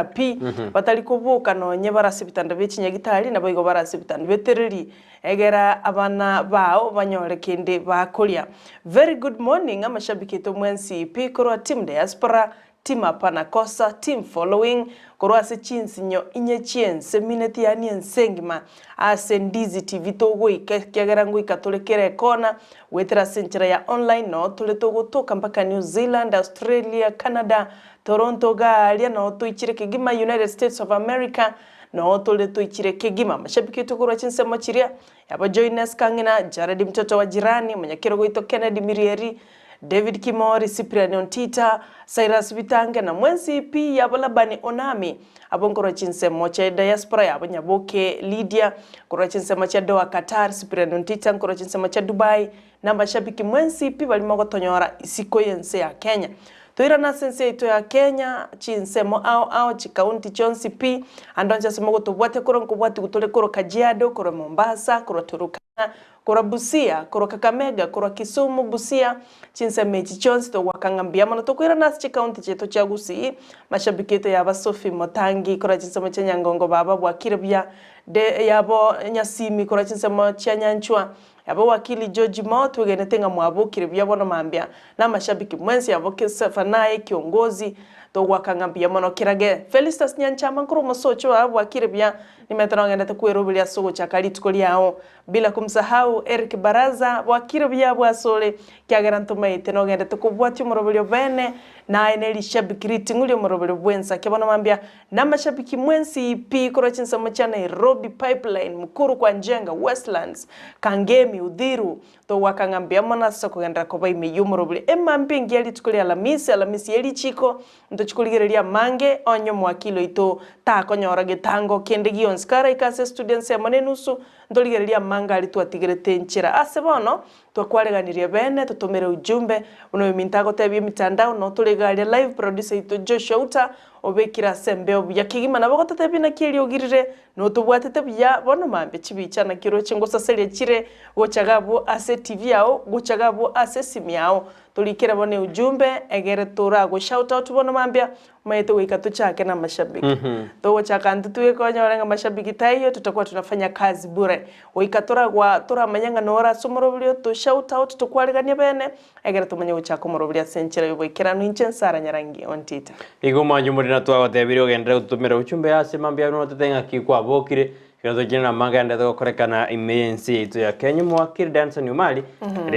pi batali kubuka no nye barasibitanda b'ikinyagitari nabo igo barasibitanda betereri egera abana bao banyore kende bakolia. Very good morning amashabiki to mwensi pi koro team diaspora team apana kosa team following koro ase chinsinyo inye chiense mineti yani ensengima ase Ndizi TV togo ikagera ngo ikatolekere kona wetera senchera ya online no tole togo toka mpaka New Zealand, Australia, Canada, Toronto galia no tuichire kigima United States of America no tole tuichire kigima mashabiki tukuru chinse mochiria yaba joiners kangina Jared mtoto wa jirani mnyakiro goito Kennedy Mirieri David Kimori, Cyprian Ontita, Cyrus Bitange na mwensi pi yabalabani onami abongoro chinse mocha diaspora yabo nyaboke Lydia koro chinse mocha doa Qatar Cyprian Ontita koro chinse mocha Dubai na mashabiki mwensi pi balimogo tonyora isiko yense ya Kenya. Tuira na sense ito ya Kenya chinse mo ao chikaunti chonsi pi andonja semogo tubwate koro nkubwate kutole koro Kajiado koro Mombasa koro Turukana koro Busia koro Kakamega koro Kisumu Busia chinse mechi chonsi to wakangambia mano tukuira na chikaunti cheto cha Gusii mashabiki ito yaba Sophie Motangi koro chinse mocha Nyangongo baba bwakirebya de yabo Nyasimi koro chinse mocha Nyanchwa yabo wakili George Moto genetenga mwabukire byabona mambia na mashabiki mwensi yabo Kesafanaye kiongozi to wakangambia mono kirage Felistas Nyanchama nkuru mosocho abo wakire bya nimetonga ndata kuerobilia sogo cha kalitiko lyao bila kumsahau Eric Baraza wakire bya bwasole kyagaranto maite no ndata kubwati morobilio bene na eneli shabiki ritingulio morobilio bwensa kibona mambia na mashabiki mwensi pi koro chinsa mocha Nairobi pipeline mkuru kwa Njenga Westlands Kangemi Udhiru to wakangambia mona soko genda ko bai meyumorobile emambi ngiali tukuli Alhamisi yeli chiko ndo chikuligerelia mange onyo mwakilo ito ta konyora getango kende gionskara ikase students ya manenusu ndo ligerelia manga alituatigere tenchira asebono twakwareganirie bene tutomere ujumbe uno mintago tebi mitandao no tulegalia live producer ito Joshua Uta obekira sembe ya kigima na bako tebi na kili ogirire no tubwate tebi ya bono mambe chibicha na kiro chengo sasele chire gochagabo ase TV yao gochagabo ase simi yao tulikira bone ujumbe egere tora go shout out bono mambia maite wikatu chake na mashabiki to gochaka ndutuye ko nyorenga mashabiki tayo tutakuwa tunafanya kazi bure wikatora gwa tora manyanga nora somorobilio to shout out to kwaligania bene egere tumanye uchako morobilia senchera yobikira no inchensara nyarangi ontita igo manyu muri natwa watebirio gendera utumira uchumbe ase mambia no tetenga kikwa bokire kirazo jina manga ndetho korekana emergency ito ya Kenya mwakiri dansa nyumali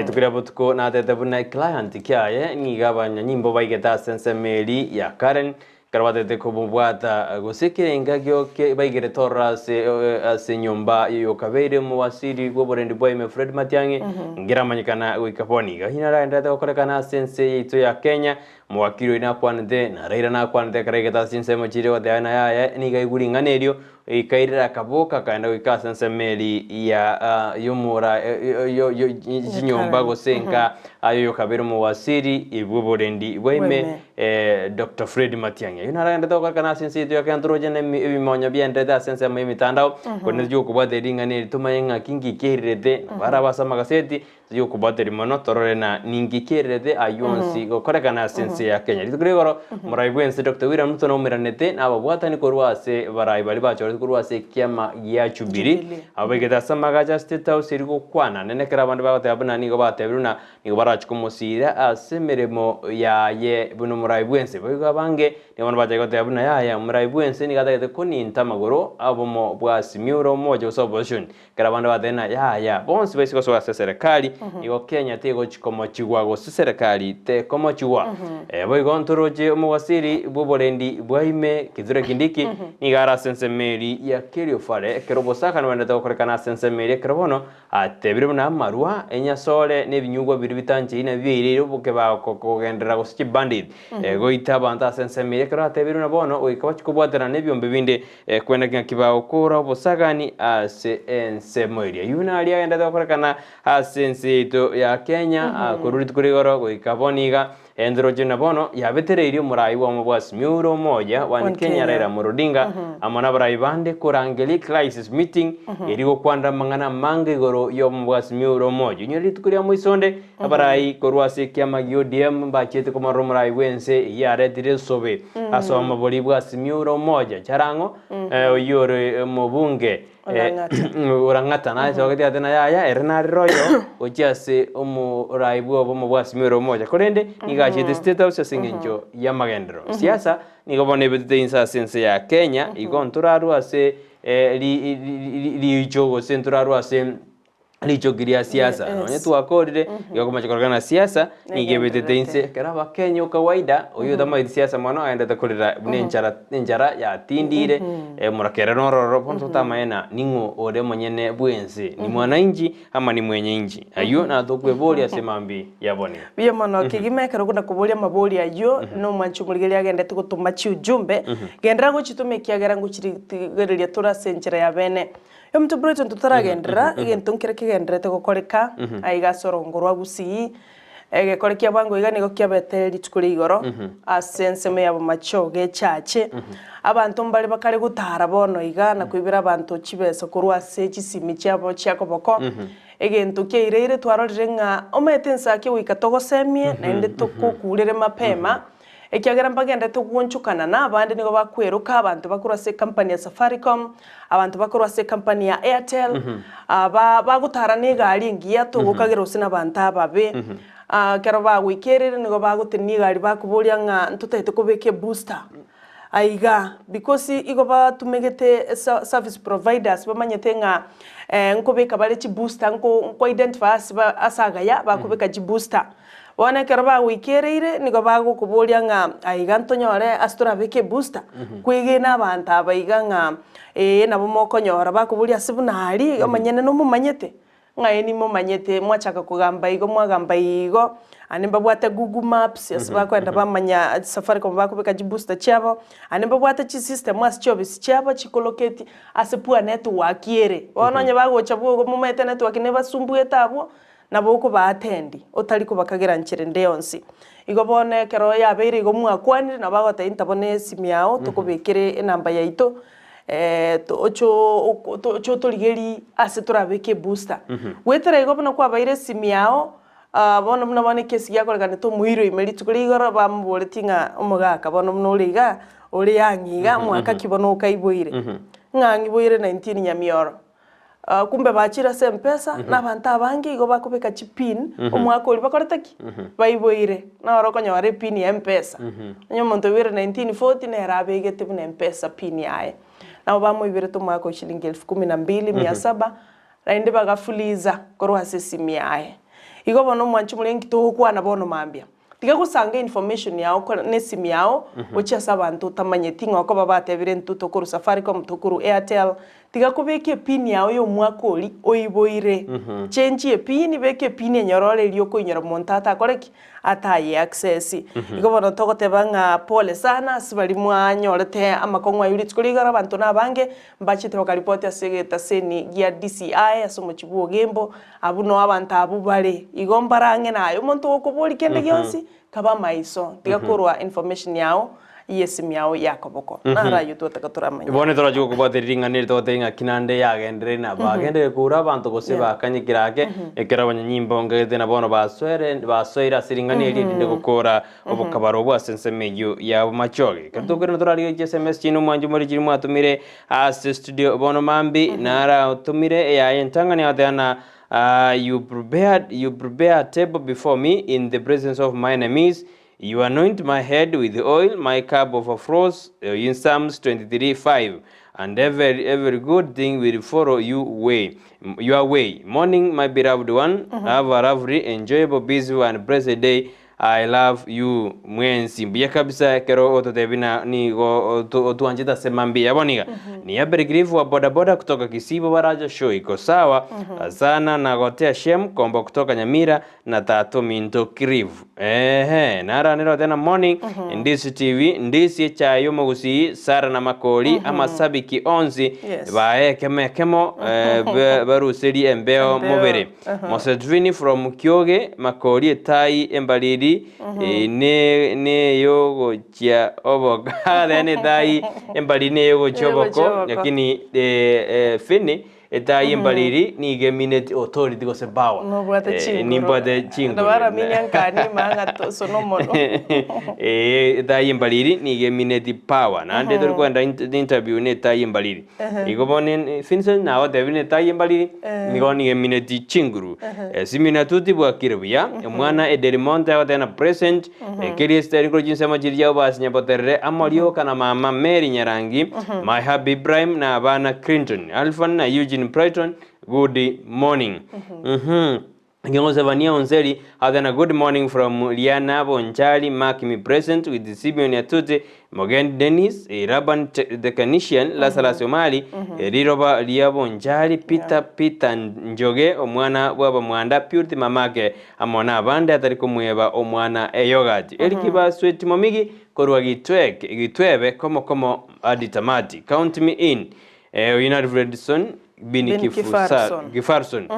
tukira botuko na tetebuna client kyaye ni gabanya nyimbo baigeta sense meli ya Karen karwate kububwata Gusii ingagyo ke baigere torra se nyomba yo kabere mu wasiri goborendi boy me Fred Matiangi ngira manyikana wikaponi gahinara ndetho korekana sense ito ya Kenya mwakiro ina kwande na raira na kwande karegeta sense mochire wa dana ya ni gaiguri nganerio ikairira kaboka kaenda wikasa nsemeli ya yumura yo nyomba gosenka ayo kabero mu wasiri ibuborendi weme Dr. Fred Matiangi yunara to kana sense to yakantro jene ebimonya biende da sense mu mitandao kone jyo kubate ringane tumayenga kingi kerete barabasa magaseti jyo kubate rimono torore na ningi kerete ayonsi korekana sense ya Kenya litugregoro muraibwense Dr. William Mutono miranete ababwatani korwase barai bali bacho kurwase kiama ya chubiri abegeta samaga state house iriko kwana nenekera abantu bagate abana nigo batebiruna nigo barachkumosira asemeremo yaye buno muraibwense bego abange ni abantu bajagote abuna yaya muraibwense ni gadagete koni ntamagoro abomo bwasimiuro moja opposition kera abantu batena yaya bonsi besiko so serikali nigo Kenya tego chikomo chigwago serikali te komo chigwa bego ntoroje umwasiri buborendi bwaime kizure kindiki ni gara sense meri ya kelio fare kerobosaka nwende to korekana sense meri kerobono atebire na marua enya sole ne binyugo biri bitanje ina bibiri buke ba kogendera go ski bandit go itabanta sense meri kero atebire na bono oikabachi kubwatera ne byombe binde kwenda kibao kora obosagani sense meri yuna ali enda to korekana sense to ya Kenya kururi kurigoro go ikaboniga endro jina bono ya betereirio murai wa mabwasi miuro moja wa Kenya Raila Odinga amana barai bande kurangeli crisis meeting irigo kwanda mangana mange goro yo mabwasi miuro moja nyori tukuria muisonde abarai korwase kiama ODM bachete komaro murai wense yare dire sobe aso mabori bwasi miuro moja charango oyore mobunge urangata na choketi atena yaya erna royo ochiase raibu obo mabwasi miuro moja korende igachete state house singinjo ya magendro siasa nigobone betete insa sense ya Kenya igonturaru ase li jogo senturaru ase lichogiria siasa no nyetu akorire yokomachokorana siasa nigebetete inse karaba Kenya kawaida oyo dama siasa mwana aenda takorira nenjara ya tindire murakera nororo ponto tamaena ningo ore monyene bwense ni mwananchi ama ni mwenye nchi ayo na tokwebori asemambi yabone biyo mano kigimekero kuna kubolia maboli ayo no mwanchumuligelia agenda tukutuma ujumbe gendera guchitume kiagera nguchirigereria tura senjera ya bene yo mtu Brighton tutaragendera igentunkire kigendrete gukoreka aiga sorongorwa Gusii egekorekia bango iga nigo kiabeteri tukuri igoro asense me yabo machoge chache abantu mbali bakari gutara bono iga na kwibira abantu chibesa kurwa se chisimi cyabo cyakoboko egento keirere twarorire nga omete Ensakia wikatogosemie na ende tukukurire mapema ekiagera mbagenda tugunchukana na abandi nigo bakweruka abantu bakura se company ya Safaricom abantu bakura se company ya Airtel bagutara ni gari ngiya tugukagira usina abantu ababe kero bagwikerere nigo bagutini gari bakuburia nga ntutete kubeke booster aiga because igo batumegete service providers bamanyete nga nkobeka bale chi booster nko identify asaga ya bakubeka chi booster wana kerba wikerere nigo bagukuburia nga aiga ntonyore astura beke booster kwigena abantu abaiga nga nabo mokonyora bakuburia sibunari omanyene no mumanyete ngaye ni mumanyete mwachaka kugamba igo mwagamba igo anemba bwate Google Maps yasiba kwenda bamanya Safaricom bakubeka booster cyabo anemba bwate chi system as chobisi cyabo chikoloketi asepua network yere ononye bagocha bwo mumete network ne basumbuye tabo nabo ko baatendi otari ko bakagira nchere ndeyonsi igo bone kero yabeire igo mwakwanire nabagota intabone simu yao tukubekere namba yaito ocho toligeri ase turabeke booster wetera igo bona kwa baire simu yao bono muna bone kesi yako kana to muiro imeli tukuligoro bamubole tinga omugaka bono munoliga ori yangiga mwaka kibono ukaiboire ngangi boire 19 Nyamira kumbe bachira se mpesa n'abantu abangi igo bakubeka chipin omwaka uri bakoretaki bayiboire na orokonya ware pin ya mpesa nyo muntu wire 1940 ne rabegete bune mpesa pin yae na bamuibire to mwaka shilingi 12,700 rainde bagafuliza korwa sesimi yae igo bono mwanchi mulengi to kwana bono mambia tiga kusanga information yao ko nesimi yao ocha sabantu tamanyeti ngoko babatebire ntuto kuru Safaricom tukuru Airtel tiga kubeke pin yao yo mwakoli oiboire change ye pin beke pin enyorole liyo ko inyora montata koreki ataye access igo bono togoteba nga pole sana sibali mwanyorete amakongwa yuri tkuligara abantu nabange mbachite bakaripoti asegeta seni ya DCI asomo chibuo gembo abuno abantu abubale igo mbarange nayo muntu okubuli kende gyonsi kaba maiso tiga kurwa information yao yesimu yao yakoboko nara yuto takaturama ibone tora juko kubateriringa niri totenga kinande yagendere na bagende kura abantu gose bakanyikirake ekera banyanyimbo ngete na bono basoira siringani elinde gukora obukabaro bwa sensemeyo ya machoge katokera torali SMS chino mwanju muri chiri mwatumire as studio bono mambi nara tumire ya entangani atana you prepare a table before me in the presence of my enemies. You anoint my head with oil, my cup overflows, in Psalms 23:5. And every good thing will follow your way. Morning, my beloved one, have a lovely, enjoyable, busy, and blessed day. I love you mwensi mbia kabisa kero ototebina ni go otuanjita semambi yaboniga Ni Abergrifu wa bodaboda kutoka Kisii baraja show iko sawa. Sana na gotea shem kombo kutoka Nyamira na Tato Minto Krivu. Nara nero tena morning Ndizi TV Ndizi cha yomo Gusii Sara na Makoli ama sabiki onzi bae kemo baruseri embeo mobere. Mosedvini from Kyoge Makoli tai embaliri ne yogo chia oboga ne tai embaliri ne yogo choboko lakini fini eta imbaliri ni geminate authority go sebawa ni bode chingo ndabara minyankani manga to sonomono eta imbaliri ni geminate power na ande to kwenda interview ne eta imbaliri igobone finsen na o devine eta imbaliri ni go ni geminate chinguru simina tuti bwa kirbuya mwana ederimonte atena present kiri steriko jinsema jirya basinya poterre amolio kana mama Mary Nyarangi my happy Ibrahim na bana Clinton Alpha na Eugene Brighton, good morning. Ngosevania Onseri had a good morning from Liana Bonchali, Makimi present with the Simeon Yatute, Mogen Dennis, a Raban the Canisian, Lazara Somali, a Riroba Liabonchali, Peter Njoge, Omwana Waba Mwanda, Purti Mamake, Amona Banda, Tarikumueva, Omwana Eyogati, Elkiba Sweet Momigi, Korwagi Twebe, Como Aditamati, count me in. United Fredson Bini Gifarson.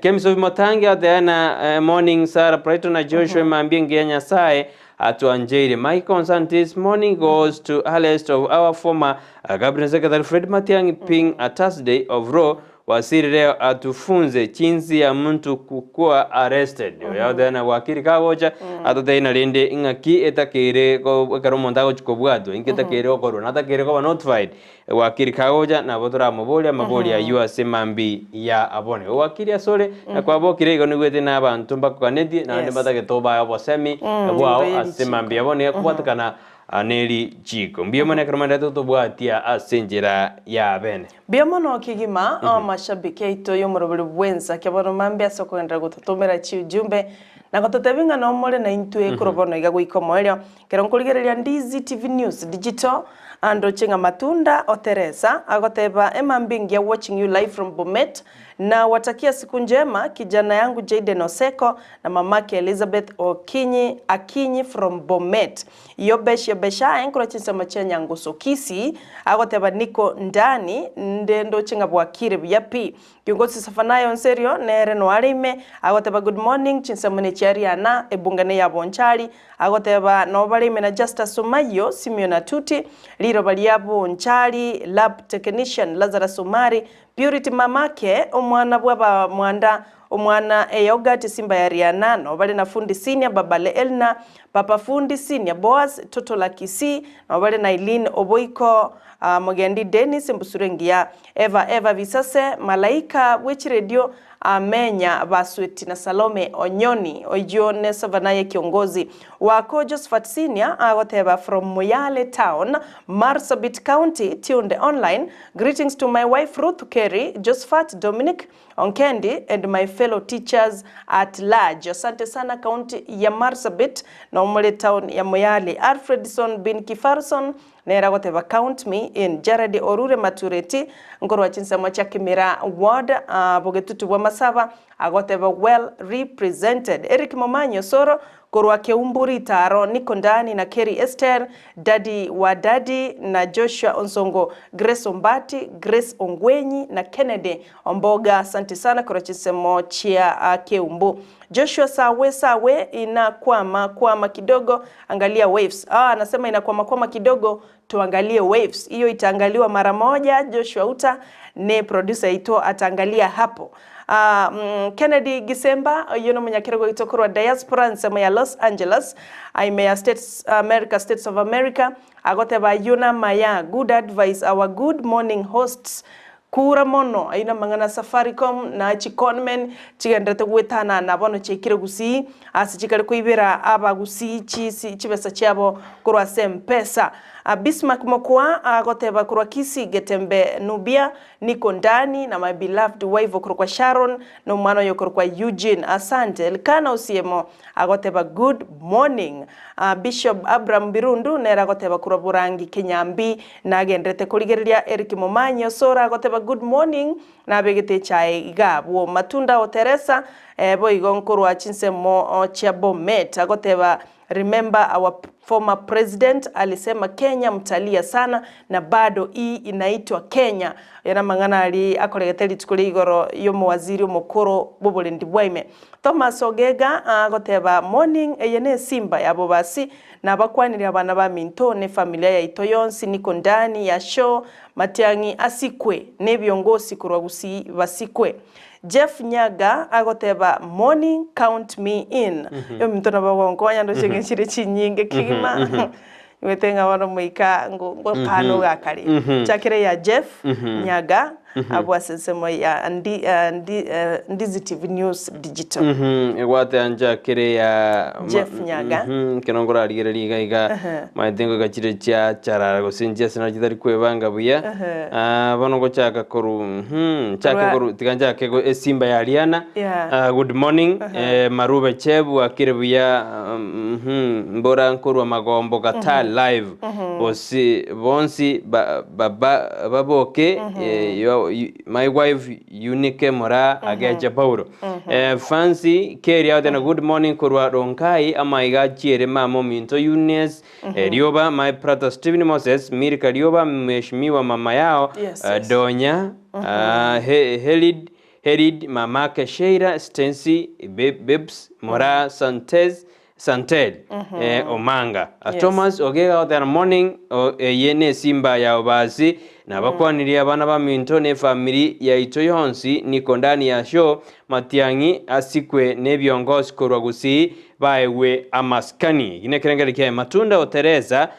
Kemisof Matangi adena morning Sarah Brighton na Joshua Mambingi Nyasaye atuanjiri. My concern this morning goes to highest of our former Gabriel Secretary Fred Matiang'i ping a Thursday of Raw wasiri leo atufunze chinzi ya mtu kukua arrested. Yaudena wakiri kagoja atotena linde ingaki etakere ko karomondago chikobwato ingetakere okoro natakere ko notified wakiri kagoja na botora maboli ya USA mambi ya abone wakiri asole na kwa bokire go nigwete na abantu mbakanedi na ndi batake toba ya bosemi bwao asemambi abone kubatakana aneli chiko mbiyomone karomanda to bwatia asenjera ya bene biyomono kigima amashabiki aito yo murobere bwenza kyabaro mambe asokwenda gutotomera chi ujumbe na gototebinga no mole na intwe kurobono igagwikomoeryo kero nkurigereria Ndizi TV News Digital ando chenga matunda oteresa agoteba emambingi ya watching you live from Bomet na watakia siku njema kijana yangu Jaden Oseko na mamake Elizabeth Akinyi from Bomet iyo besha enkura chinsa machenya nguso Kisii agoteba niko ndani ndendo chenga bwakire byapi kiongozi safanayo nserio nere no arime agoteba good morning chinsa mune chiariana ebungane ya bonchali agoteba no barime na Justice Sumayo Simeon Atuti liro baliabo nchali lab technician Lazarus Sumari Purity mamake omwana bwaba mwanda omwana Eyogati Simba ya Riana no bali na fundi senior babale Elna papa fundi senior Boaz toto la Kisii no bali na Eileen Oboiko Mogendi Dennis Mbusurengia Eva Visase Malaika which radio amenya basweti na Salome Onyoni Ojone Savanaye kiongozi wako Josephat Senior agoteba from Moyale Town Marsabit County tuned online. Greetings to my wife Ruth Kerry, Josephat Dominic Onkendi and my fellow teachers at large. Asante sana county ya Marsabit na Moyale Town ya Moyale. Alfredson bin Kifarson nera goteba count me in. Jared Orure Matureti ngorwa chinsa mwacha Kimira ward bogetutu bwa Masaba agoteba well represented. Eric Momanyo Soro korwa Keumburi Taro niko ndani na Kerry Esther Daddy wa Daddy na Joshua Onsongo Grace Ombati Grace Ongwenyi na Kennedy Omboga. Asante sana kwa chisemo chia Keumbu. Joshua sawe inakwama kidogo angalia waves. Anasema inakwama kidogo tuangalie waves. Hiyo itaangaliwa mara moja. Joshua Uta ne producer ito ataangalia hapo. Kennedy Gisemba yono mnyakirego itokorwa diaspora nsema ya Los Angeles Aimea States of America agoteba Yuna Maya good advice our good morning hosts kura mono aina mangana Safaricom na chikonmen chigendete gwetana na bono chekire Gusii asichikare kuibera aba Gusii chibesa chabo kurwa sempesa Bismarck Mokwa agoteba kurwa Kisii getembe Nubia niko ndani na my beloved wife kurwa Sharon no mwana yo kurwa Eugene. Asante. Elkana Usiemo agoteba good morning. Bishop Abraham Birundu nera agoteba kurwa Burangi Kenyambi na agendrete kurigereria Eric Momanyi Osora agoteba good morning na begete chai igabo Matunda o Teresa boigon kurwa Chinsemo Chiabomet agoteba remember our former president alisema Kenya mtalia sana na bado hii inaitwa Kenya. Yana mangana ali akolegeteli tukuli igoro yomo waziri mukuru Bobole Ndibwaime. Thomas Ogega agoteba morning eyene Simba yabo basi na bakwanira abana ba Minto ne familia ya Itoyonsi niko ndani ya show Matiangi asikwe ne byongosi kurwa Gusii basikwe. Jeff Nyaga agoteba morning count me in. Yo mtona bagongo yando chengeshire chinyinge kigima. Wetenga wano muika ngo pano gakari. Chakire ya Jeff Nyaga abwa sensemo ya Ndizi TV News Digital. Wate anja kire ya Jeff Nyaga. Kenongora aligere liga iga maitengo gachire cha charara go sinje sina jidari kwebanga buya. Bano go chaka koru chaka koru tikanja kego Simba ya Aliana. Good morning. Marube Chebu akire buya mbora nkuru magombo gata live. Bonsi baboke my wife Unique Mora agaja Pauro. Fancy carry out a good morning kurwa ronkai ama iga chiere mamo Minto Eunice Rioba my brother Stephen Moses Mirka Rioba mheshimiwa mama yao Donya Helid mamake Sheira Stensi Bibs Mora Santel Omanga. Thomas Ogega out there morning yene Simba ya obasi na bakwaniria abana ba Minto ne family ya Itoyonsi niko ndani ya show Matiangi asikwe ne byongozi kurwa Gusii baewe amaskani. Inekerengere kia Matunda o Teresa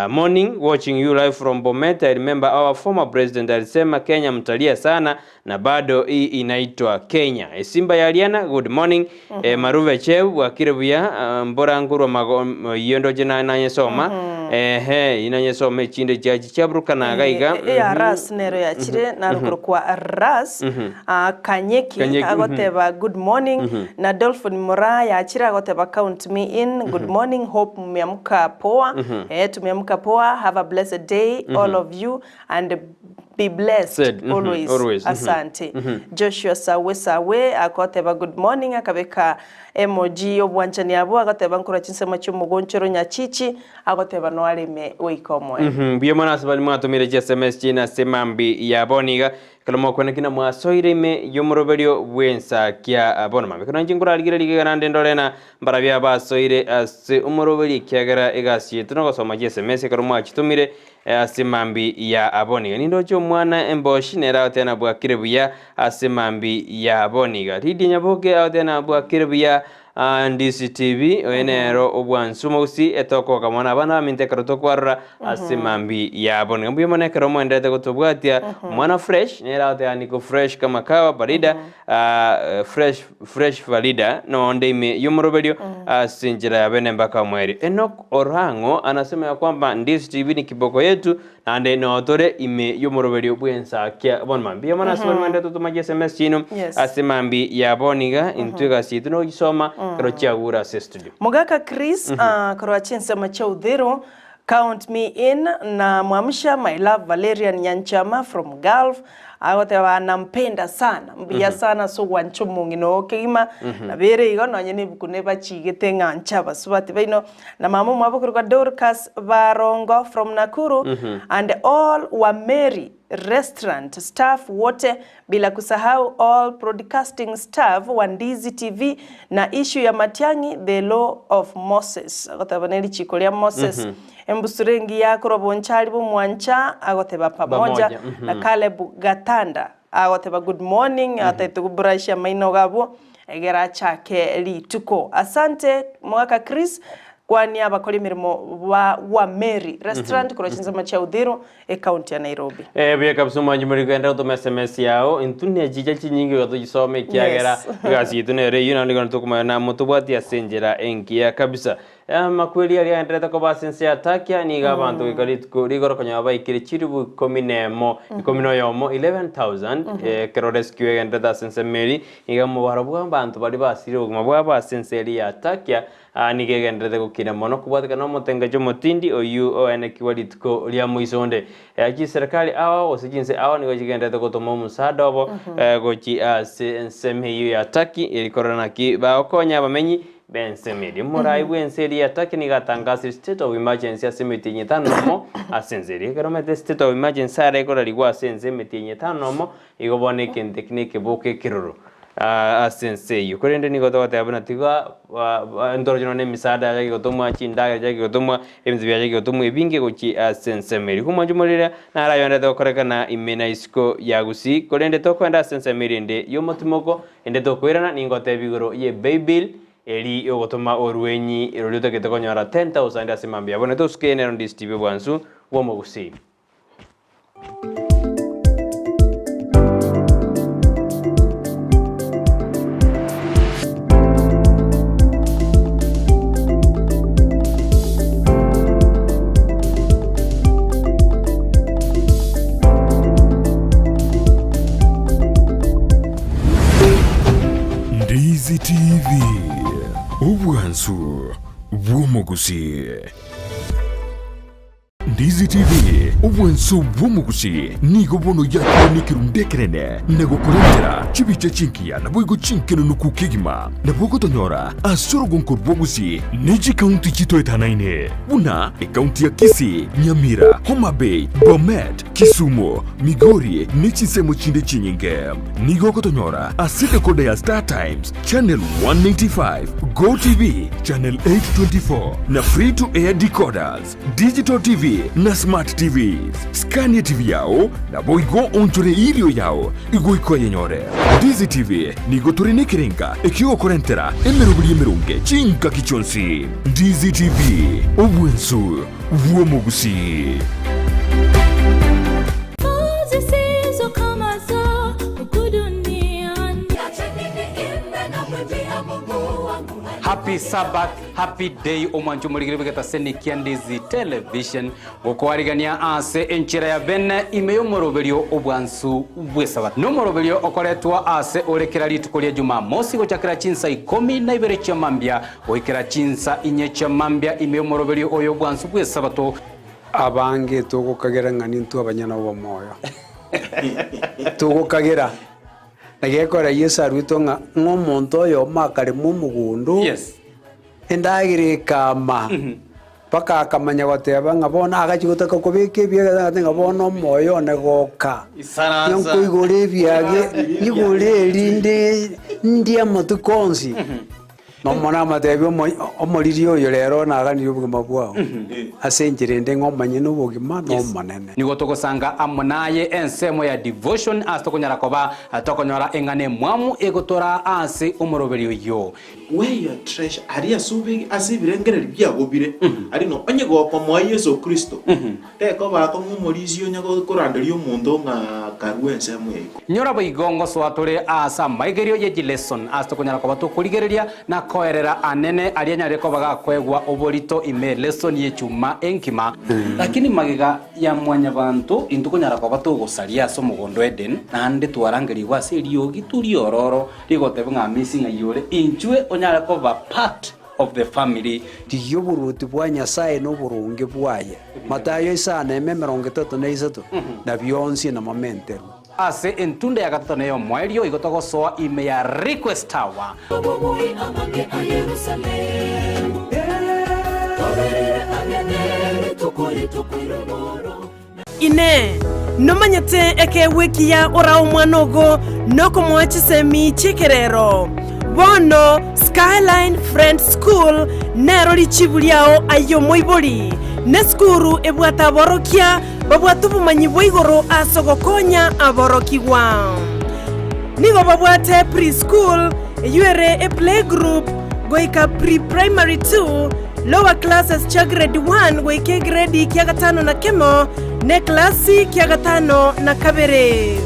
morning watching you live from Bomet. I remember our former president alisema Kenya mtalia sana na bado hii inaitwa Kenya. Simba ya Aliana good morning. Maruve Chebu wakirebuya mbora nguru yondo jena inanyesoma inanyesoma chinde jaji chabruka na gaiga ras nero ya chire na rukuru kwa ras Kanyeki agoteba good morning na Dolphin Mora ya chire agoteba count me in good morning hope mmeamka poa tumeamka poa have a blessed day all of you and be blessed always. Asante. Joshua Sawe akoteba good morning akabeka emoji obwanchani abo akoteba nkura chinsema cy'umugonchero nyachichi akoteba no alime weikomo. Biyo mana sabali mwatumire SMS china semambi ya boniga kalamo kwenekina mwasoireme yomoroberio bwensakia abona mambe kana njingura aligira liga nande ndolena mbarabya basoire ase umoroberi kyagara egasi tuno gosoma SMS kalamo achitumire asemambi ya aboniga nindo cyo mwana emboshi nera tena bwa kirebuya asemambi ya aboniga ridi nyaboke atena bwa kirebuya Ndizi TV oenero obwansumo usi etoko kamona abana minte karoto kwarra asemambi ya aboniga mbuye mone karomo ndete gutubwatia mwana fresh nera atena niko fresh kama kawa barida fresh valida no ndeme yomoroberio asinjira yabene mbaka mweri Enoch Orango anasema ya kwamba Ndizi TV ni kiboko yetu ande no otore ime yomoroberio bwensakia bonmambi yamana sibali mende tutumaje SMS chino asemambi ya boniga intuga situno gisoma karo chiagura se studio Mogaka Chris karo chinsema cha udhero count me in na mwamsha my love Valerian Nyanchama from Gulf agotewa nampenda sana mbia sana so wanchomungi no kima na bere igo no nyene bukune bachigete ngancha basubati baino na mamu mwabukurwa Dorcas Barongo from Nakuru and all wa Mary restaurant staff wote bila kusahau all broadcasting staff wa Ndizi TV na issue ya Matiangi the law of Moses agotabaneli chikolia Moses embusurengi yako robonchali bumwancha agoteba pamoja na Caleb Gatanda agoteba good morning ataitukuburasha maino gabo egera chake lituko. Asante mwaka Chris kwani abakora imirimo wa Mary restaurant kurachinza macha udhiro county ya Nairobi. Biya kabsuma nyumuri kwenda utuma SMS yao intune jija chinyingi gatojisome kiagera gasi tunere yuna ndiko tukuma na mutubati asenjera enkia kabisa. makweli ari andreta ko basense Ensakia ni gabantu ikaritko rigoro konya baikire chiribu 11 yomo 11,000 kero rescue andreta sense Mary igamo barabwa bantu bari basire uguma bwa basense Ensakia nigegendrete gukina mono kubwatika no mutenga jo mutindi oyu ene kiwalitko lya muisonde aki serikali awa osijinse awa ni gojigendrete gutoma musada obo gochi nseme ya Ensakia ilikorana ki baokonya bamenyi bensemedi murai bwenseri Ensakia ni gatangasa state of emergency asemeti nyetanomo asenzeri keromete state of emergency ara ikora ligwa asenze meti nyetanomo igoboneke technique boke kiroro asense yo korende ni gotote abana tiga ndorojino ne misada yake gotomwa chindaga yake gotomwa emzi yake gotomwa ebinge gochi asense meri kumanjumurira na rayonde dokorekana imena isko ya Gusii korende tokwenda asense meri ende yo motimoko ende tokwirana ningote bigoro ye babyl eri ogotoma orwenyi erolyote ketokonyora 10,000 asimambia bone toskene on this TV bwansu womo Gusii. Ndizi TV Ubwansu womo Gusii. Ndizi TV ubwansu womo Gusii nigo bono yako nikirundekerene nego kurendera chibicha chinkia na boigo chinkeno nukukigima na bogo tonyora asoro gonkorbo Gusii neji county chito etanaine buna county ya Kisii, Nyamira, Homa Bay, Bomet, Kisumu, Migori nechi semo chinde chinyinge nigo kotonyora asite kode ya Star Times channel 195 Go TV channel 824 na free to air decoders digital TV na smart TVs. Scania TV yao na boigo onchore ilio yao igoiko yenyore. Ndizi TV nigo turine kirenga ekio korentera emerubuli emerunge chinka kichonsi. Ndizi TV obwensu womo Gusii. Happy Sabbath, happy day omwanju muligire bigata Ensakia Ndizi television gukwarigania ase enchira ya bene imeyo morobelio obwansu bwesabat no morobelio okoretwa ase orekera litukolia Jumamosi gochakira chinsa 12 cha mambia goikira chinsa 4 cha mambia imeyo morobelio oyo bwansu bwesabato abange tugukagera ngani ntu abanyana bo moyo tugukagera nagekora Yesu arwito nga ngomonto oyo makare mu mugundu yes endagire kama paka akamanya goteba nga bona agachigotaka kubike bya nga bona moyo negoka yonko igore byage igore linde ndia mutukonsi no mona matebyo omoririo yo rero naganire ubugima bwao asenjire ndengo manye n'ubugima no manene nigo togosanga amunaye ensemo ya devotion astokonyara koba atokonyora engane mwamu egotora ase omoroberio yo where your treasure ari asubi asibirengere byagobire ari no onyego kwa mwa Yesu Kristo teko bako ngumolizio nyago koranderio mundo nga karwense mwego nyora boigongo swatore asa maigerio ye lesson astokonyara koba to kuligereria na koerera anene alianyare ko baga kwegwa oborito ime lesson ye chuma enkima lakini magiga ya mwanya bantu intukonyara ko bato gosaria so mugondo Eden nande twarangeri wase riogi turi ororo rigotebe nga missing ayore inchwe onyara ko ba part of the family tiyo buruti bwa Nyasaye no burunge bwaye Matayo 5:33 na byonsi na mamentero ase entunde ya gatatu neyo mwerio igotogosoa ime ya request tower ine nomanyete eke wiki ya ora umwanogo noko mwachisemi chikerero bono Skyline Friend School nero lichibuliao ayo moiboli ne skuru ebwata borokia babwatu bumanyi bwigoro asogokonya aborokiwa nigo babwate preschool yuere a playgroup goika pre-primary 2 lower classes cha grade 1 goike grade kia gatano na kemo ne klasi kia gatano na kabere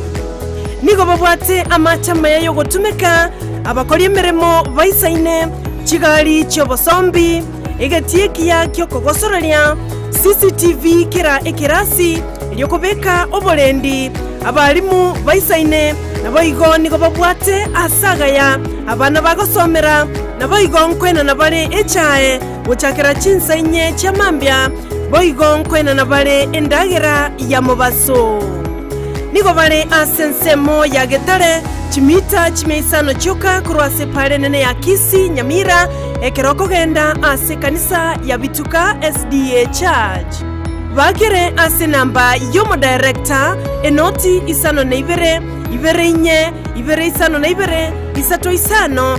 nigo babwate amachama yayo gotumeka abakori emeremo baisaine chigali chobosombi igatikia kyokogosororia CCTV kira ekirasi lyokobeka oborendi abarimu baisaine nabo igo nigo babwate asagaya abana bagosomera nabo igo nkwena nabare echae guchakira chinsainye chamambya boigo nkwena nabare endagera ya mobaso nigo bare asensemo ya getare chimita chimeisano choka kurwase pare nene ya Kisii Nyamira ekeroko genda ase kanisa ya Bituka SDA Church bagere ase namba yomo director enoti isano na ibere inye ibere isano na ibere isato isano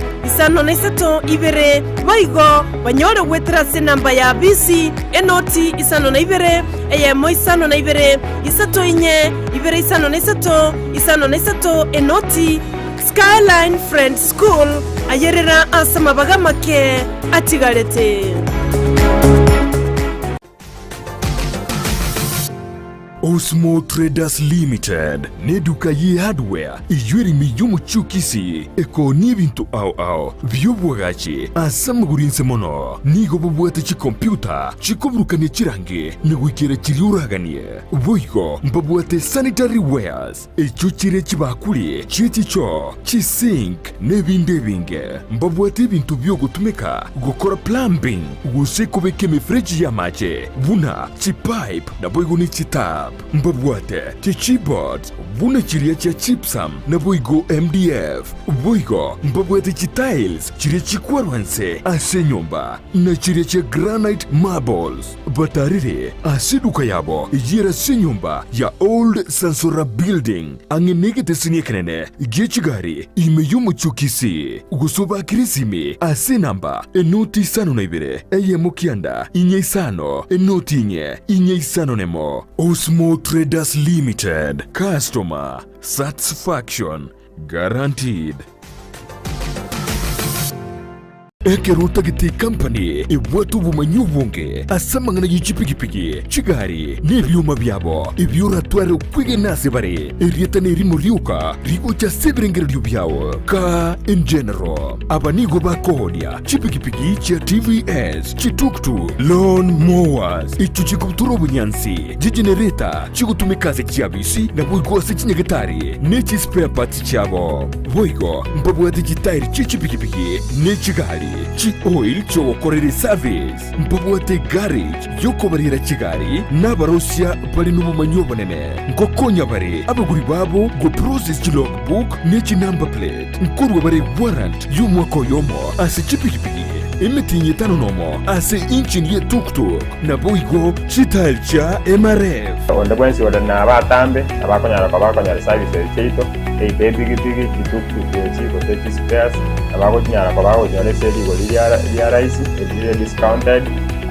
na isato ibere baigo banyore wetera ase namba ya BC enoti isano na ibere eyemo isano na ibere isato inye ibere isano na isato enoti Skyline Friend School ayerera asama bagamake atigarete. Osmo Traders Limited neduka ye hardware iyuri miyumu chukisi eko nibintu au byobwagachi asamagurinse mono nigo bobwate chi computer chikobrukanye chirange negwikira chiriuraganie boigo mbabwate sanitary wares echuchire chibakuri chichicho chisink nebinde binge mbabwate bintu byo gutumika gukora plumbing gusekobeke mefreji ya mache buna chipipe na boigo ni chitap mbabwate keyboard buna chiria cha chipsam na boigo MDF boigo mbabwate tiles chiria chikwarwanse ase nyumba na chiria cha granite marbles batarire asiduka yabo yera se nyumba ya old Sansora building angenegete siniekenene gechigari imeyumu chukisi gusoba kirisimi ase namba enoti sano na ibere eyemokianda inye isano enoti inye isano nemo Osmo Traders Limited. Customer satisfaction guaranteed. Ekeruta giti company ibwatu bumanyubunge asamangana yichipikipiki chigari n'ibyuma byabo ibyura tware kwige nase bare erieta nerimo ryuka rigocha sebrengero byabo ka in general abanigo bakodia chipikipiki cha TVS chituktu lawn mowers ichuchikuturo bunyansi jigenereta chigutumikaze chabisi na boigo sechinyagetari nechi spare parts chabo boigo mbabwa digitairi chichipikipiki nechigari chi oil cho korere service mbabwate garage yoko barira chigari n'abarusiya bari n'ubumanyobo nene ngokonya bare abaguri babo go process logbook n'iki number plate nkurwa bare warrant y'umwaka yomo ase chipikipiki imitinye tano nomo ase engine ye tuktuk na boigo chitile cha MRF onda bwensi wada na batambe abakonyara service cheito ebibigibigi chituktuk yechi kotechi spares abakonyara nyone seli go liya rice ebile discounted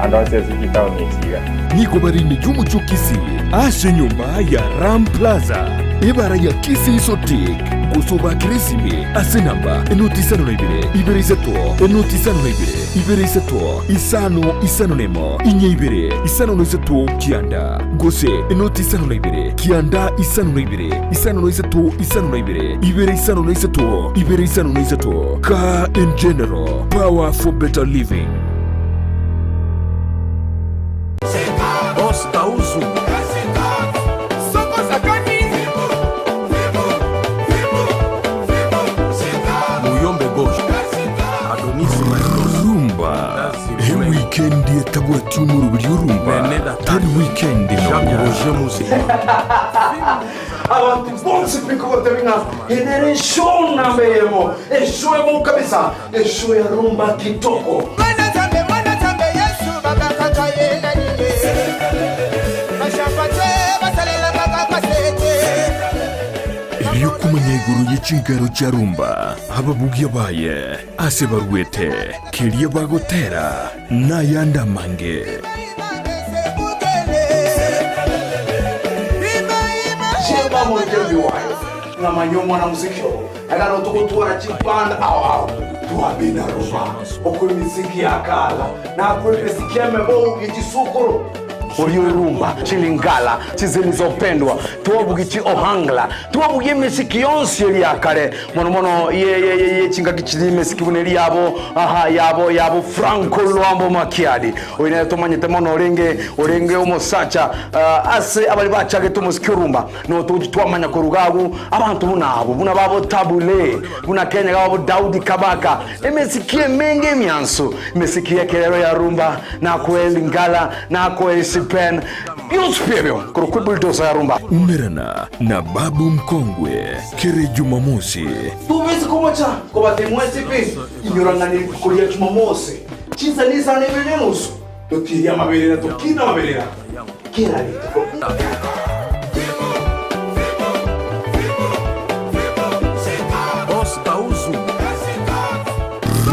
and also zikita onichiga niko bari ni jumu chukisi ase nyumba ya Ram Plaza ibara ya Kisii Sotik gusoba kirisimi ase namba enoti isano na ibere isato enoti isano na ibere isato isano nemo inye ibere isano no isato kianda gose enoti isano na ibere kianda isano na ibere isano no isato isano na ibere isano no isato ibere isano no isato ka in general power for better living. Osta uzu weekend yetabwati umurubiri urumba tari weekend nagoje muzika abantu bonse piko batebinga enere show na mbemo esho emo kabisa esho ya rumba kitoko mana tambe Yesu bakakata yena niye bashapate basalela bakakasete iyo kumanyeguru y'ikigaro cya rumba ababugi yabaye ase barwete kiriye bagotera n'ayandi mange sheba mwenyewe wayo na manyomo na muziki agano tukutura chipanda awa tuabina rumba okuri muziki yakala na kuri muziki yamebo yichisukuru Uliorumba, Chilingala, Chizilizopendwa, Tuobugichi Ohangla, Tuobugie Mesiki yonsi Eliakare, Monomono, ye Chingakichi Mesikibuneri yabo, Franco Luambo Makiadi, Oinatomanyete Mono Orenge Omosacha, Ase Abalibacha Getumuskurumba, no Tuamanya Kurugagu, Abantu Bunabo, Bunababo Tabule, Bunakenya Gabo Daudi Kabaka, Emesikie Menge Miansu, Mesikie Kerero ya Rumba, na Kweli Ngala, na Kweli Sipen, Yuspevyo, Kurukubuldosa ya Rumba. Umerana na babu mkongwe, Kere Jumamosi. Tuvezi kumocha, kwa temwezi pi, inyurangani kulia Jumamosi. Chinsa nisa nevenenusu, totiria mabelera, tokina mabelera. Kira lito.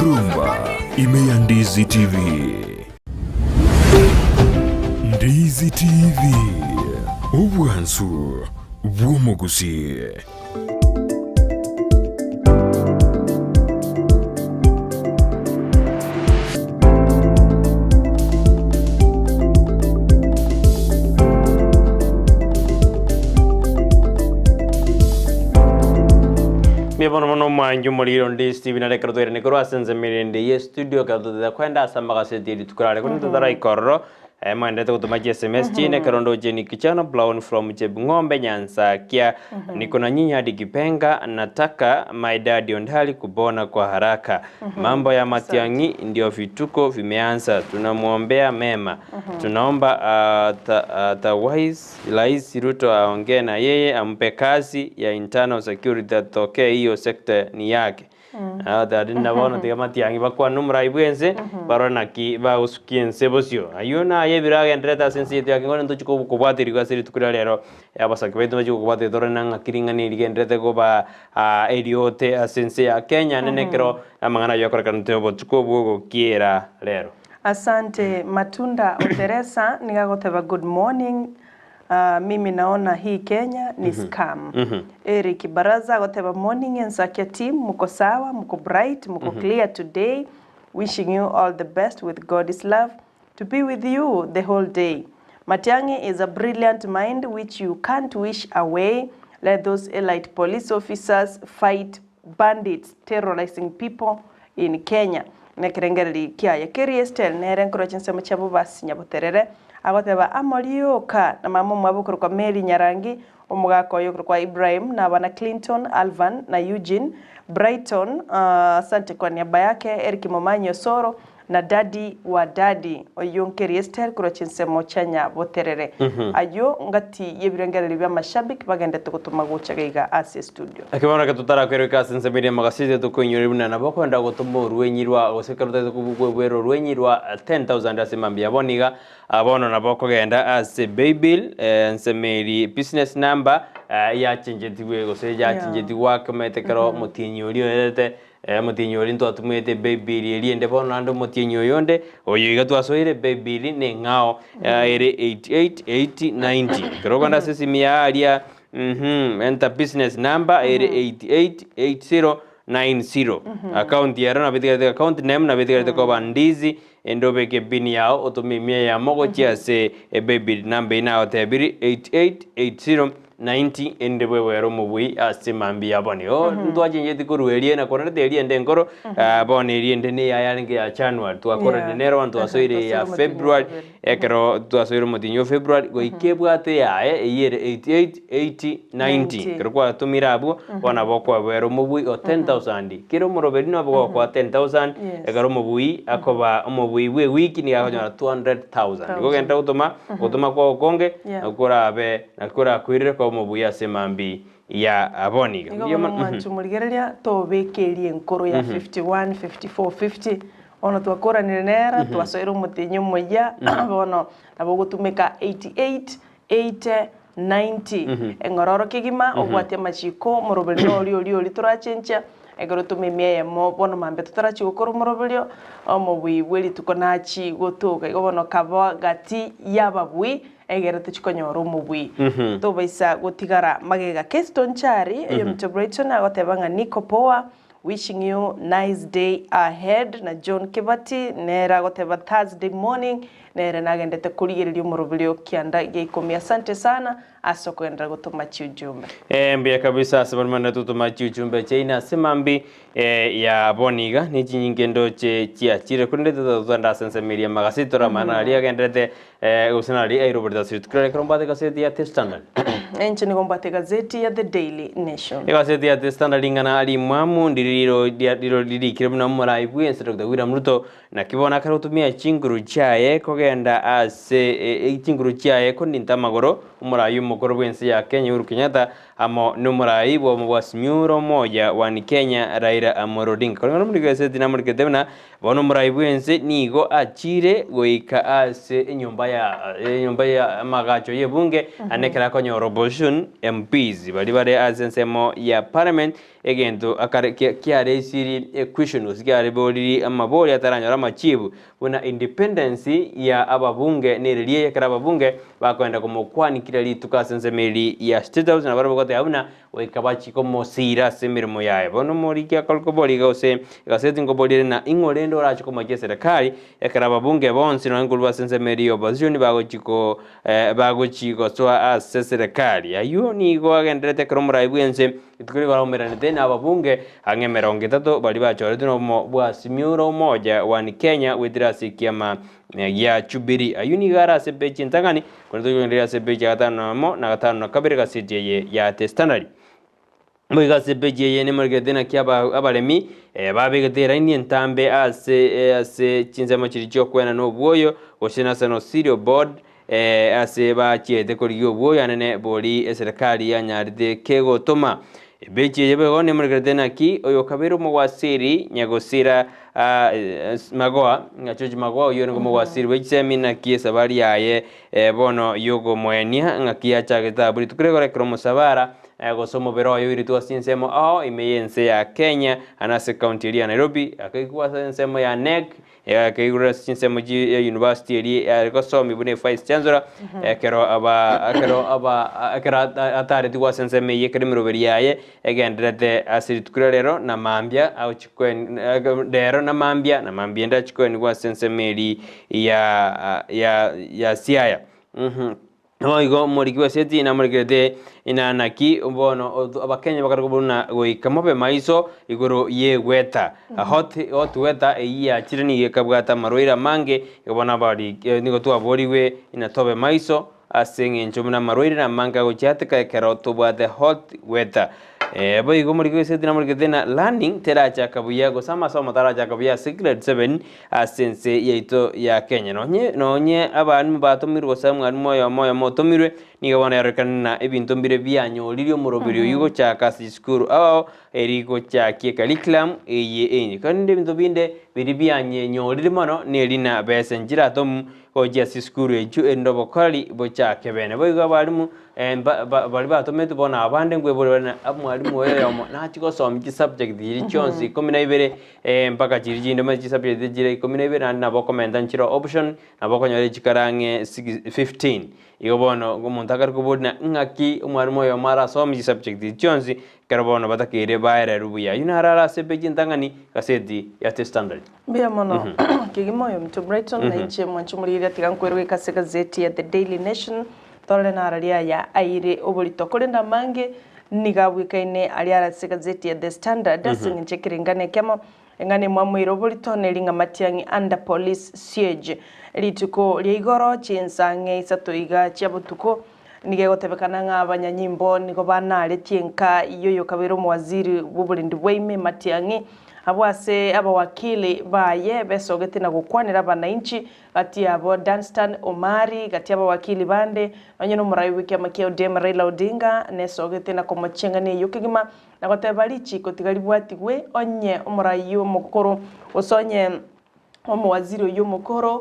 Rumba imeya Ndizi TV. Ndizi TV, ubwansu bw'omugusi. Mibono mwanju muliro Ndizi TV na rekaro tere nikoro asenze mirende ye studio kadoda kwenda asamba gasetiri tukurale kuni tutara ikorro mwendete kutuma SMS chine karondo jeni kichana blown from Chebung'ombe Ensakia niko na nyinyi hadi Kipenga, nataka my daddy ondali kubona kwa haraka. Mambo ya Matiang'i ndio vituko vimeanza, tunamuombea mema. Tunaomba Rais Ruto aongee na yeye ampe kazi ya internal security, atokee hiyo sekta ni yake. Dadinda bono tiga Matiang'i bakwa numra ibwense barona ki ba usukiense bosio ayuna yebiraga ndreta sensitive yakingone ntuchiko kubwatiri kwasiri tukura lero yabasaki betu bachiko kubwatiri torena ngakiringani ligendrete ko ba eriote asense ya Kenya nenekero amangana yokora ntebo tuko bwo kiera lero. Asante Matunda Oteresa nigagoteba good morning. Mimi naona hii Kenya ni scam. Eric Baraza goteba morning Ensakia team, muko sawa, muko bright, muko clear today. Wishing you all the best with God's love to be with you the whole day. Matiang'i is a brilliant mind which you can't wish away. Let those elite police officers fight bandits terrorizing people in Kenya. Nekerengeri kia ya Kiriestel nerenkoro chinsemo chabu basi nyaboterere. Agoteba amorioka na mama mwabukuru kwa Mary Nyarangi omugako yokuru kwa Ibrahim na bana Clinton, Alvan na Eugene Brighton. Asante kwa niaba yake Eric Momanyo Soro na daddy wa daddy oyonkeri Esther kuro chinsemo chanya boterere. Ayo ngati yebirengere bya mashabiki bagende tukutuma gucagaiga ase studio. Akibona katutara kwero kasense media magazine tukunyuri buna nabako nda gutumba urwenyirwa gosekarute kubugwero urwenyirwa 10,000 asemambia boniga abono nabako genda ase Baybill nsemeri business number ya chenjetiwe gose ya chenjetiwa kametekero mutinyuri yete mutinyuri ndo atumete Baybill eliende bono ando mutinyuri yonde oyo igatwasoire Baybill ne ngao ere 888090 kiroganda sesimia alia enter business number ere 888090 account yaro na betika account name na betika ko Ndizi endobe ke bini yao otomimia ya mogo chiase Baybill number ina otebiri 888090 endebwe wero mubui asimambi aboni ndo ajinjeti kuruelie na konete elie ndengoro boni elie ndene ya yange ya January twakora dinero wantu asoire ya February ekero twasoire mutinyo February go ikebwate ya yere 888090 kero kwa tumira abo bona bokwa wero mubui o 10,000 kero moroberi no bokwa kwa 10,000 ekero mubui akoba mubui we wiki ni akonyana 200,000 go genda utoma kwa konge akora abe akora kwirire kwa mubui asemambi ya aboniga iyo mwantu murigereria tobekerie nkoro ya 51 54 50 ono twakora nera twasoira mutinyo moya bono nabo gutumika 88 80 90 engororo kigima obwate machiko morobeli oli turachencha egoro tumemie mo bono mambe tutarachi gukora morobelio omobwi bweli tukonachi gotuka igobono kabo gati yababwi egere tuchikonyoro mubwi to baisa gotigara magega Keston Chari yo Brighton agotebanga Nico Poa wishing you nice day ahead na John Kibati nera goteba Thursday morning nere nagendete kurigereria umurubirio kianda gikumi. Asante sana asoko endera gutuma ujumbe. Mbia kabisa sabarmana tutuma ujumbe chaina simambi ya boniga ni nyingendo chia chire kunde tutanda sense media magasitora mana ali agendete usanali aeroborda sut kare krombate gazeti ya The Standard. Enchi ni gombate gazeti ya The Daily Nation. Gazeti ya The Standard ingana ali mwamu ndiriro lirikire muna mura ibwense Dr. William Ruto na kibona karutumia chinguru chaye kogenda ase chinguru chaye kondinta magoro umurayi umukoro bwense ya Kenya Uhuru Kenyatta amo numurayi bo mubasmyuro moja wa Kenya Raila Amolo Odinga kono muri gazeti na muri kedena bono murayi bwense nigo achire goika ase nyumba ya magacho ye bunge anekera konyo opposition MPs bali asensemo ya parliament egento akare kiare siri question usigare boli amaboli ataranya ramachibu una independence ya ababunge nerilie yakara ababunge bakwenda kumukwani kila lituka sensemeli ya State House na barabo kote abuna wekabachi komo sira semirimo yae bono muri kya kolkoboli gose gaseti ngoboli na ingolendo racho koma serikali yakara ababunge bonsi no ngulwa sensemeli opposition bagochiko so as serikali ayo ni go agendrete kromra ibwense itukuri baromera tena ababunge ange 30 bali bachore tuno bwasimyuro moja wa Kenya wedrasi kiama ya Chubiri ayuni gara sebechi ntangani kuendelea sebechi gatano na gatano na kabiri gasiti ya The Standard mwiga sebechi yene margetena kyaba abalemi babegetera indi ntambe ase chinzama chiricho kwena no bwoyo goshina sano Serial Board ase bachiete koriyo bwoyo anene boli serikali ya nyaride kego toma bechi yebego ne margetena ki oyo kabiro mwasiri nyagosira magoa ngachoji magoa yo ngo mwasiri wechisemina ki sabari yaye bono yogo moenia ngakia chageta buri tukuregore kromo sabara gosomo bero yo iritu asinsemo imeyense ya Kenya anase county ya Nairobi akaikuwa sensemo ya NEC akaigura sinsemo ji university ya gosomi bune vice chancellor akero atare tuwa sensemo ye krimiro beriaye egendrete asiri tukurero na mambia au chikwen dero na mambia nda chikwen kwa sensemeli ya Siaya Oigo morikiwa seti na morikete inanaki mbono abakenya bakarukubuna goikamobe maiso igoro ye weta hot weta ya chirani yekabwata maroira mange yobona bari nigo tu aboriwe inatobe maiso asenge nchomuna maroira na manga gochate ka bwate hot weta boigo morikiwa seti na morikete na learning teracha kabuya go sama somo taracha kabuya secret 7 asense yeito ya Kenya nonye abantu batumirwa samwa moyo motomirwe niga wana yarekana ebintu mbire byanyo lirio murobirio yugo chaka sikuru eriko chakie curriculum eye kandi bintu binde biri byanye nyoliri mono nelina besenjira tom koja sikuru eju endobokali bochake bene boiga balimu bali batometu bona abande ngwe bole abwalimu weyo nachiko somki subject iri chonsi 12 mpaka chiriji ma subject jire 12 na bokomenda nchiro option na bokonyore chikarange 15 igobono gumuntakar kubodna ngaki umwarimu yo mara somi subject chonsi karabono batakire baere rubuya yunarara sebeji ntangani kaseti ya The Standard bia mono kigimoyo mtu Brighton na iche mwanchumurira tigankwerwe kaseka zeti ya The Daily Nation tole na araria ya aire obolito kolenda mange nigabwikaine aliara seka zeti ya The Standard singichekiringane kemo ngane mwamwiro obolito nelinga matiangi under police siege lituko liigoro chinsange isatoiga chiabutuko nige gotebekana nga abanyanyimbo nigo banale tienka iyoyo kabero mwaziri bubulindi bweime matiangi abwase abawakili baye besogete na gukwanira bananchi gati abo Danstan Omari gati abawakili bande onye murayi wiki amakio Raila Odinga nesogete na komochenga ne yukigima na gotebalichi kotigali bwatigwe onye umurayi omukoro osonye omuwaziri y'umukoro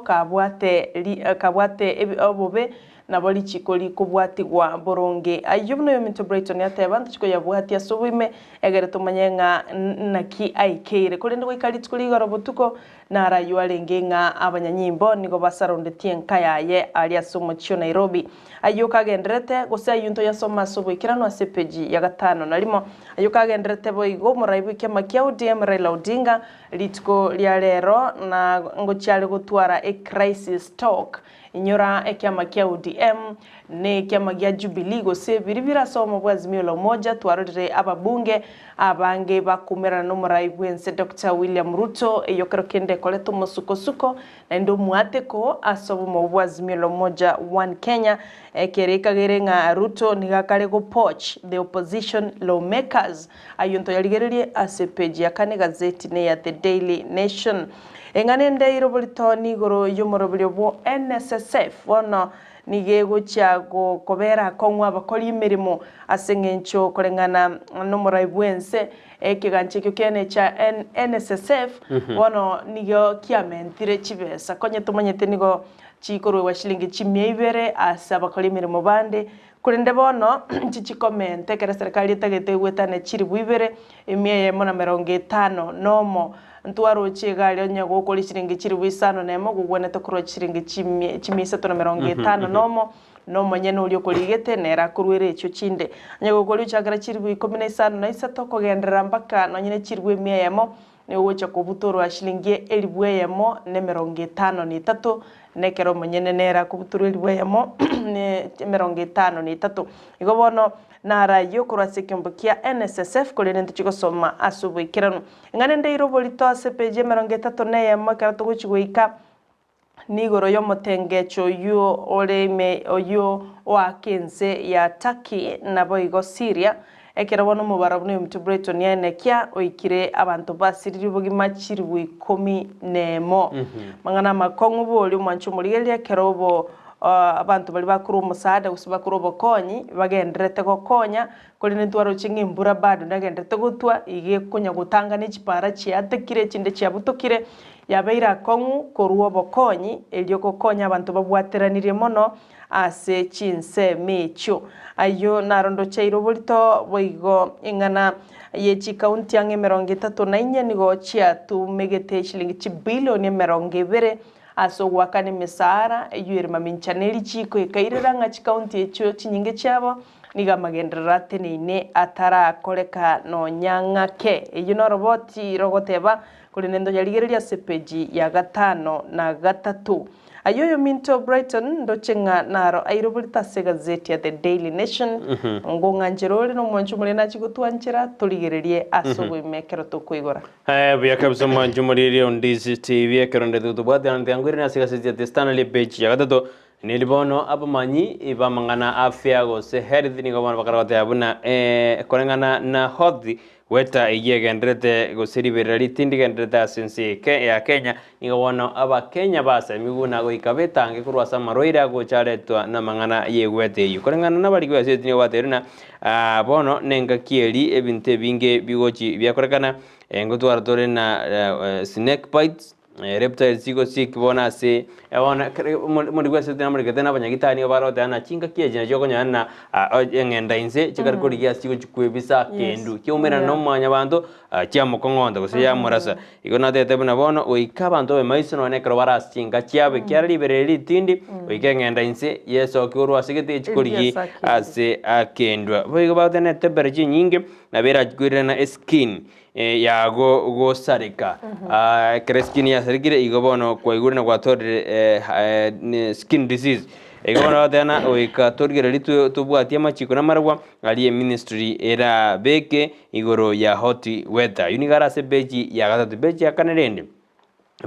kabwate obobe na bali chikoli kubwatigwa boronge ayubno yo minto Brighton yateba ntuko yabwatia subime egere tumanyenga naki aikire kuri ndo ikali tukuli garo butuko na rayu alengenga abanyanyimbo nigo basarondetien nkayaye ali asumo chio Nairobi ayuka gendrete gose ayunto yasoma subu ikirano asepeji ya gatano nalimo ayuka gendrete boigo muraibu kema kia ODM Raila Odinga litiko lya lero na ngochale gutwara a crisis talk inyora ekiama kia ODM ne kiama gia Jubilee gose biribira somo bwazimio la moja twarore ababunge abange bakumera no muraibu ense Dr. William Ruto eyokero kende koleto musuko na ndo muateko asobo mu bwazimio la moja one Kenya ekereka gerenga Ruto nigakale go poach the opposition lawmakers ayunto yaligererie asepeji yakane gazeti ne ya The Daily Nation enganende irobolitoni goro yomorobilyo bo NSSF wono nigego chago kobera kongwa bakoli mirimo asengencho kolengana no moraibwense ekiganche kyokene cha NSSF wono nigo kiamentire chibesa konye tumanyete nigo chikoro wa shilingi 200 asa bakoli mirimo bande kurinde bono chichikomente kera serikali itagete gwetane chiri bwibere emiye mona 50 nomo ntwaro chigali onyago koli shilingi chiri bwisano nemo gugwenete kuro shilingi 350 nomo nyene uli okoligete nera kurwere echo chinde nyago koli chagara chiri bwi 15 na isato kogendera mpaka no nyene chiri bwi miyemo ne wocha kubutoro wa shilingi 53 nekero monyene nera kubutoro elibweyemo ne 53 igo bono nara yokora sekimbukia NSSF kolene chikosoma asubu ikirano ngane ndeiro bolito asepeje 34 yema karato guchigwika nigoro yo motengecho yo oleme oyo wa kenze ya Turkey na boigo Syria ekera bono mubarabu no mtu Brighton yene kya oikire abantu basiriri bugima chirwi 10 mangana makongo boli mwanchu muligelia kerobo abantu bali bakuru musada usibakuru bokonyi bagendrete gokonya kuli ntwaro chingimbura bado ndagendrete gutwa ige kunya gutanga n'ikipara cyatekire kinde cyabutokire yabeira kongu koruwo bokonyi elyo gokonya abantu babwateranire mono ase chinse mecho ayo narondo chairo bolito boigo ingana yechi county yange 34 nigo chia tu megete shilingi 1 bilioni 200 aso wakane mesara eyuere maminchaneli chiko ekaireranga chikaunti echo chinyinge chabo niga magendera tenine atara koleka no nyangake eyino roboti rogoteba kuli nendo yaligereria sepeji ya gatano na gatatu ayoyo minto Brighton ndochenga naro airobulita gazeti ya The Daily Nation ngonga njerole no mwanchu mulena chigutwanchira tuligererie asobo imekero tokwigora buya kabisa mwanchu muliri Ndizi TV ekeronde tutubwate andangwire na gazeti ya The Standard page ya gatatu nilibono abamanyi ibamangana afya gose health ni gobana bakarawate abuna korengana na hodhi weta iyegendrete gosiri berari tindigendrete asensi ya Kenya ni gobana aba Kenya basa miguna go ikabetange kurwasa maroira go charetwa na mangana yegwete yu korengana na bali gwase tini waterina bono nenga kieli ebinte binge bigochi byakorekana ngotwara tore na snake bites reptiles sigo sik bona se bona muri gwase tena muri ketena banyagitani baro tena chinga kieje na joko nyana engenda inse chikari kuri ya sigo chikwebisa kendu kiomera no mwanya bantu chiamo kongonda gose ya murasa igona tete bana bono oikabantu be maiso no nekro baras chinga chiabe kyari libereli tindi oikengenda inse yeso kuru asigete chikuri ase akendwa boigo batene teberji nyinge na bera gwire na skin ya go sarika skin ya sarikire igobono kwa igure na kwa tore skin disease igobono tena oika torgere litu tubwatia machiko na marwa ali ministry era beke igoro ya hot weather unigara se beji ya gatatu beji ya kanelende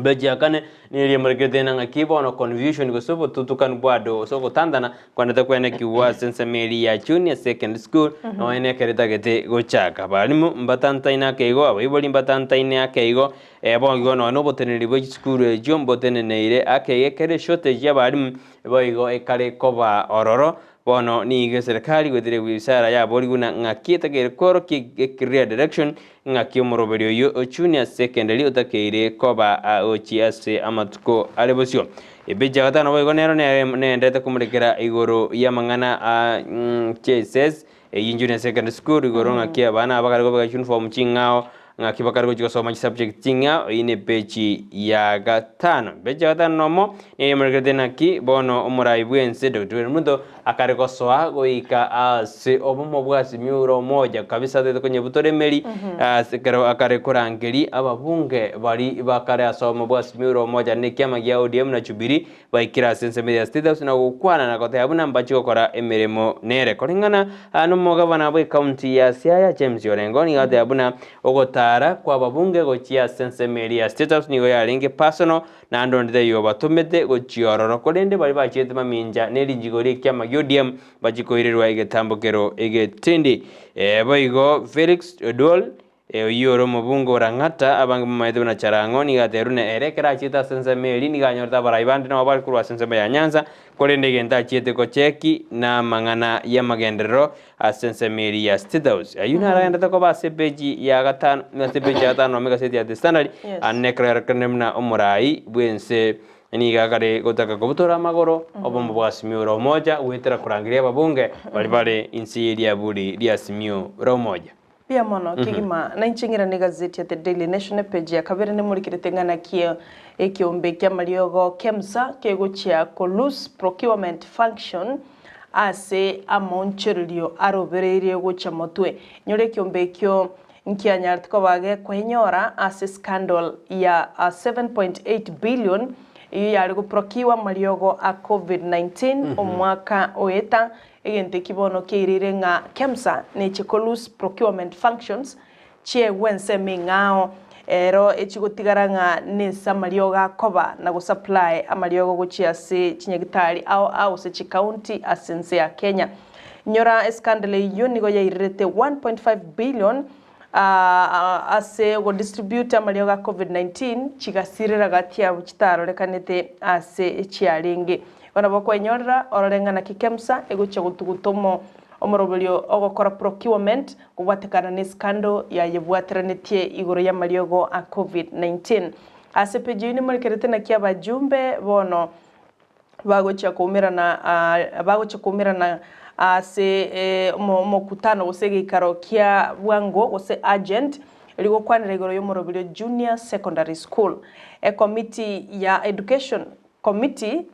beji ya kane ni markete na kibono confusion go sobo tutukan bwado soko tandana kwanata kwene kiwa sense meli ya junior secondary school no ene kereta gete go chaka balimu mbatanta ina keigo abiboli mbatanta ina keigo bongo no boteneri bo school jombo teneneire akeye kere shortage ya balimu boigo ekare koba ororo bono ni serikali gwetire wisara ya boliguna ngakita ke koro ki career direction ngakio moroberio yo junior secondary utakeire koba ochiase amatuko alebosio ebeja gatano boigo nero nendete kumurikira igoro ya mang'ana JSS Junior Secondary School igoro ng'aki abana abakarigo bega uniform ching'ao ng'aki bakarigo chigosoma subject ching'ao ine pechi ya gatano beja gatano nomo murikirite naki bono omurai bwense Dr. Mundo akariko soa goika ase obomo bwasi miuro moja kabisa tete kwenye butoremeri sekero akarekorangeri ababunge bari bakare asoma bwasi miuro moja ne kiama gya ODM na Jubilee baikira sense media state house na gukwana na kote abuna mbachi gukora emiremo nere koringana no mugabana bwe county ya Siaya James Orengo ni gate abuna ogotara kwa babunge gochia sense media state house nigo yaringe personal na ndonde yo batumete gochiororo kolende bari bachete maminja neri jigori kiama ODM bajikoirerwa igetambokero igetindi boigo Felix Odol yoro mubungo rangata abange mumaite na charango ni gaterune erekera chita sense meli ni ganyorta baraibande na bari kurwa sense ya Nyanza kolende genta chete ko cheki na mangana ya magendero sense meli ya State House ayuna ragenda ko ba sepeji ya gatano na sepeji ya gatano mega seti ya the standard anekra kanemna omurai bwense ni gagare gotaka kubutora magoro obomo bwa simio moja wetera kurangiria babunge bali insi ya buri dia simio moja pia mono kigima na inchingira ni gazeti ya The Daily Nation page ya kabere ne muri kiritengana kio ekiombe kya maliogo KEMSA kegochia Kolus procurement function ase amoncherio arobereire gocha motwe nyore kiombe kyo nkianyartko bage kwenyora ase scandal ya 7.8 billion iyo yari guprokiwa maliogo a COVID-19 omwaka oeta egente kibono keirire nga KEMSA ne Kolus procurement functions che wense mingao ero echigotigara nga nesa malioga koba na go supply amaliogo gochia se chinyagitari au se chi county asense ya Kenya nyora scandal iyo nigo yairete 1.5 billion ase go distributor malioga COVID-19 chigasirira gatia buchitaro rekanete ase chiaringe wana bako enyorra ororenga na KEMSA egocha gutugutomo omorobelio ogokora procurement kubatekana ni scandal ya yebwaterenetie igoro ya maliogo a COVID-19 ase pejini murikerete na kia bajumbe bono bagocha kumira na ase mokutano gosege ikaro kia bwango gose agent ligo kwanira igoro y'omorobelio Junior Secondary School committee ya education committee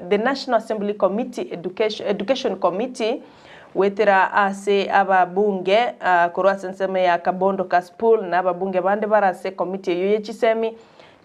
the National Assembly Committee Education Committee wetera ase ababunge korwa senseme ya Kabondo Kaspul na ababunge bande barase committee yo yechisemi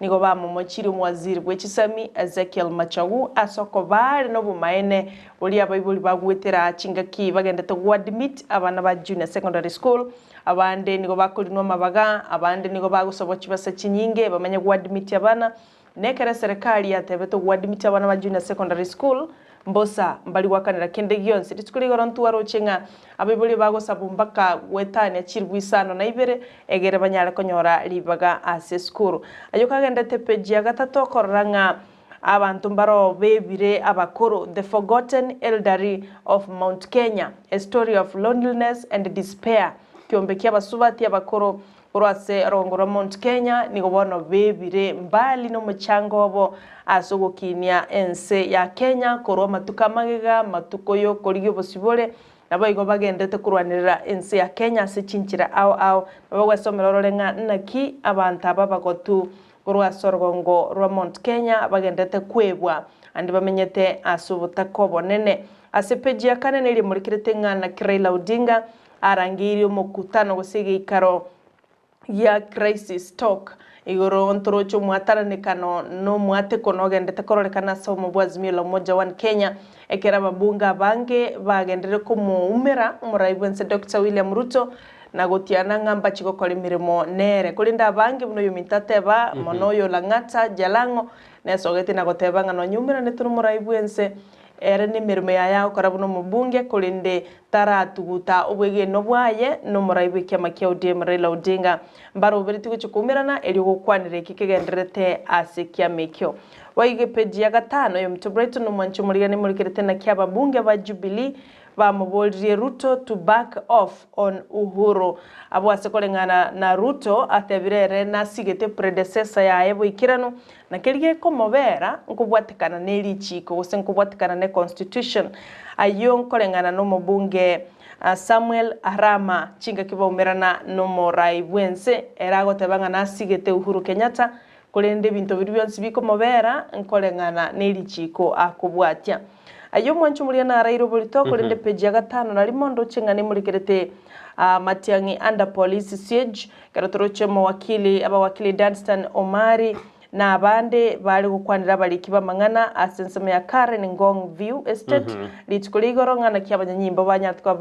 nigo bamumochiri mwaziri bwechisemi Ezekiel Machagu asoko bari no bumaene oli abayibuli bagwetera chingaki bagendete admit abana ba Junior Secondary School abande nigo bakolinwa mabaga abande nigo bagusobochi basa chinyinge bamanye admit abana nekere serikali yatebeto admit abana ba Junior Secondary School mbosa mbali wakanira kende gyonse titukuligoro ntuwaro chenga abibuli bago sabumbaka wetane chirwisano na ibere egere banyara konyora libaga ase school ayo kagenda tepeji ya gatatu koranga abantu mbaro bebire abakoro the forgotten elderly of Mount Kenya a story of loneliness and despair kiombe kia basubati abakoro urase rongora Mount Kenya nigo bono bebire mbali no muchango obo asogokinia ense ya Kenya korwa matuka magega matuko yo koligyo bosibole nabo igo bagendete kurwanirira ense ya Kenya se chinchira au babo somero rorenga naki abantu ababagotu korwa sorgongo rwa Mount Kenya bagendete kwebwa andi bamenyete asubuta kobonene asepeji ya kanene iri muri kiretenga na Raila Odinga arangiri mukutano gosege ikaro ya crisis talk igoro ontorocho mwataranekano no mwate konogendete kororekana so mubwazimio la moja one Kenya ekera babunga bange bagendere kumuumera umuraibense Dr. William Ruto na gotiana ngamba chigokora mirimo nere kulinda bange muno yumitateba monoyo langata jalango nesogete na goteba ngano nyumira netu umuraibense ere ni mirimo yaya ukarabuno mubunge kulinde taratuguta obwege no bwaye no muraibe kyama kya ODM Raila Odinga mbaro beriti gucukumirana eri gukwanire kikigenderete ase kyamekyo waige page ya gatano yo mtobreto no mwancho murigane muri kirete na kya babunge ba Jubilee bamubolire Ruto to back off on Uhuru abwase kolengana na Ruto atebirere na sigete predecessor yaye bwikirano na kirige komobera nkubwatikana neri chiko gose nkubwatikana ne constitution ayo kolengana no mubunge Samuel Arama chinga kibaumerana no morai bwense eragotebanga na sigete Uhuru Kenyatta kolende bintu biri byonsi bikomobera nkolengana neri chiko akubwatia ayo mwanchu muri na rairo bolito kolende page ya 5 na limondo chinga ni mulikerete Matiangi under police siege karotoroche mo wakili Danstan Omari na abande bali gukwanira balikiba mangana asenseme ya Karen Ngong View Estate litkuligoro na kyabanyanyimbo banyatwa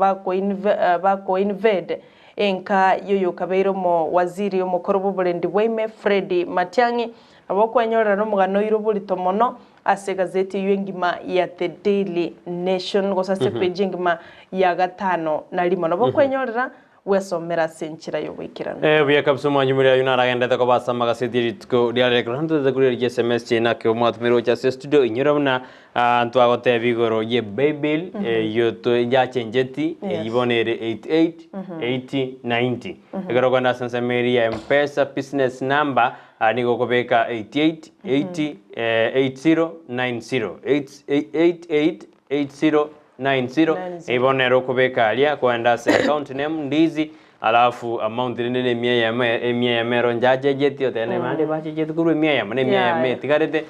bako invade enka yoyo kabeiro mo waziri omukorobo bulendi bweme Freddy Matiangi abokwanyorera no mugano irobulito mono ase gazeti yengima ya The Daily Nation gosase page ngima ya 5 na limono bokwanyorera wesomera senchira yo wikirana buya kabso manyumuri ayuna ragenda ko basama gaseti ritko diale grande de gure SMS chena ke mo atmiro cha studio inyoramna antu agote bigoro ye bible yo to ya chenjeti ibonere 88 80 90 egoro kwanda sense meri ya mpesa business number niko kobeka 88 80 8090 88 8090 ibonero kubeka alia kwenda se account name Ndizi alafu amount nene mia ya mero njaje jeti otene mande bache jeti kuru mia ya me tigarete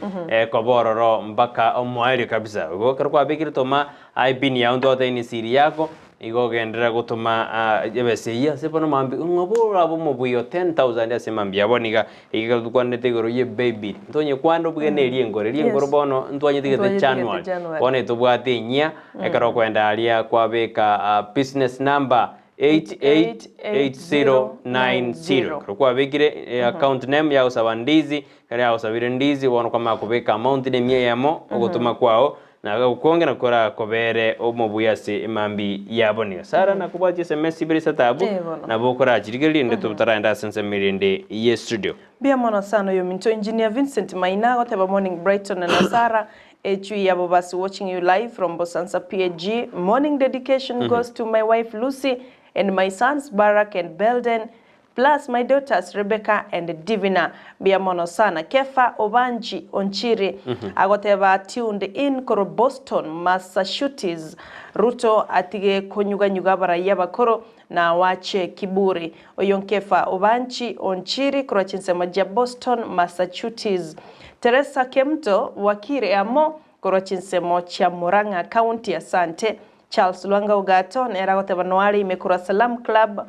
kobororo mpaka omwairi kabisa go kwa bikiri toma ipin ya ndo otene siri yako igo gendera gutuma yebese sepono mambi ngobura abo mubuyo 10000 ya semambi aboniga iga dukwanete goro ye baby ntonye kwando bugene liengoro bono ntwanye tigete January one tubwate nya ekaro kwenda alia kwa beka business number 888090 kwa bigire account name ya usaba Ndizi kare ya usabire Ndizi wono kwa makubeka amount ne mie yamo ogutuma kwao na ukonge na kora kobere omubuyase imambi yaboniga sara na kubati SMS biri satabu na bokora jirigeli ndeto butaraenda sense mirinde ye studio bia mona sana yo minto engineer Vincent Maina whatever morning Brighton and Sara Echui yabo basi watching you live from Bosansa PG. Morning dedication goes to my wife Lucy and my sons Barack and Belden, plus my daughters Rebecca and Divina. Biamono sana Kefa Obanji Onchiri agoteva tuned in koro Boston, Massachusetts. Ruto atige konyuga baraya bakoro na wache kiburi. Oyonkefa Obanji Onchiri koro chinsema ja Boston, Massachusetts. Teresa Kemto wakire amo koro chinsemo cha Murang'a County asante. Charles Luanga Ugato nera goteba noali imekura Salam Club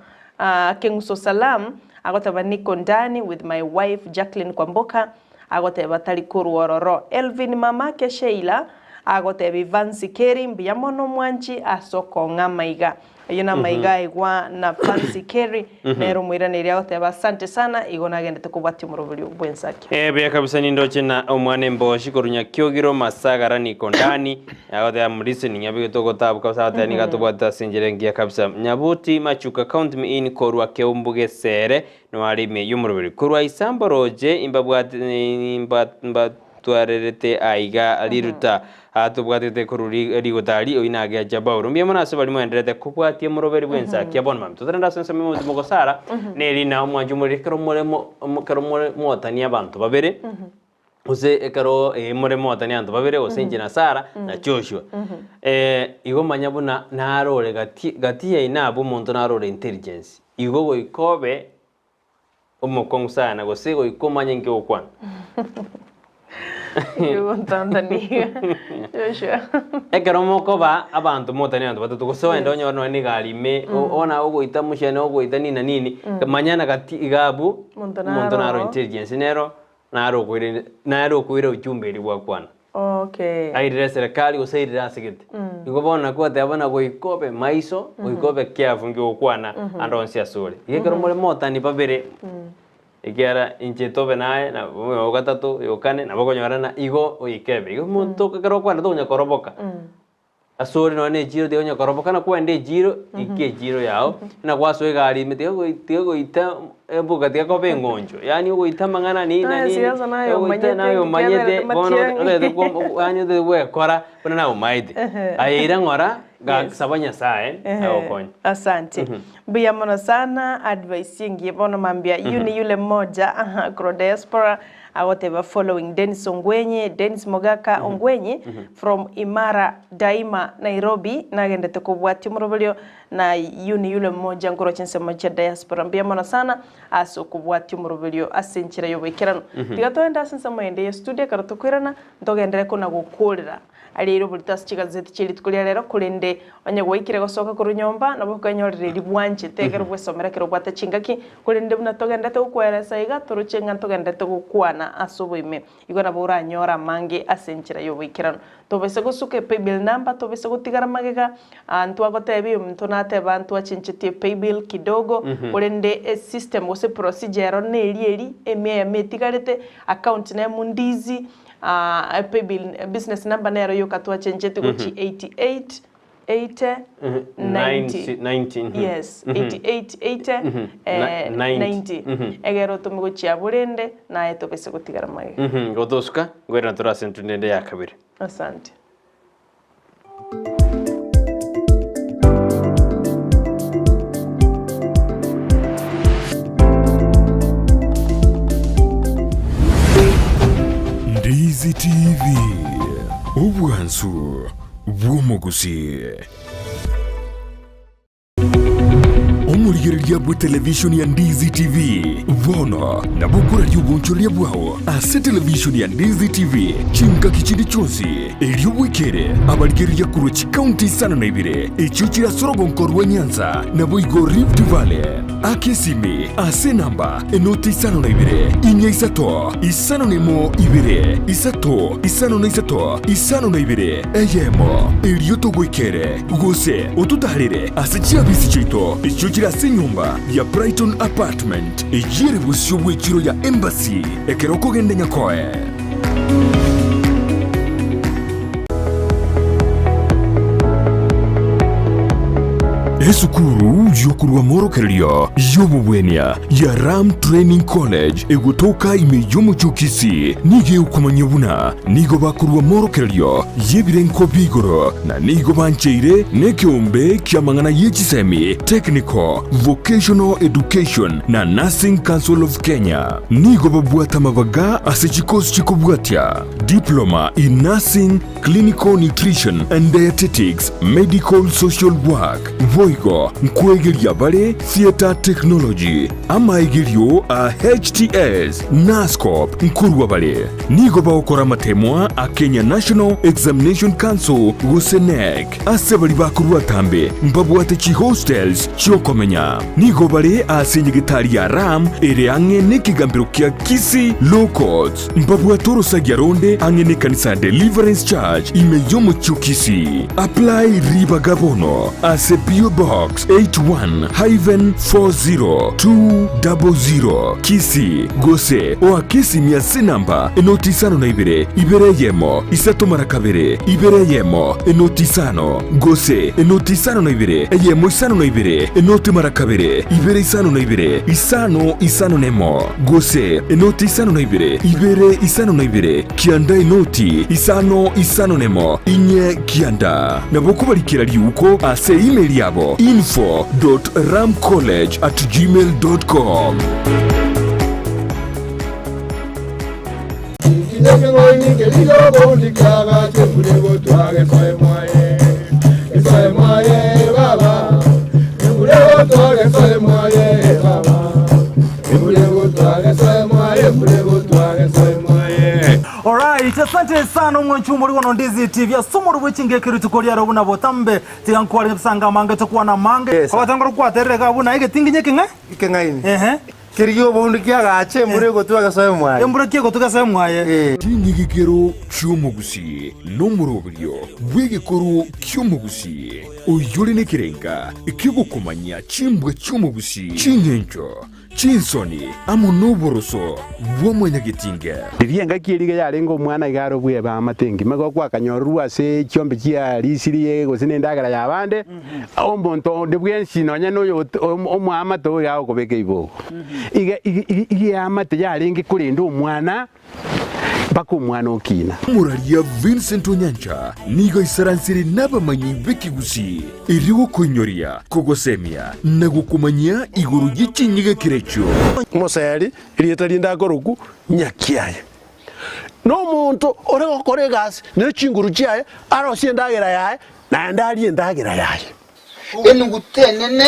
kenguso salam agoteba niko ndani with my wife Jacqueline Kwamboka agoteba talikuru ororo Elvin mamake Sheila agoteba Vansi Kerim biamono mwanchi asoko ngamaiga yuna maiga igwa na Vansi Keri nero mwirane ria agoteba asante sana igona gendete kubati murubuli bwensaki bya kabisa nindo chena omwane mboshi korunya kyogiro masagara niko ndani agoteba mulise ninyabe togotabu kabisa atani gatobata sinjirengia kabisa nyabuti machuka count me in korwa keumbuge sere no alime yumurubuli korwa isambo roje imba twarerete aiga aliruta atubwatete kururi rigotali oinage jabawro mbye mona se bali mwenderete kubwatie muroberi bwensaki abona mam tutarenda sense memo mugosara neri na omwanju muri kero more motani abantu babere ose ekaro more motani abantu babere osenje na Sara na Joshua igo manyabuna narore gati ya inabo muntu narore intelligence igo goikobe omukongusana gosego ikomanya nke okwana Yo ntandaniga Joshua ekero ba abantu motani abantu batatu gosoenda onyo no ni galime ona ogoita mushene ogoita nini manyana gati igabu montonaro intelligence nero naro kwire ujumbe ri bwakwana okay aire serikali goseirira sigete igobona ko tabana goikobe maiso goikobe kyafungi okwana andonsi asore yekero mole motani babere ikiara inche tobe nae na gatatu yokane na bokonyorana igo oikebe igo muntu kero kwana to nyakoroboka asore no ne jiro de nyakoroboka na kwende jiro ike jiro yao na kwaso igari mitego ita ebuka tia ko bengonjo yani ugo ita mangana ni na ni nayo manyete bono de anyo de we kora bona na umaide aira ngora sabanya sae au konya. Asante. Bia mono sana advice yengi bono mambia yuni yule mmoja kro diaspora whatever following Dennis Ongwenye, Dennis Mogaka Ongwenye from Imara Daima Nairobi nagende tukubwati murobelio na yuni yule mmoja ngoro chense moja diaspora mbia mono sana aso kubwati murobelio asenchira yobekirano tigatoenda asensa moende studio karatukwirana ndogendere kuna gukurira ali robultas chika zeti chili tukulia lero kulende onye goikire gosoka kuru nyomba nabo kanyorere libwanje tegero bwesomera kero bwata chingaki kulende buna togenda tukwelesa iga turuchenga togenda tukwana asubo ime igona bura nyora mange asenchira yobikirano tobese gusuke paybill number tobese gutigara magega antu agotebi mtu nateba antu achinchitie paybill kidogo kulende system wose procedure neli eme metigarete account na Ndizi paybill business number nero yo katwa chenjete guchi 88 80 90 yes 88 80 90 egero tumigochi aburende na eto pese gutigara mage godoska gwera turasentu ndende ya kabiri. Asante. Ndizi TV ubwansu bw'Gusii. Omurigereria bwa television ya Ndizi TV bono na bukura ry'ubunchoria bwawo ase television ya Ndizi TV chinga kichindi chonsi elio wikere abarigereria kurochi county sana na ibire echo chira sorogonkorwa Nyanza na boigo Rift Valley akesime ase namba enoti sana na ibire inya isato isano nemo ibire isato isano na isato isano na ibire eyemo elio togwikere gose otutarire ase chiabisi chito echo chira ase nyumba ya Brighton Apartment ejire busyo bw'ekiro ya Embassy ekeroko gende nyakoe. Esukuru yokurwa morokerio yobubwenia ya Ram Training College egutoka imeyomo chukisi nige ukumanyobuna nigo bakurwa morokerio yebirenko bigoro na nigo bancheire nekiombe kiamangana yechisemi Technical Vocational Education na Nursing Council of Kenya nigo babwata mabaga asechikosi chikobwatia Diploma in Nursing, Clinical Nutrition and Dietetics, Medical Social Work Voigo nkwegeria bare Theater Technology amaigerio a HTS NASCOP nkurwa bare nigo baokora matemwa a Kenya National Examination Council gusenek asebali bakurwa tambe mbabwate chi hostels chokomenya nigo bare asenyegitari ya Ram ere ange nekigambiro kia Kisii Low Courts mbabwatoro sagiaronde ange ne kanisa Deliverance Church imeyomo chukisi apply riba gabono ase PO Box 81-40200 Kisii gose o Kisii miase namba enotisano na ibere yemo isato marakabere ibere yemo enotisano gose enotisano na ibere yemo isano na ibere enoti marakabere ibere isano na ibere isano nemo gose enotisano na ibere isano na ibere kianda enoti isano nemo inye kianda naboko barikira liuko ase email yabo info.ramcollege@gmail.com. Alright, asante sana umwanchumu liwa Ndizi TV. Sumo ruwechinge kiru tukolia robuna botambe. Tigankwari kusanga mange tokuwa na mange. Kwa tangoro kwa tereka abuna ike tingi nyeke nga? Ike nga ini. Kiriyo bondi kiaga ache murego tuaga sawe mwaye. Murego tuaga sawe mwaye. Tingi gikero cy'Gusii no murobyo bw'igikoro cy'Gusii uyuri nekirenga ikigukomanya chimbwe cy'Gusii chinyenjo chinsoni amunoboroso bw'omunyagitinga rienga kiriga yarengo mwana igaro bwe ba matengi mago kwa kanyorwa se chombe chia lisiriye gosine ndagara yabande ombonto ndebwensi nonya noyo omwama to yawo kobeke ibo iga amate yarenga kurinda umwana mpaka omwana okina. Muraria Vincent Onyancha nigo isaransiri n'abamanyi b'Ekigusi iriwo konyoria kogosemia na gukumanya iguru y'ikinyiga kirekyo Moseri irieta rindagoroku nyakiaye n'omuntu ore gukora egasi n'ekinguru kiaye arosie endagera yaye na ndari endagera yaye enugutenene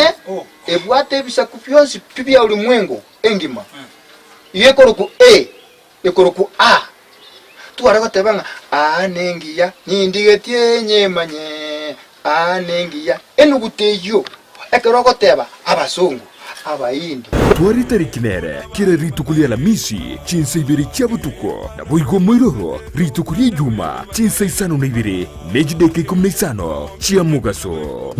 ebwate ebisaku byose bibya ulimwengu engima yekoroku ekoroku tuwara gotebanga nengiya nindigetie nyemanye nengiya enuguteyo ekero goteba abasungu abaindi twari tariki nere kira ritukulia Alhamisi chinsa ibiri kia butuko na boigo moiroro ritukulia Juma chinsa isano na ibiri nejideke 15 chia mugaso.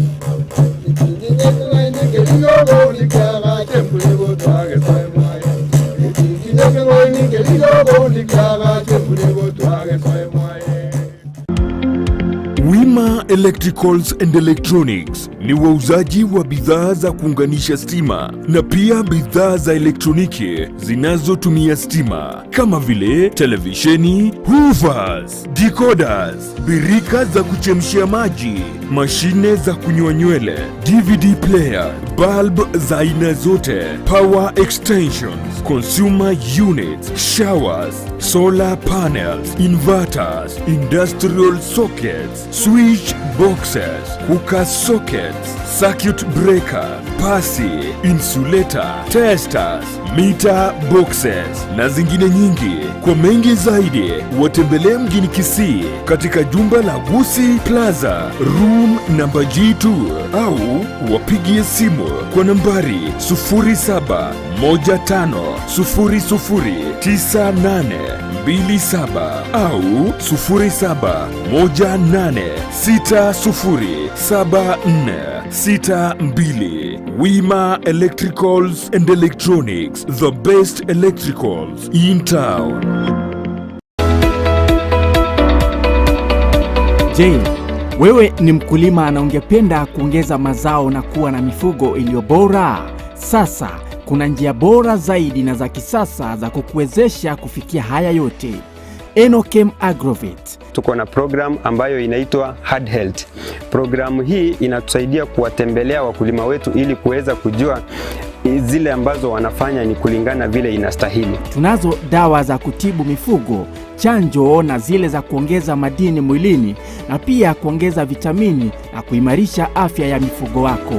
Wima Electricals and Electronics ni wauzaji wa bidhaa za kuunganisha stima na pia bidhaa za elektroniki zinazotumia stima kama vile televisheni, hoovers, decoders, birika za kuchemshia maji, mashine za kunyoa nywele, DVD player, bulb za aina zote, power extensions, consumer units, showers, solar panels, inverters, industrial sockets, switch boxes, cooker sockets, circuit breaker, pasi, insulator, testers, meter boxes na zingine nyingi. Kwa mengi zaidi watembelee mjini Kisii katika jumba la Gusii Plaza room namba G2 au wapigie simu kwa nambari 0715009827 au 0718607462. Wima Electricals and Electronics, the best electricals in town. Je, wewe ni mkulima na ungependa kuongeza mazao na kuwa na mifugo iliyo bora? Sasa kuna njia bora zaidi na za kisasa za kukuwezesha kufikia haya yote. Enochem Agrovet. Tuko na program ambayo inaitwa Hard Health. Programu hii inatusaidia kuwatembelea wakulima wetu ili kuweza kujua zile ambazo wanafanya ni kulingana vile inastahili. Tunazo dawa za kutibu mifugo, chanjo na zile za kuongeza madini mwilini na pia kuongeza vitamini na kuimarisha afya ya mifugo wako.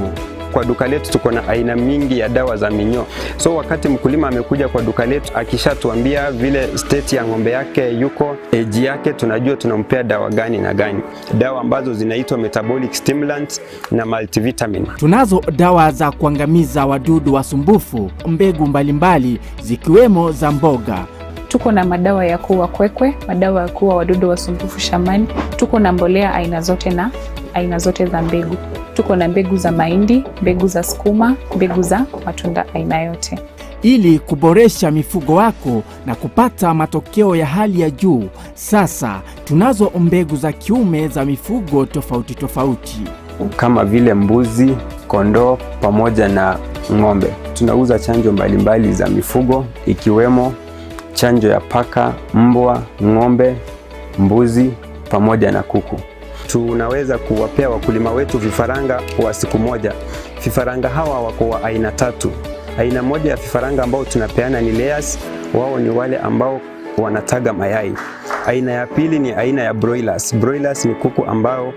Kwa duka letu tuko na aina mingi ya dawa za minyoo. So wakati mkulima amekuja kwa duka letu akishatuambia vile state ya ng'ombe yake yuko, age yake, tunajua tunampea dawa gani na gani. Dawa ambazo zinaitwa metabolic stimulants na multivitamin. Tunazo dawa za kuangamiza wadudu wasumbufu, mbegu mbalimbali zikiwemo za mboga. Tuko na madawa ya kuua kwekwe, madawa ya kuua wadudu wasumbufu shambani. Tuko na mbolea aina zote na aina zote za mbegu. Tuko na mbegu za mahindi, mbegu za sukuma, mbegu za matunda aina yote. Ili kuboresha mifugo wako na kupata matokeo ya hali ya juu, sasa tunazo mbegu za kiume za mifugo tofauti tofauti. Kama vile mbuzi, kondoo pamoja na ng'ombe. Tunauza chanjo mbalimbali za mifugo ikiwemo chanjo ya paka, mbwa, ng'ombe, mbuzi pamoja na kuku. Tunaweza kuwapea wakulima wetu vifaranga kwa siku moja. Vifaranga hawa wako wa aina 3. Aina moja ya vifaranga ambao tunapeana ni layers, wao ni wale ambao wanataga mayai. Aina ya pili ni aina ya broilers. Broilers ni kuku ambao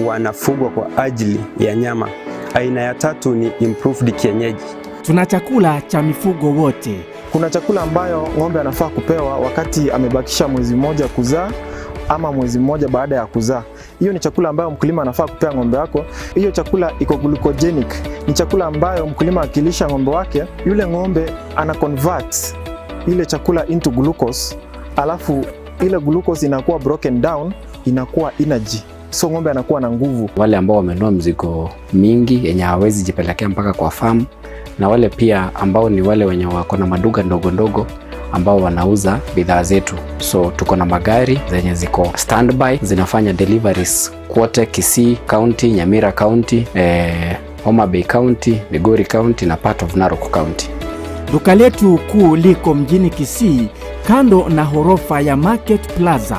wanafugwa kwa ajili ya nyama. Aina ya 3 ni improved kienyeji. Tuna chakula cha mifugo wote. Kuna chakula ambayo ng'ombe anafaa kupewa wakati amebakisha mwezi mmoja kuzaa ama mwezi mmoja baada ya kuzaa. Hiyo ni chakula ambayo mkulima anafaa kupea ng'ombe wako. Hiyo chakula iko glucogenic. Ni chakula ambayo mkulima akilisha ng'ombe wake, yule ng'ombe ana convert ile chakula into glucose, alafu ile glucose inakuwa broken down, inakuwa energy. So ng'ombe anakuwa na nguvu. Wale ambao wamenunua mzigo mingi yenye hawezi jipelekea mpaka kwa farm, na wale pia ambao ni wale wenye wako na maduka ndogo ndogo ambao wanauza bidhaa zetu. So tuko na magari zenye ziko standby zinafanya deliveries kote Kisii County, Nyamira County, Homa Bay County, Migori County na part of Narok County. Duka letu kuu liko mjini Kisii kando na ghorofa ya Market Plaza,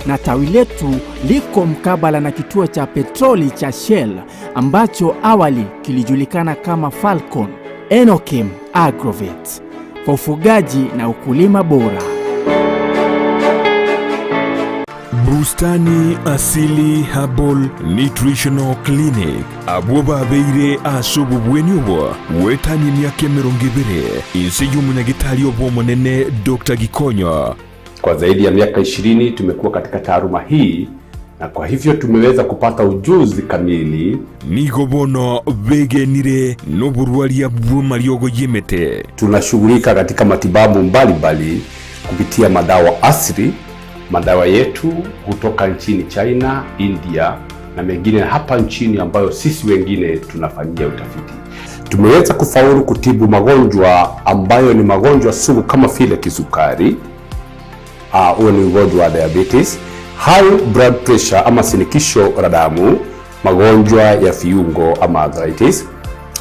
na tawi letu liko mkabala na kituo cha petroli cha Shell ambacho awali kilijulikana kama Falcon Enokim Agrovet, kwa ufugaji na ukulima bora. Bustani Asili Herbal Nutritional Clinic abwoba beire asubu bwenyubo wetani myaka 20 insijumu na gitali obo monene Dr. Gikonyo. Kwa zaidi ya miaka 20 tumekuwa katika taaluma hii, na kwa hivyo tumeweza kupata ujuzi kamili. Nigobono begenire noburwali ya bwuma lyogo yemete. Tunashughulika katika matibabu mbalimbali kupitia madawa asili. Madawa yetu kutoka nchini China, India na mengine hapa nchini ambayo sisi wengine tunafanyia utafiti. Tumeweza kufaulu kutibu magonjwa ambayo ni magonjwa sugu kama vile kisukari, huo ni ugonjwa wa diabetes, high blood pressure ama shinikizo la damu, magonjwa ya viungo ama arthritis,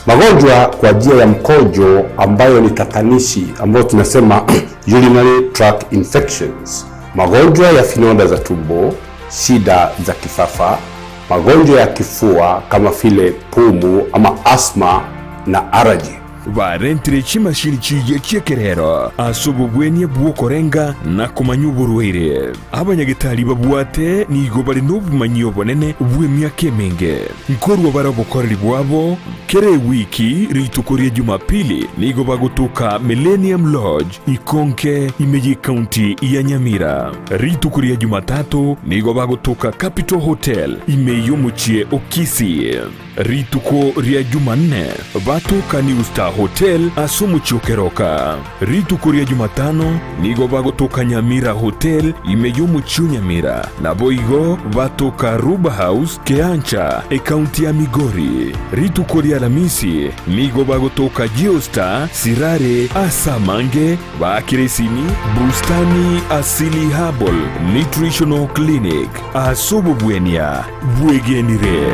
magonjwa kwa njia ya mkojo ambayo ni tatanishi ambayo tunasema urinary tract infections, magonjwa ya vidonda za tumbo, shida za kifafa, magonjwa ya kifua kama vile pumu ama asthma na allergy. Varentire chimashini chiye kiekerero asubu bwenye bwokorenga na kumanyuburwire abanyagitali babuate nigo bari n'obumanyi bonene bw'emyaka emenge nkorwa barabukoreri bwabo kere wiki ritukorie Jumapili nigo bagutuka Millennium Lodge Ikonke Imeji County ya Nyamira. Ritukorie Jumatatu nigo bagutuka Capital Hotel Imeyumuchie Kisii. Rituko ria Jumanne batuka New Star Hotel Asumu Chokeroka. Rituko ria Jumatano nigo bagutuka Nyamira Hotel Imeyumuchie Nyamira. Na boigo batuka Ruba House Keancha County ya Migori. Rituko ria Alhamisi nigo bagutuka Geostar Sirare Asamange Bakiresini Bustani Asili Herbal Nutritional Clinic asubu bwenya bwegenire.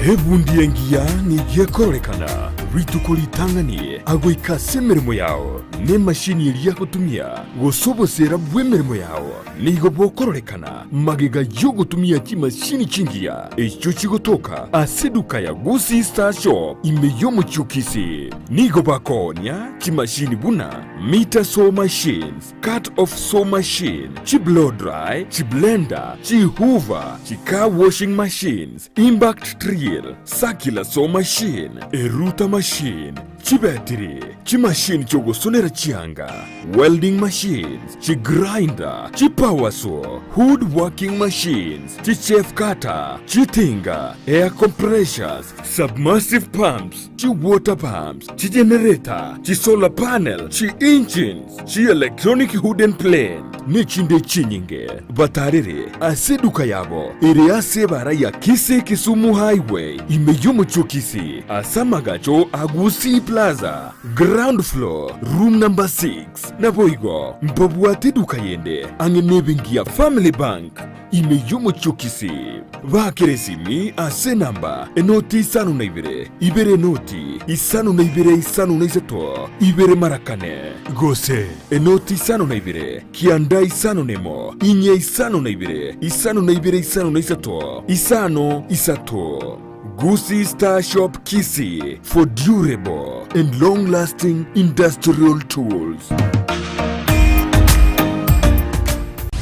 Hebundi yengia ni yekorekana rituko litanganie agoika semeremo yao ne mashini iliya kutumia gosobosera bwemeremo yao nigo bokororekana magega yo gutumia kimashini chingia echo chigotoka aseduka ya Gusii Star Shop imeyomo chukisi nigo bakonya kimashini buna meter saw machines, cut off saw machine, chi blow dry, chi blender, chi hoover, chi car washing machines, impact drill, circular saw machine, eruta machine, chi battery, chi machine chogosonera chianga, welding machines, chi grinder, chi power saw, wood working machines, chi chef cutter, chi tinga, air compressors, submersive pumps, chi water pumps, chi generator, chi solar panel, chi engines, chi electronic hooden plane, nechinde chinyinge, batarere, aseduka yabo, ere asebara ya Kisii Kisumu Highway, imeyomo chokisi, asamagacho Gusii Plaza, ground floor, room number 6, na boigo, mpabuate duka yende, angenebengia Family Bank, imeyomo chokisi, bakeresimi ase namba, enoti isanu na ibere noti, isanu na iseto, ibere marakane, gose, enoti isanu na kianda isanu nemo, inye isanu na isanu na iseto, isano isato. Gusii Star Shop Kisii for durable and long-lasting industrial tools.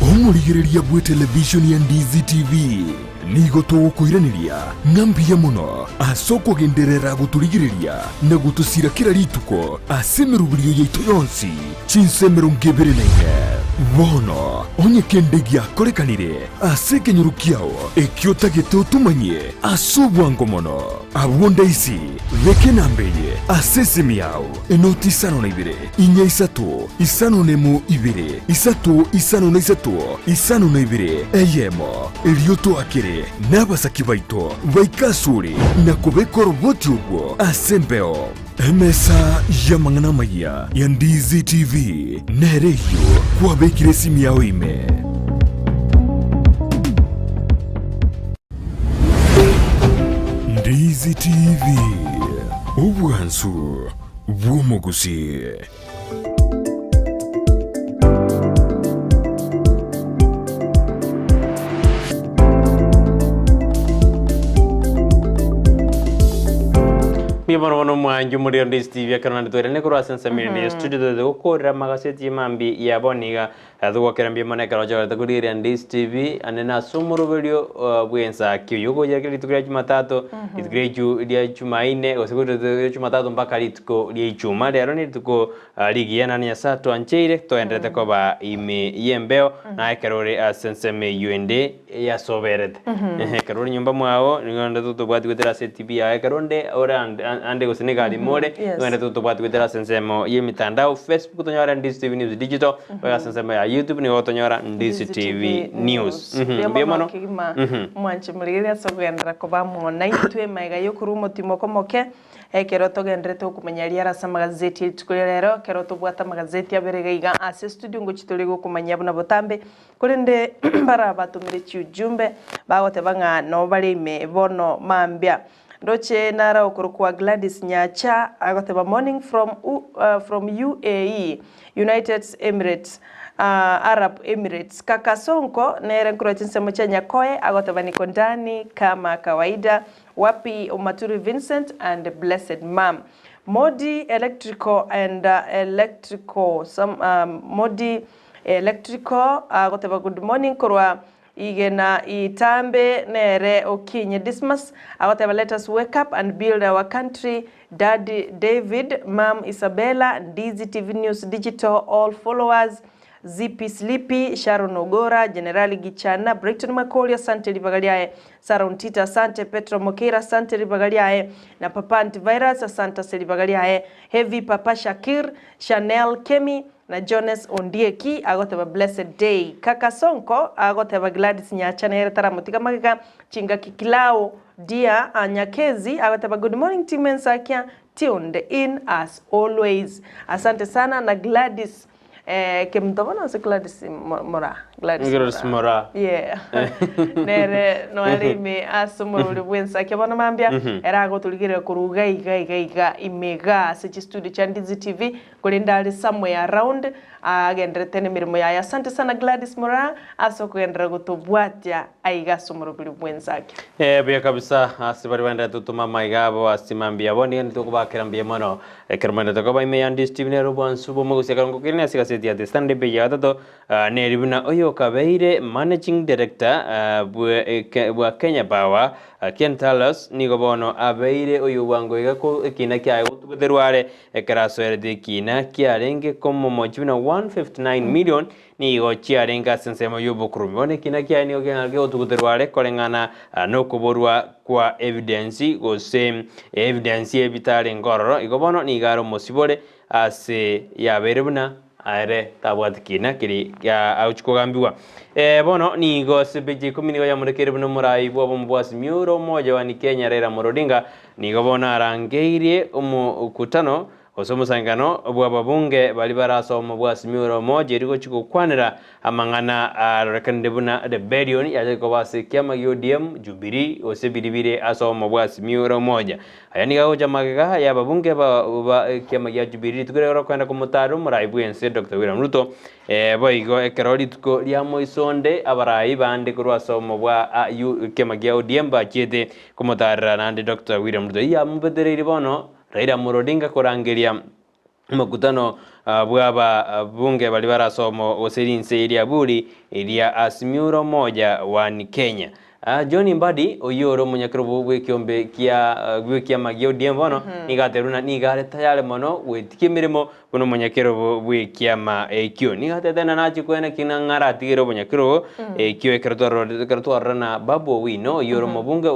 Omurigereria bwe television ya Ndizi TV nigo tugukuiraniria ngambia muno asoko genderera guturigireria na gutusira kira rituko asemerubirio yaitu yonsi chinsemero ngebere naine bono onye kendegia korekanire aseke nyurukiao ekiota geto tumanye asubwango mono abonda isi veke nambeye asesemi yao enoti isano na inye isato isano nemo isato isano na isano na eyemo elioto akire n'abasaki baito baikasure na kubekora uboti ubwo asembeo emesa ya mangana maya ya Ndizi TV nereyo kwa bekire simi yao ime Ndizi TV ubwansu bw'Omugusii. Mibono mwanju muri Ndizi TV kana nditwere kuri asensamire ni studio de gukora magaseti mambi ya boniga thugokera mbi moneka rojo kuri Ndizi TV anena sumuru video bwensakia yugo yakiri tukira Jumatatu itukire ya Jumaine osikuto ya Jumatatu mpaka lituko ya Ijumaa lero ni tuko ligi ya nani ya sato ancheire toendete koba ime yembeo na ekerore asensame UND ya soberete kerore nyumba mwao ngonde tutubwati kwetera CTV ya ekeronde ora ande gusinikali more ngende tutubwati kwetera sensemo yemitandao Facebook tonyora Ndizi TV News Digital wa sensemo ya YouTube ni otonyora Ndizi TV News mbiemono mwanche muriria sogendera koba mona itwe maiga yokuru mutimo komoke ekero togendrete okumenyaria rasa magazeti tukurero kero tubwata magazeti aberegaiga ase studio ngochitore gokumanya buna botambe kurinde bara batumire cyujumbe bagote banga no barime bono mambia ndoche nara okurukwa Gladys Nyacha agoteba morning from UAE United Emirates Arab Emirates Kakasonko nere nkrochinsemo cha Nyakoe agoteba niko ndani kama kawaida wapi Umaturi Vincent and Blessed Mom Modi Electrical and Modi Electrical agoteba good morning kurwa igena itambe nere okinye Dismas agoteba let us wake up and build our country. Daddy David, Mom Isabella, Ndizi TV News Digital, all followers, Zipi Sleepy, Sharon Ogora, Generali Gichana, Brighton Makoli, Sante Ribagaliae, Sarah Tita, Sante Petro Mokera, Sante Ribagaliae, na Papa Antivirus, Santa Ribagaliae, Heavy Papa Shakir, Chanel Kemi, na Jonas Ondieki, agoteba Blessed Day. Kaka Sonko, agoteba Gladys Nyacha, na Eretara Mutika Magika, Chinga Kikilao, Dia Anyakezi, agoteba good morning team Ensakia, tuned in as always. Asante sana na Gladys kemtobona se Gladys Mora. Gladys Mora. Yeah. Nere no arime asumuru bwensakia bona mambia era gotuligire kuruga iga imega se studio cha Ndizi TV kulinda ali somewhere around agendrete mirimo ya asante sana Gladys Mora asokuendra gutubwatia aiga sumuru bwensakia. Bia kabisa asibari wanda tutuma maigabo asimambia boni ni tukubakira mbie mono kermanda tokoba ime Ndizi TV ne robo ansubo mugusia karongo kirne asikaseti ya stande be ya tato ne ribuna oyo Kabeire Managing Director bwa Kenya Power Ken Talos ni gobono abeire oyo wango igako kina kya gutuberware ekaraso erde kina kyarenge komo mojuna 159 million ni go chiarenga sensemo yobukrumi one kina kya ni ogenalge gutuberware kolengana no kuborwa kwa evidence go same evidence ebitare ngororo igobono ni garo mosibore ase yaberebuna aere tabwatikina kiri ya auchikogambiwa bono ni go sebeje komini ya murekere buno murai bwo bombwasi miuro moja wa ni Kenya rera murodinga ni go bona arangeire umukutano osomusangano bwa babunge bali baraso mubwasi miuro moja riko chikukwanira amangana rekande buna the billion ya ko base kyama UDM Jubilee osebiribire aso mubwasi miuro moja ayani gaho jamaga ya babunge ba kyama ya Jubilee tukere kwenda kumutaru murai bwense Dr. William Ruto boigo ekerori tuko lya moisonde abarai bande kurwa somo bwa kyama ya UDM ba chete kumutara nande Dr. William Ruto ya mubedereri bono Raila Murodinga korangeria makutano bwaba bunge bali barasomo oserinse iria buri iria asimiuro moja wa ni Kenya. John Mbadi oyoro munyakrobo bwekiombe kia magio diembono nigateruna nigare tayale mono wetikimirimo bono munyakrobo bwekiama ekyo nigatena nachi kwena kinangara tigero munyakrobo ekyo ekertoro na babo wino yoro mobunge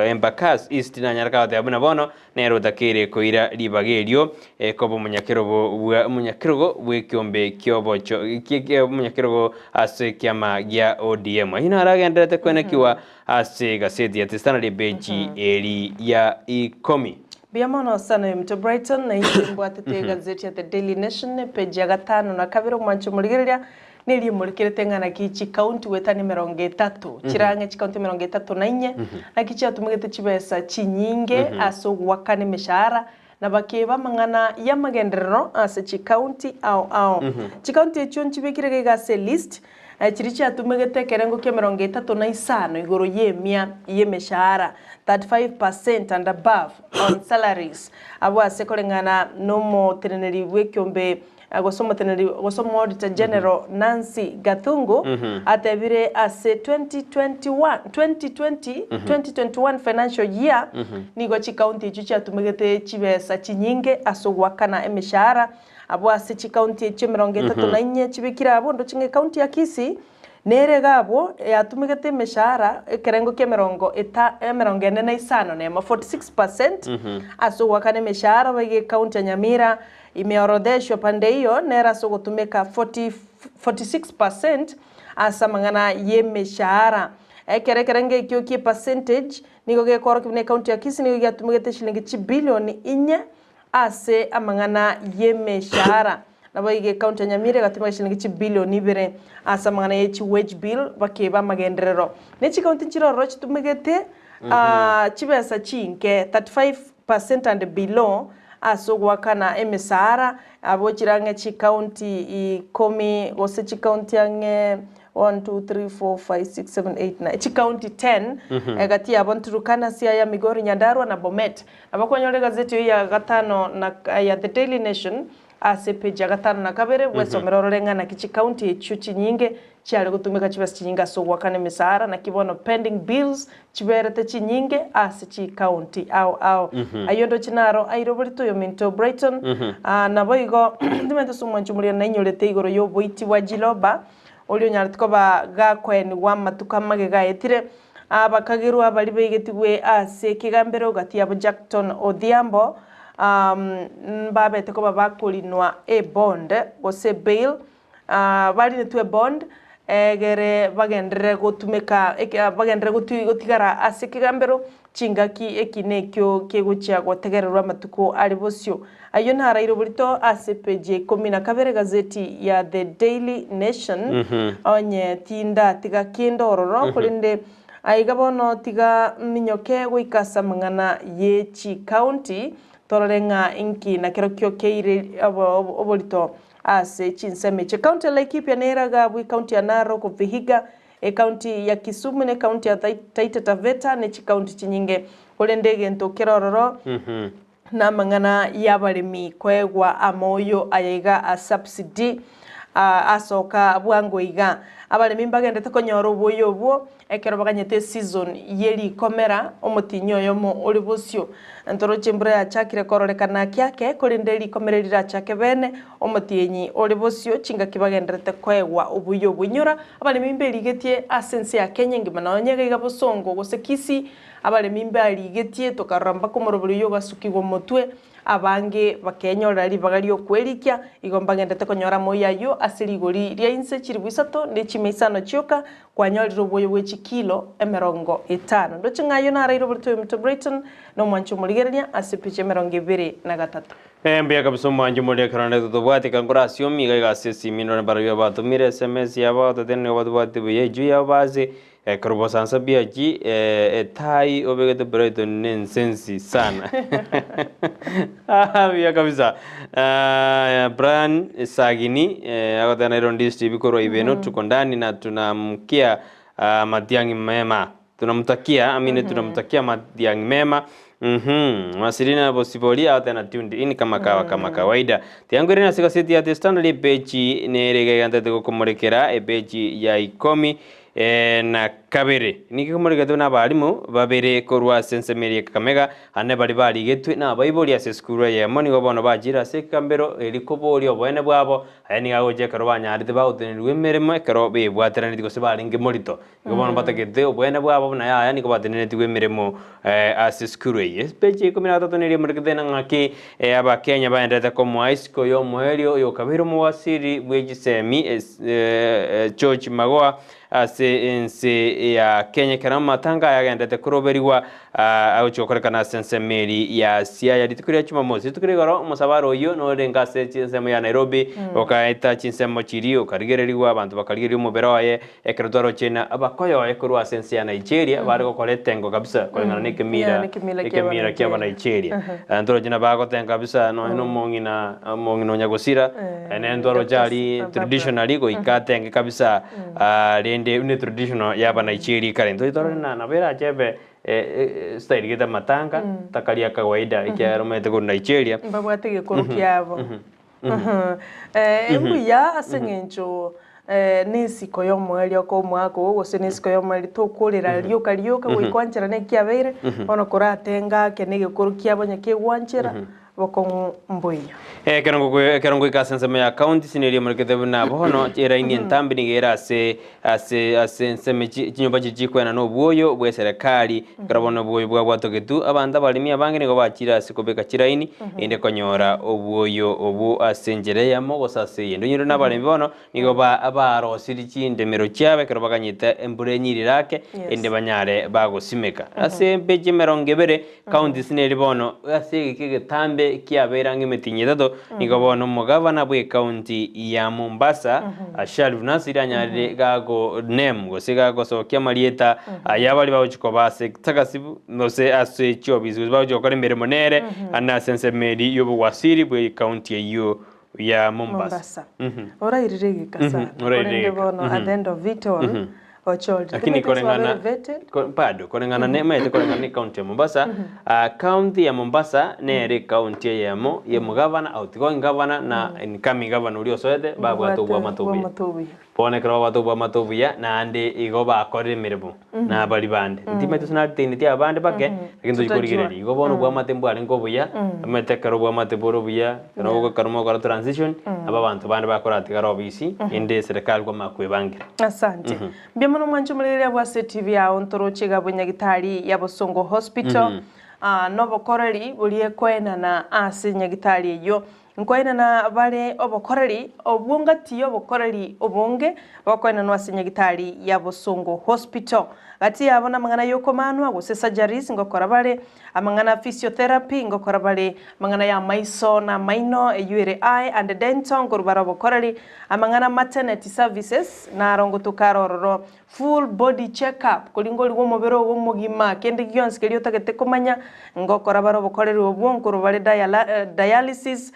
Embakasi East na nyaraka tabuna bono nero takere koira libagerio kobo munyakrobo bwekiombe kyobocho munyakrobo ase kiama gya ODM ina ragendete kwena kiwa ase gazeti ya Standard beji eri ya ikomi. Biamono sana mto Brighton na himbwa tete gazeti ya The Daily Nation page ya 5 na kabiro mwancho muligiria nili mulikire tengana kichi county wetani 30 chirange chi county 34 na kichi atumugete chibesa chinyinge aso wakane mishahara na bakiba mang'ana ya magenderero ase chikaunti ao chikaunti echo nchibekire gase list chirichi atumegete kerengo kia 35 igoro yemia yemeshahara 35% and above on salaries abo ase kolengana nomo teneneri wekyombe gosomo auditor general Nancy Gathungu atebire ase 2021 financial year nigo chikaunti echo chatumegete chibesa chinyinge asogwakana emeshahara abo ase chikaunti echo 34 chibikira abo ndo chinge kaunti ya Kisii nere gabo yatumigete emeshahara ekerengo kia 45 nema 46% asogwakana emeshahara bage kaunti ya Nyamira imeorodheshwa pande hiyo nera so kutumika 46% asa mangana yemeshahara ekerekerenge ikyo ki percentage niko ge koro kibne county ya Kisii niko yatumigete shilingi bilioni 4 ase amangana yemeshahara nabo ige county ya Nyamira gatumika shilingi bilioni 2 asa mangana yechi wage bill bakeba magenderero nechi county chiroro chitumigete chibesa chinke 35% and below asogwakana emesara abo chirange chikaunti 10 gose chikaunti yange 1 2 3 4 5 6 7 8 9 chikaunti 10 gati abo Turkana sia ya Migori Nyandarua na Bomet abakonyole gazeti ya gatano na ya The Daily Nation ase page ya gatano na kabere wesomero renga na kichikaunti echuchi nyinge cyari gutumika chibasi chinyinga sogwakana emesara na kibono pending bills chiberete chinyinge ase chikaunti ao ayondo chinaro airoborito yo Minto Brighton na boigo ndimento sumanchumulia na inyorete igoro yo boiti wa Jiloba olio nyartiko ba gakweni wa matukamage gaetire abakagirwa bali begetigwe ase kigambero gati abo Jackton Odhiambo babete ko bakulinwa e bond gose bail bali netwe bond egere bagendere gutumika bagendere gutigara ase kigambero chingaki ekinekyo keguchya gotegererwa matuko ari bosyo ayo ntara iroburito ase page 12 gazeti ya The Daily Nation onye tinda tiga kindororo kulinde aigabono tiga minyoke guikasa mangana yechi county tororenga inki na kirokyo keire obolito ase chinseme che county Laikipia neraga bwi county ya Narok Vihiga county ya Kisumu ne county ya Taita Taveta ne county chinyinge kulendege ntokerororo na mangana yabaremi kwegwa amoyo ayega a subsidy asoka bwango iga abaremi mbagendete konyoro boyo bwo ekero baganyete season yeri komera omutinyo yomo olibosyo ntoro chimbura ya chakire kororekana kyake kolindeli komererira chake bene omutinyi olibosyo chinga kibagenderete kwegwa obuyo bunyura abaremi mbeligetie asense ya Kenya ngimana onyega igabosongo gose Kisii abaremi mbaligetie tokaramba komorobuli yo gasukigwo mutwe abange bakenyorera libagario kwerikia igomba gendete konyora moyayo asirigori ria inse chiribwisato ne chimeisano chioka kwanyoriro boyo bwechi kilo 50 ndo chingayo na rairo burto Minto Brighton no mwancho muligerania asipiche 23 mbia kabisa mwanjo mulia karane tutobwati kangura siomi ga sesi minone barabia batumire SMS ya bato tenne badwati buye ju ya bazi Karubo sansa biaji tai obegete Brighton nensensi sana bia kabisa Brian Sagini akotana Irondis TV koro ibeno tuko ndani na tunamkia madiangi mema tunamtakia tunamtakia madiangi mema Masirina Bosiboli out and tuned in kama kawaida. Tiangurina na sikaseti ya The Standard page nerega yante kumorekera page ya 10 na kabere nikikumurika tuna balimu babere korwa sensemeri Kakamega ane bali bali getwe na bayiboli ase skuru ya moni gobono bajira se kambero elikoboli obone bwabo ayani gagoje karobanya arite ba utenirwe meremo karobe bwaterani diko se bali ngimolito gobono batakete obone bwabo na ayani ko batenene tigwe meremo ase skuru ye page 13 neri murikete na ngaki aba Kenya baendete ko mwaisiko yo moelio yo kabiro mwasiri bweji semi George Magoa ase ense ya Kenya kana matanga yagendete kuroberiwa aguchokorekana sensemeri ya Siaya ritukuria Jumamosi tukurigoro musabaro uyu no renga sensemo ya Nairobi okaita chinsemo chiri okarigereriwa abantu bakarigerio mubero ye ekerotoro chena abakoyo ekurwa sense ya Nigeria bari gokorete ngo kabisa kolengana nikimira kia Nigeria ndoro jina bago tenga kabisa no mongino nyagosira ene ndoro jali traditionally go ikatenge kabisa rende une traditional ya Nigeria kare ndoro na bera jebe style gita matanga takaria kawaida ikiaromete go Nigeria babwate gikuru kyabo embuya asengencho nisiko yo mweli ko mwako gose nisiko yo mweli to kurira rioka gwikwanchira ne kiabeire ono kuratenga kenege gikuru kyabo nyake gwanchira boko mbuya kerongo ikasense ya county sineri murikete na bono era ingi ntambi nigera ase nseme chinyumba chikwena no buoyo bwe serikali karabona buoyo bwa bwatogetu abanda balimi abange nigo bakira sikobeka kiraini inde konyora obuoyo obu asenjere yamo gosase yendo nyiro nabalimi bono nigo abaro siri chindemero kyabe karabaganyita embure nyirirake inde banyare bagosimeka ase beje merongebere county sineri bono ase kigetambe kiabera ngimetinya tato nigo bono mugavana bwe county ya Mombasa Sharif Nasir anyare gago nem gosiga gosokia marieta ayabali bawuchiko base takasibu nose ase chobizu bawuchokore mirimo nere ana sense meri yobu wasiri bwe county ya Mombasa ora irirege kasa ora bono at the end of it all lakini korengana nema ite korengana county ya Mombasa county ya Mombasa nere county ya mugavana outgoing governor na incoming governor ulio soete babu atubwa matubi pone kro batubwa matubiya na ande igo bakore mirimo na bali bande ndime tusnalite ti abande bake lakini tujikurigireri igo bono bwa matembo ari ngo buya amete karo bwa mateboro buya karo karmo karo transition aba bantu bande bakora atigaro bisi inde serikali kwa makwebangira asante biamono mwanju mulere bwa CTV ya ontorochega bunyagitari ya Bosongo Hospital nobo koreri bulie kwena na ase nyagitari yo nkoina na bale obokoreri obungati obokoreri obonge bakwena no ase nyagitari ya Bosongo Hospital gati yabona mangana yoko manwa gose surgeries ngokora bale amangana physiotherapy ngokora bale mangana ya maiso na maino URI and dental ngorubara bokoreri amangana maternity services na rongo tukarororo full body check up kulingoli wo mobero wo mugima kende gyons kelio tagete komanya ngokora baro bokoreri obwonkoro bale dialysis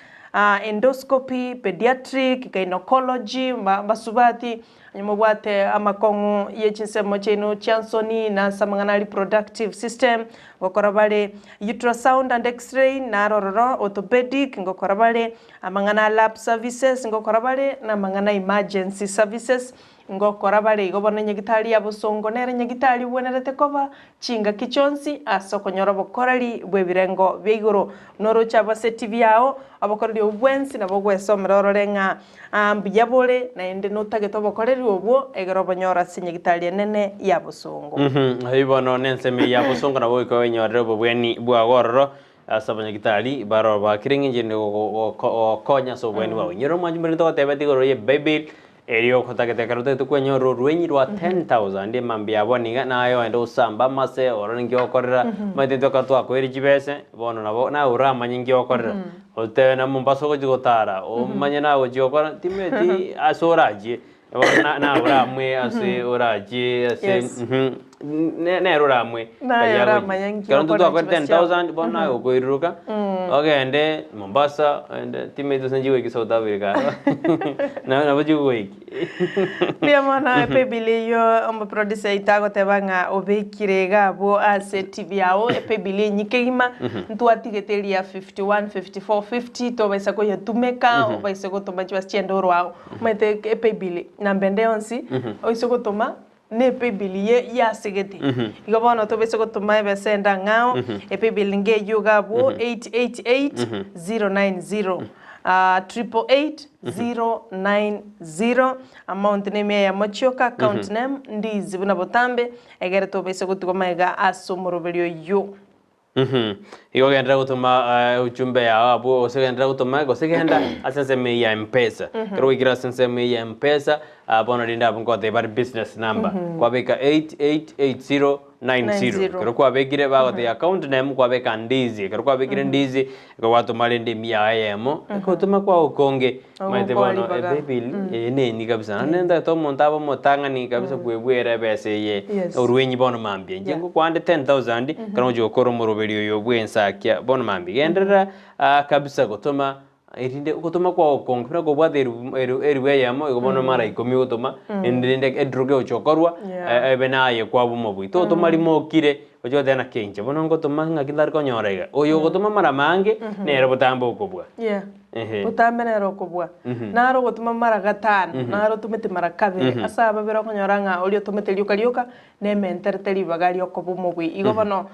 endoscopy, pediatric, gynecology, basubati, nyumubwate amakongu yechinsemo cheno chansoni na samangana reproductive system, ngokora bale ultrasound and x-ray na rororo orthopedic, ngokora bale amangana lab services, ngokora bale na mangana emergency services, ngokora bale igobona nyagitari ya Bosongo nere nyagitari bwenerete koba chinga kichonsi asokonyora bokorari bwebirengo beigoro noro chaba CTV yao abakorari obwensi na bogwesomera ororenga mbiyabole na ende notageto bokorari obwo egero bonyora sinyagitari nene ya Bosongo hibono nenseme ya Bosongo na boiko wenyorero bweni bwagororo asabanyagitari baro bakiringe ngo konya so bweni bawo nyoro mwanjumere to tebeti goro ye bible Erio kotakete karote tukwenyo rwenyi rwa 10,000 ndi mambia boninga nayo endo usamba mase orongi okorera matento katwa kweri jibese bono nabo na urama nyingi okorera ote na Mombasa ko jigotara o manye nawo jikokora timeti asoraje na uramwe ase oraje ase ne uramwe karonto to akwete 10,000 bona okoiruka ogende Mombasa and timeti sanjiwe ki South Africa na bajuwe biamona pebile yo ombo producer itago tebanga obekirega bo ase TV yao pebile nyikegima ntwatigeteli ya 51 54 50 to baisa ko yatumeka baisa ko toma chwa chiendoro wao mete pebile na mbende onsi oiso ko toma ne pebile ya segete igabona to baisa ko toma besenda ngao pebile nge yoga bo 888090 888-090 amount name ya Mochoka account name Ndizi buna botambe egere to bese gutuko mega asomoroberio yo Iko gendera gutuma ujumbe yao abu osegendera gutuma gosegenda asenseme ya M-Pesa. Kero ikira asenseme ya M-Pesa bono linda bungote bar business number. Kwa beka 888090. Kero kwa begire ba the account name kwa beka Ndizi. Kero kwa begire Ndizi kwa watu malinde mia ayemo. Ko tuma kwa ukonge maite bono baby ni kabisa. Nenda to montaba motanga ni kabisa kwebwera bese ye. Urwenyi bono mambye. Njengo kwa 10000 kero jo koro moroberio yo Ensakia bono mambi gendera kabisa gutuma irinde gutuma kwa ukonge pira gobwa eriwe yamo igobono mara ikomi gutuma indinde edruge ochokorwa ebenaye kwa bumo bwito to marimo kire ojo dena kenje bono ngotuma ngakindar konyorega oyo gutuma mara mange nero butambo okobwa butambe nero okobwa naro gutuma mara gatano naro tumete mara kabiri asa babera konyoranga olio tumete liuka neme enterteri bagali okobumo bwi igobono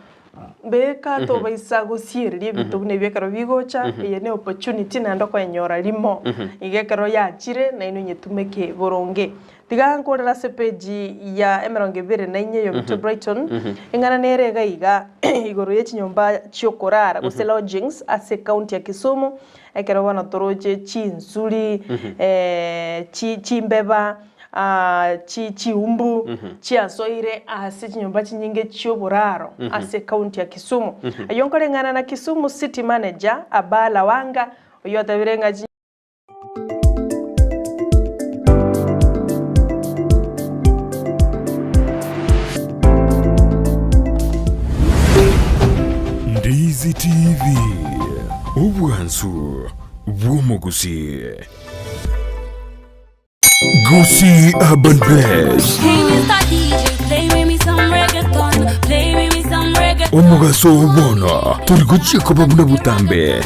beka to baisa gusierie bitu ne bekaro bigocha ene opportunity na ndoko enyora limo igekaro ya chire na ino nyetumeke boronge tiga nkorera sepeji ya emeronge bere na inye yo bitu Brighton ingana nerega iga igoro yechinyomba chiokorara guse lodgings ase county ya Kisumu ekero wana toroje chinsuri chimbeba chiumbu chiasoire ase chinyomba chinyinge chioboraro ase county ya Kisumu ayonkore ngana na Kisumu city manager Abala Wanga oyo atabirenga Ndizi TV ubwansu bw'umugusii Gusii Urban Blaze omugaso ubona turi gucika babuna butambe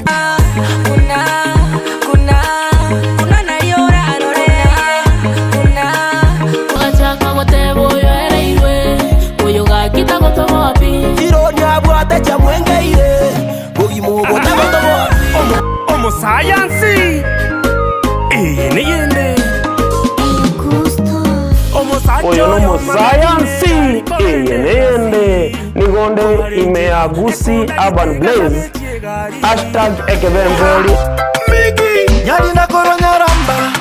Science niyende oyo no science niyende nigonde imea Gusii Urban Blaze #ekebembeli nyari na koronyaramba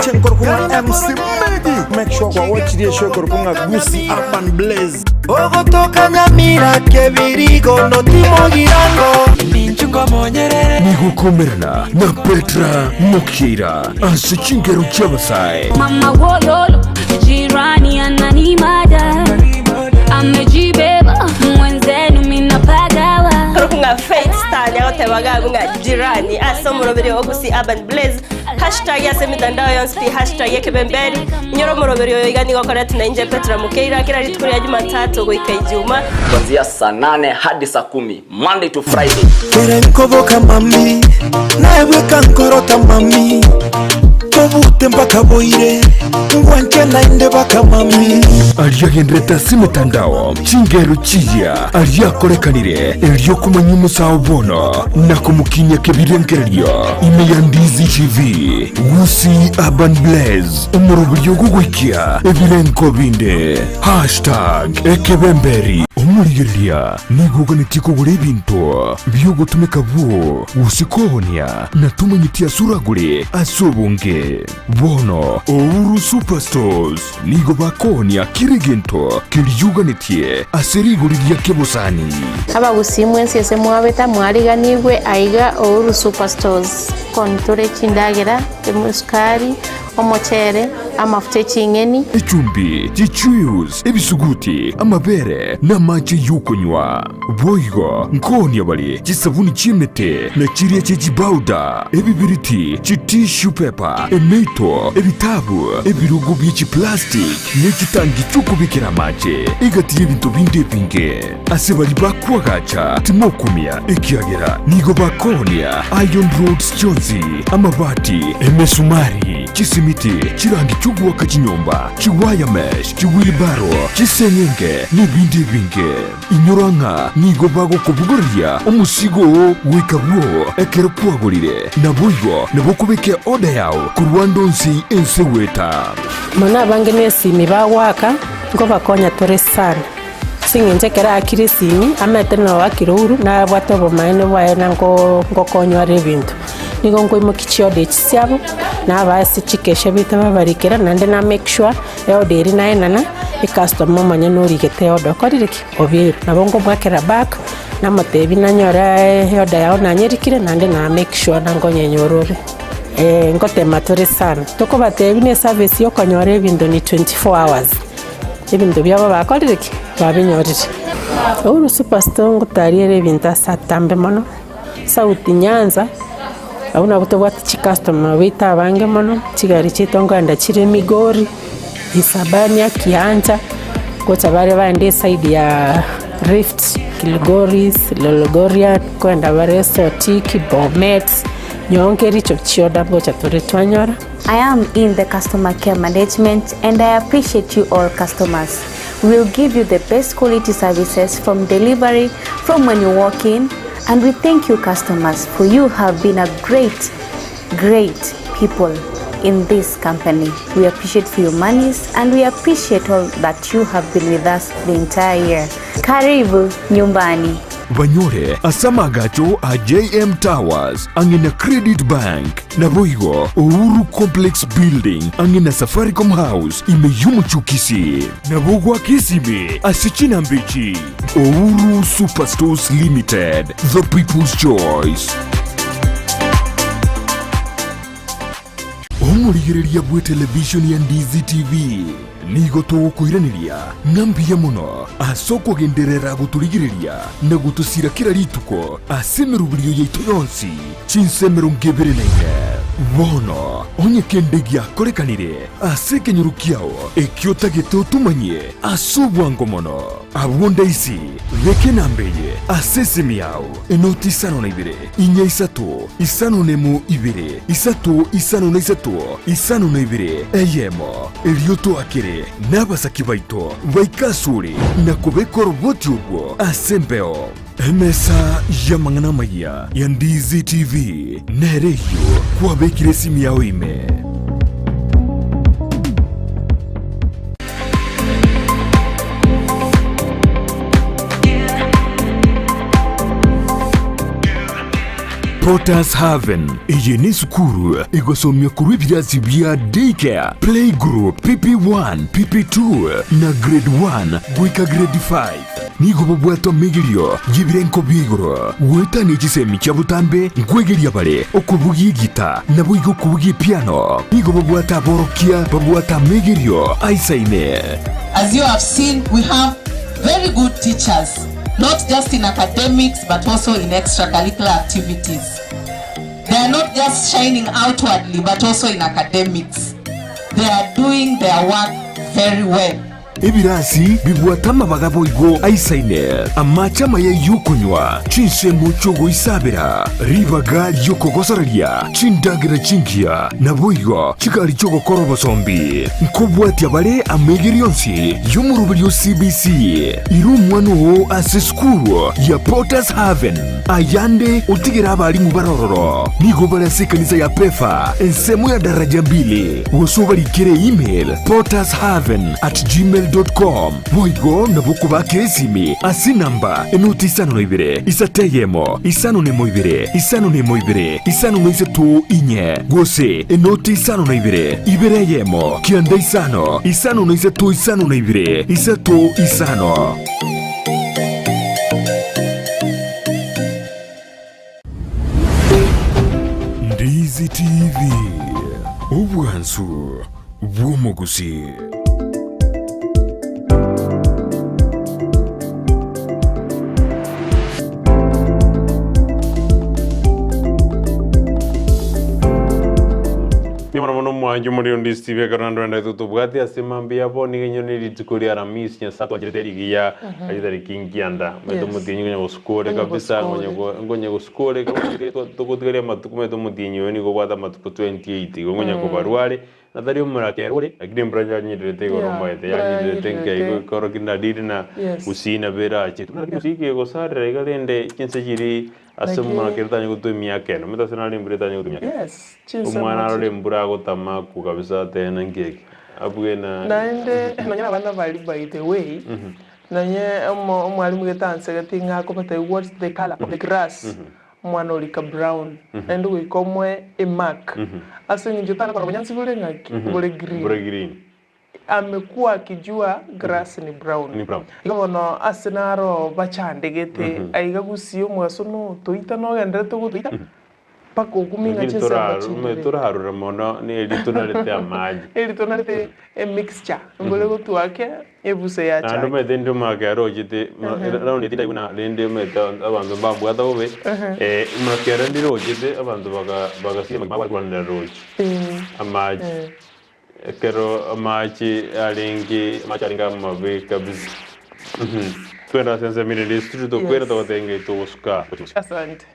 chenkor kuma MC Megi make sure kwa watch the show kor kuma Gusii Urban Blaze ogotoka Nyamira kebirigo no timo girango ninchungo monyerere nigukomerana na Petra Mukira ase chingero cy'abasai mama wololo jirani ananimada amejibeba mwenzenu minapagawa Kurunga Faith Star yote bagagu nga jirani asomurobere Gusii Urban Blaze #yase mitandao yonse #yekebemberi nyoromorobere yo igani gokora tunanje Petra Mukira kila litukuri ya Jumatatu goika Ijumaa kuanzia saa 8 hadi saa 10 Monday to Friday kere nkoboka mami nawe kankorota mami tobute mpaka boire ngwanke nainde baka mami aliyagendreta si mitandao chingero chiya aliyakorekanire elyo kumanya umusawo bono na kumukinya kebirengeryo ime ya Ndizi TV Gusii Urban Blaze umurubyo gugwikia ebirenko binde #ekebemberi umurigeria niguga nitiko gure bintu byogutumika bwo usikohonia na tumanyitia suragure asobunge bono ouru superstores nigo bakonia kirigento kiryuganitie aseriguriria kebosani Gusii mwensi ese mwabeta mwariganirwe aiga ouru superstores kontore chindagera emusukari omochere amafuta y'ingeni icumbi gichuyuzi ebisuguti amabere n'amaji y'ukunywa boigo nkoni abali gisabuni cy'imete na kiriya cy'igibauda ebibiriti cy'tissue paper emeto ebitabu ebirugu by'ikiplastic n'ekitangi cy'ukubikira amaji igatiye ibintu binde binge ase bali bakwagacha timokumia ikiagera nigo bakonia iron rods cyonzi amabati emesumari kisimiti kirangi cy'ubwaka kinyomba kiwaya mesh kiwilbaro kisenyenge n'ibindi binge inyoranka nigo bago kubuguria umusigo wikabwo ekero kwagurire nabuyo nabokubeke oda yawo ku Rwandonsi enseweta mana bange nesi mibawaka ngo bakonya tore sana asingenje kera akirisini amete no wakiruru na bwatobo maene bwaye nango ngokonywa bintu nigo ngoimo kichiode chisiabo na basi chikeshe bita babarikira nande na make sure eoderi naenana e customer manya no rigete odo koririki obiru na bongo bwakera back na matebi na nyora yoda yao na nyerikire nande na make sure nango nyenyorore ngote matore sana toko batebi ne service yo konyore bintu ni 24 hours ebintu byabo bakoririki babinyorire uru superstore ngutariere bintu satambe mono sauti Nyanza auna kutobwata chi customer wita bange mono chigari chitonganda chire Migori Isabania Kianja kocha bare bande side ya Rift Kilgoris Lologoria kwenda bare Sotiki Bomet nyongeri chokchioda bocha tore twanyora. I am in the customer care management and I appreciate you all customers. We will give you the best quality services from delivery, from when you walk in, and we thank you customers for you have been a great people in this company. We appreciate for your monies and we appreciate all that you have been with us the entire year. Karibu nyumbani. Banyore asamagacho a JM Towers angina Credit Bank na boigo Uhuru Complex Building angina Safaricom House imeyumu chukisi na bogwa kisime asichina mbichi Uhuru Superstores Limited, the people's choice. Omurigereria bwe television ya Ndizi TV nigo tugukwiraniria ngambia muno asoko genderera guturigireria na gutusira kira rituko asemerubirio yaitu yonsi chinsemero ngebereneire bono onye kendegia korekanire asekenyurukiao ekiota getotumanye asubwango mono abunda isi reke nambeye asesemiao enoti sano na ibere inya isato isano nemu ibere isato isano na isato isano na ibere eyemo elioto akere n'abasaki baito baikasuri na kubekora ubwoti ubwo asembeo emesa yamangana maya ya Ndizi TV nereyo kuwabekire simu yao ime Potters Haven iyi ni sukuru igosomya kuri ibirazi bya daycare playgroup PP1 PP2 na grade 1 gwika grade 5 nigo bobwato migirio yibirenko bigoro weta ni gisemi cyabutambe ngwegeria bare okubugi gita na buigo kubugi piano nigo bobwata borokia bobwata migirio aisaine. As you have seen, we have very good teachers, not just in academics but also in extracurricular activities. They are not just shining outwardly but also in academics. They are doing their work very well. Ebirasi bibwatama bagabo igo aisaine amachama ya yukunywa chinse muchogo isabira ribaga yokogosararia chindagira chingia na boigo chikari chogo korobo sombi nkobwati abale amegirionsi yomurubyo CBC irumwano aseskuru ya Potters Haven ayande utigira abali mubarororo nigo barasekanisa ya pefa ensemo ya daraja mbili wosobali kire email pottershaven@gmail.com boigo na buku bakesimi asinamba enoti isano na ibere isateyemo isano nemo ibere isano nemo ibere isano na isatu inye gose enoti isano na ibere ibereyemo kianda isano na isatu isano na ibere isatu isano. Ndizi TV ubwansu bw'umuguzi. Mwanju muri Ndizi TV karando enda tutubwati asimambi yabo nigenyoni litukuri Alhamisi nya sato ajireteri ya ajitari kingianda meto mutinyi ngonya guskore kabisa ngonya guskore kabisa tukutgere matuku meto mutinyi ni gobata matuku 28 ngonya ko barware na dario murake ore agire mbranja nyirete go romaite ya nyirete ngai ko kinda dirina usina bera chitu sike go sarre galende kinsejiri asumma kirtanya gutumia keno meta senali mbretanya gutumia umwana role mbura gutama ku kabisa tena ngeke abwena naende nanyana bana bali by the way na nye mwalimu getanse gatinga ko bata what's the color of the grass mwana olika brown endo wikomwe emark asenye jotana kwa banyansi bole ngaki bole green amekuwa akijua grass ni brown ngono asenaro bachandegete aiga Gusii mwasono toita no gendere to gutoita pako kuminga chesa bachinde turaharura mono ni elitonalete amaji elitonalete a mixture ngole gutwake ebuse ya cha ando medendo magaro jite round ita kuna rende meta abantu babwata obe makera ndiro jite abantu baga sima bagwanda roji amaji kero amaji alingi macharinga mabe kabisa twenda sense mini district to kwera to tenge to uska asante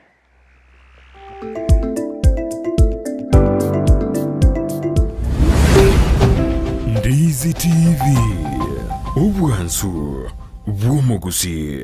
Ndizi TV Ubwansu Bw'Umugusii.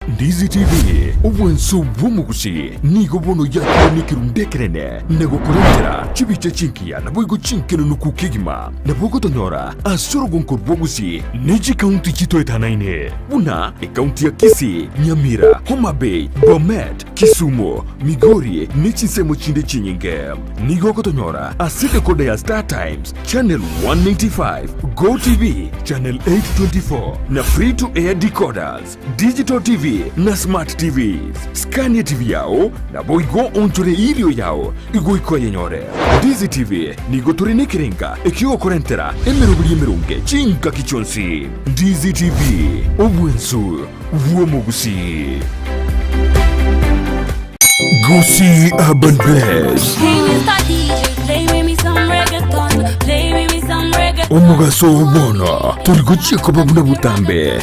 Ndizi TV Ubwansu Bw'Umugusii nigo bono yakoni kirundekerene nego kurentera chibiche chinkia na boigo chinkeno nukukigima na bogo tonyora asoro gonko Gusii neji county chito etanaine buna county ya Kisii, Nyamira, Homa Bay, Bomet, Kisumu, Migori nechi semo chinde chinyinge nigo kotonyora asite kode ya Star Times channel 195 Go TV channel 824 na free to air decoders digital TV na smart TVs Scania TV yao na boigo onchore ilio yao igo iko yenyore Ndizi TV nigo turine kirenga ekio korentera emerunge chinka kichonsi Ndizi TV Ubwansu Bw'Umugusii. Gusii Urban Blaze Omugaso ubona turiguchie ko babuna butambe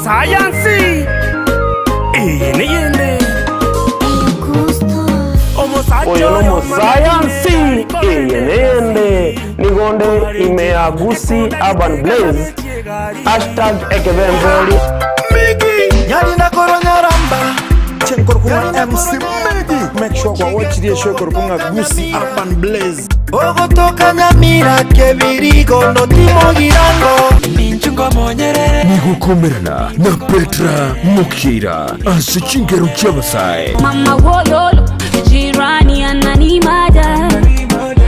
Science niyende oyo no science niyende nigonde imea Gusii Urban Blaze #ekebembeli Migi yali na koronyaramba chenkor kuma MC Migi make sure kwa watch the show korpunga Gusii Urban Blaze ogotoka Nyamira kebirigo no timo girango ninchungo monyerere nigukomerana na Petra Mukira asichingero chabasai mama wololo jirani ananimada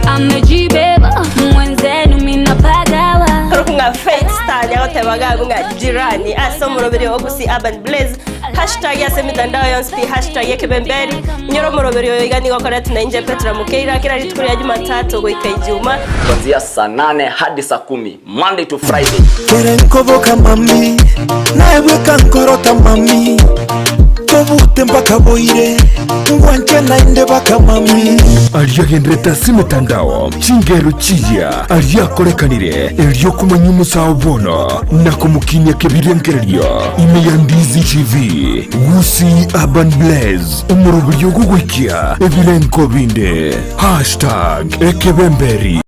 amejibeba mwenzenu minapagawa Kurunga Faith Star nyagote bagagu nga jirani asomurobere wo Gusii Urban Blaze #yase mitandao yonse #yekebemberi nyoro murobere yo igani gokora tunainje Petra Mukeira kila litukuri ya Jumatatu goika Ijumaa kuanzia saa 8 hadi saa 10 Monday to Friday. Kerenkoboka mami naeweka nkorota mami tobute mpaka boire ngwanche nainde baka mami aliyagendreta simitandao chingero chiya aliyakorekanire elyo kumanya umusao bono na kumukinya kebirengererio ime ya Ndizi TV Gusii Urban Blaze umurubyo gugwikia ebirenko binde #ekebemberi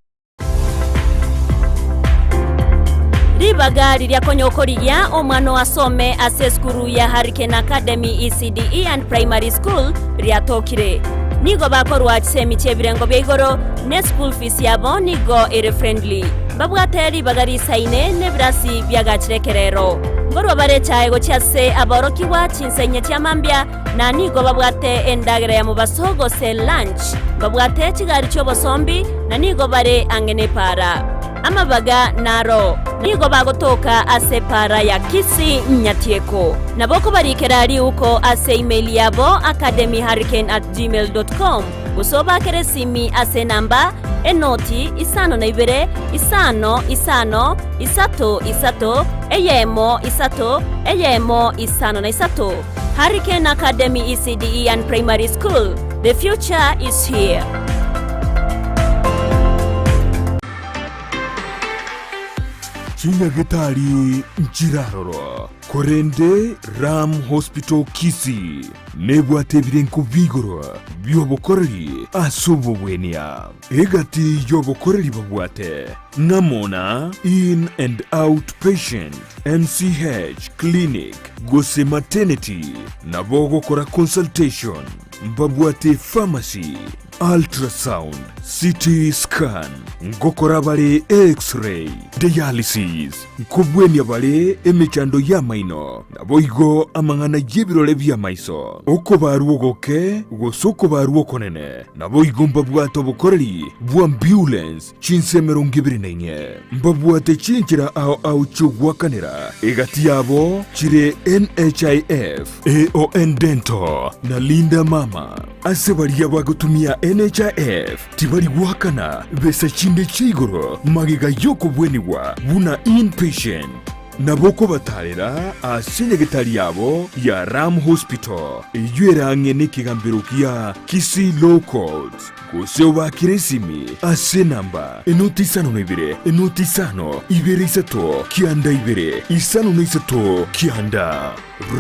Ribagari lya konyokoria omwana wasome aseskuru ya Hurricane Academy ECDE and Primary School ryatokire nigo bakorwa kisemi chebirengo byigoro ne school fees yabo nigo ere friendly babwateri bagari saine ne brasi byagachirekerero ngorwa bare chaego cyase aborokiwa chinsenye cyamambya na nigo babwate endagera ya mubasogo se lunch babwate kigari cyo bosombi na nigo bare angene para amabaga naro nigo bagotoka ase para ya Kisii Nyatieko naboko barikera ari uko ase email yabo academyhurricane@gmail.com usoba keresimi ase namba enoti 52 5 3 eyemo 3 eyemo 5 Hurricane Academy ECDE and Primary School. The future is here. chinyagitari njiraroro korende Ram Hospital Kisii nebwatebire nkubigoro byobokoreri asobobwenia egati yobokoreri babwate namona in and out patient MCH clinic Gusii maternity nabogokora consultation babwate pharmacy ultrasound CT scan ngokora bale x-ray dialysis nkubwenia bale emechando ya maino naboigo amangana yebirole bya maiso uko baruogoke gosoko baruokonene naboigo mbabwato bukoreri bwa ambulance chinsemero ngibirinainye mbabwate chinchira au chugwakanira egati yabo chire NHIF AON Dental na Linda Mama asebali yabagotumia NHIF tibali guhakana besa chinde chigoro magiga yoko bweniwa buna inpatient naboko batarera asenyegitari yabo ya Ram Hospital iywerangye n'ikigambiro kia Kisii Low Codes guseo bakiresimi ase namba enoti isano n'ibire enoti isano ibere isato kianda ibere isano n'isato kianda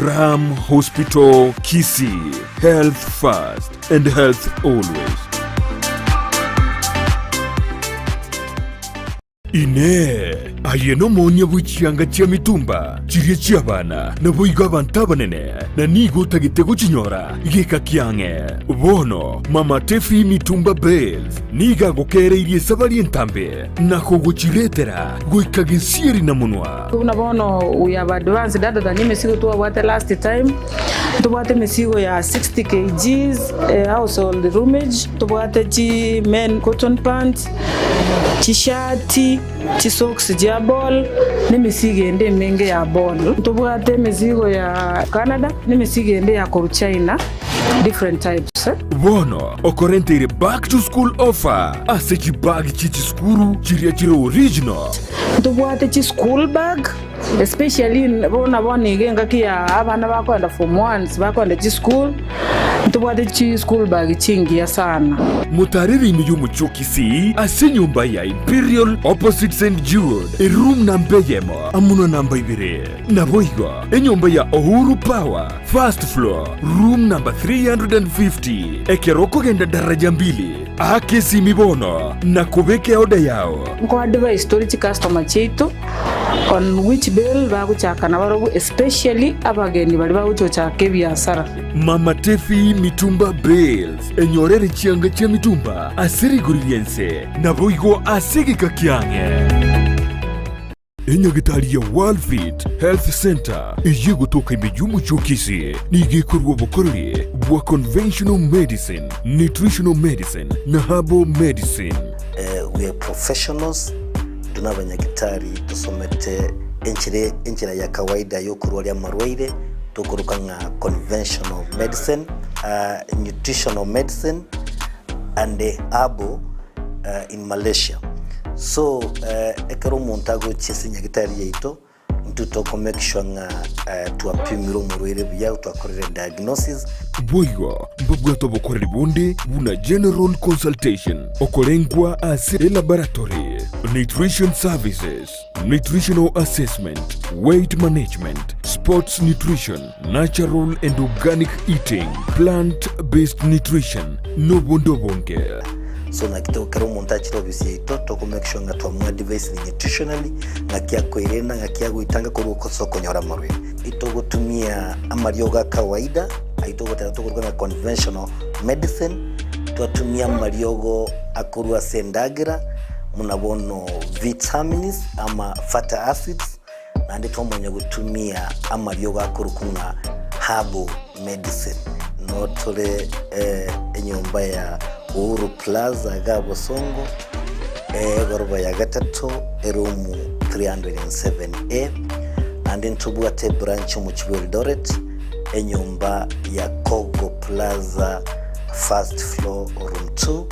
Ram Hospital Kisii, health first and health always. Ine ayeno monya buchianga chia mitumba chirie chia bana na boiga abantu abanene na nigo tagitego chinyora igeka kiange bono mama tefi mitumba bells niga gokereirie sabari entambe na koguchiretera goikagesieri na munwa kuna bono we have advanced data than mesigo to what last time to what mesigo ya 60 kgs household roomage to what chi men cotton pants t-shirt chisocks ja ball nimesigende menge ya ball tubwate mezigo ya Canada nimesigende ya China different types bono okorente back to school offer asechi bag chichi skuru chiria chiro original tubwate chi school bag especially bona igenga kia abana bakwenda form 1 bakwenda chi school tubwate chi school bag chingia sana mutariri imiyumucho Kisii ase nyumba ya Imperial opposite St. Jude room number yemo amuno namba ibire naboigo enyumba ya Uhuru Power first floor room number 350 ekeroko genda daraja mbili akesi mibono na kubeke oda yao ngo advice story customer chetu on which bill baguchakana barogu especially abageni bali baguchochake biasara mama tefi mitumba bells enyorere chianga chia mitumba asiriguriense na boigo asigika kiange enyagitari ya World Fit Health Center iye gutoka imiyumu cho Kisii nigekorwa bukoreri bwa conventional medicine nutritional medicine na herbal medicine we are professionals tunabanyagitari tusomete enchira ya kawaida yo kurwalia marwaire tukuruka nga conventional medicine nutritional medicine and herbal in Malaysia. So ekero montago chesinya gitari yeito ntuto make sure nga tuapimiro murwire bya twakorera diagnosis boigo mbabwato bokoreri bonde buna general consultation okorengwa as laboratory nutrition services nutritional assessment weight management sports nutrition natural and organic eating plant based nutrition no bondo bonke so na kito kero montachi to bisi to make sure nga twa device nutritionally na kia koirena nga kia guitanga ko soko nyora marwe ito gutumia amarioga kawaida aito gutatu na conventional medicine tuatumia mariogo akurwa sendagira munabono vitamins ama fatty acids na ndito mwenye gutumia amariogo akurukunga herbal medicine notole enyumba ya Uhuru Plaza Gabo Songo goroba ya gatatu erumu 307A and then tubwate branch mu Eldoret enyumba ya Kogo Plaza first floor room 2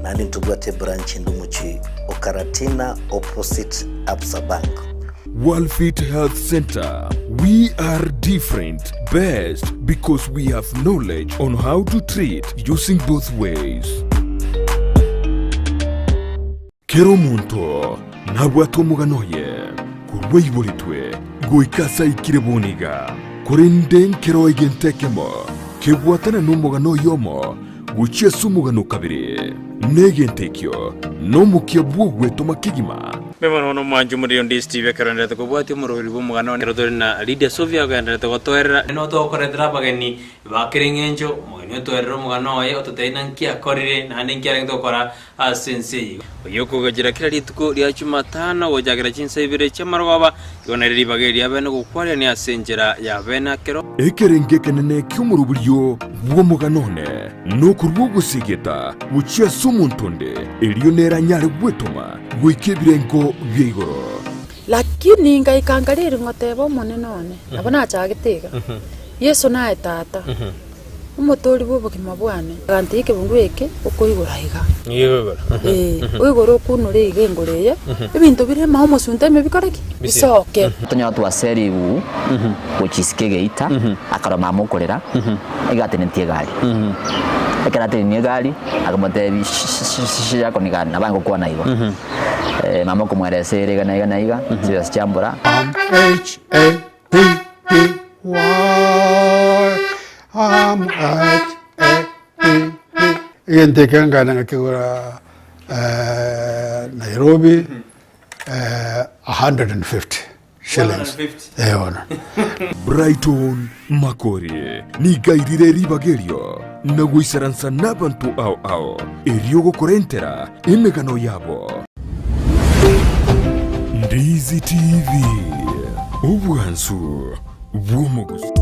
na then tubwate branch ndumuchi Okaratina opposite Absa Bank. World Fit Health Center. We are different, best because we have knowledge on how to treat using both ways. Kero muntu nabwato muganoye. kurwa iboritwe goikasa ikire boniga kurinde nkero igentekemo kebwatana n'umugano yomo gucia sumugano kabiri negentekyo no mukia bugwe tomakigima Memo no manju muri Ndizi TV karanda to kubwati mururi bumugano ne na Lydia Sofia ganda to gotoera no to koredra bageni bakirengenjo mugano to erro mugano ye ototeina nkia korire na nkia to kora sensei yoko gagira kira rituko rya Jumatano gojagira chinse ibire chamarwaba yona riri bageri abene gukwarya ni asenjera ya bena kero ekerenge kenene kyumuruburyo bw'umuganone no kurwogusigeta bucia sumuntonde eliyo nera nyare gwetoma gwikebirengo byeigoro lakini ngaikangarira ngotebo monenone abana achagitega Yesu nae tata umutori bubugima bwane gantike bungweke ukoigora iga uigoro kunure igengoreye ibintu bire maho musunte mebikoreki bisoke tonya tu aseri u uchisikege ita akaroma mukorera igatenentie gari ekarate ni gari akamote yako ni gari nabango kwa naigo mama kumweresere gana iga sio chambura Yentekanga na kigura Nairobi 150 shillings. Brighton Makori ni gairire ribagerio na guisaransa nabantu ao eriogo korentera emegano yabo Ndizi TV ubwansu bw'umuguzi